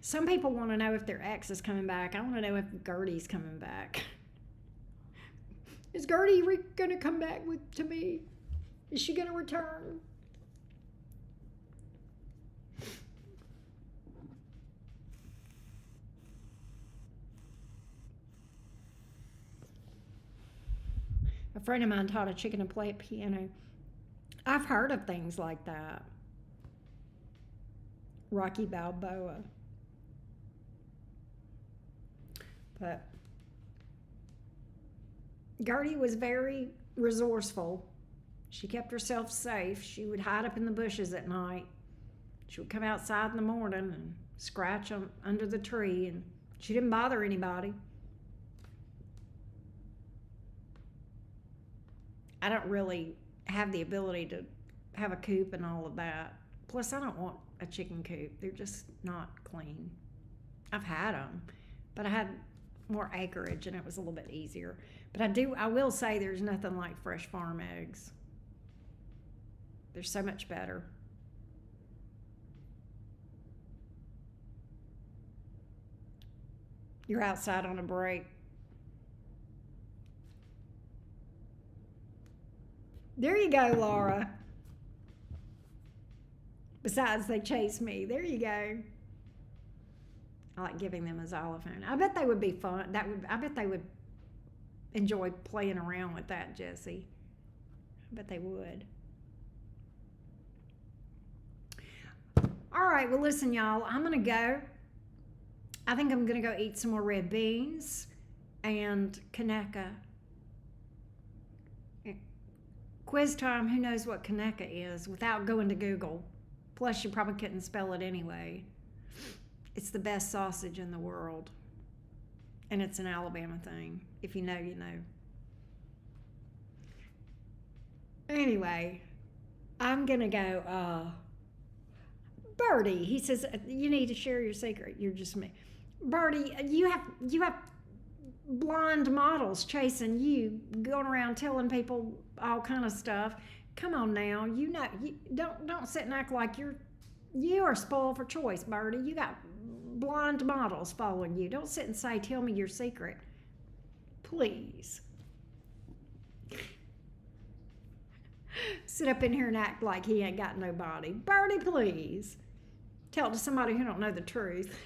Some people want to know if their ex is coming back. I want to know if Gertie's coming back. Is Gertie going to come back to me? Is she going to return? A friend of mine taught a chicken to play piano. I've heard of things like that. Rocky Balboa. But Gertie was very resourceful. She kept herself safe. She would hide up in the bushes at night. She would come outside in the morning and scratch under the tree, and she didn't bother anybody. I don't really have the ability to have a coop and all of that. Plus, I don't want a chicken coop. They're just not clean. I've had them, but I had more acreage and it was a little bit easier. But I will say there's nothing like fresh farm eggs. They're so much better. You're outside on a break. There you go, Laura. Besides, they chase me. There you go. I like giving them a xylophone. I bet they would be fun. I bet they would enjoy playing around with that, Jesse. I bet they would. All right, well, listen, y'all. I'm going to go. I think I'm going to go eat some more red beans and Kaneka. Quiz time, who knows what Kaneka is without going to Google. Plus, you probably couldn't spell it anyway. It's the best sausage in the world. And it's an Alabama thing. If you know, you know. Anyway, I'm going to go, Birdie, he says, you need to share your secret. You're just me. Birdie, you have blonde models chasing you, going around telling people all kind of stuff. Come on now, don't sit and act like you are spoiled for choice, Birdie. You got blonde models following you. Don't sit and say, tell me your secret, please. Sit up in here and act like he ain't got nobody. Birdie, please. Tell it to somebody who don't know the truth.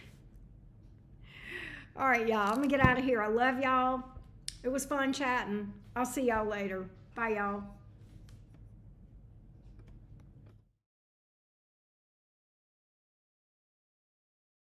All right, y'all. I'm going to get out of here. I love y'all. It was fun chatting. I'll see y'all later. Bye, y'all.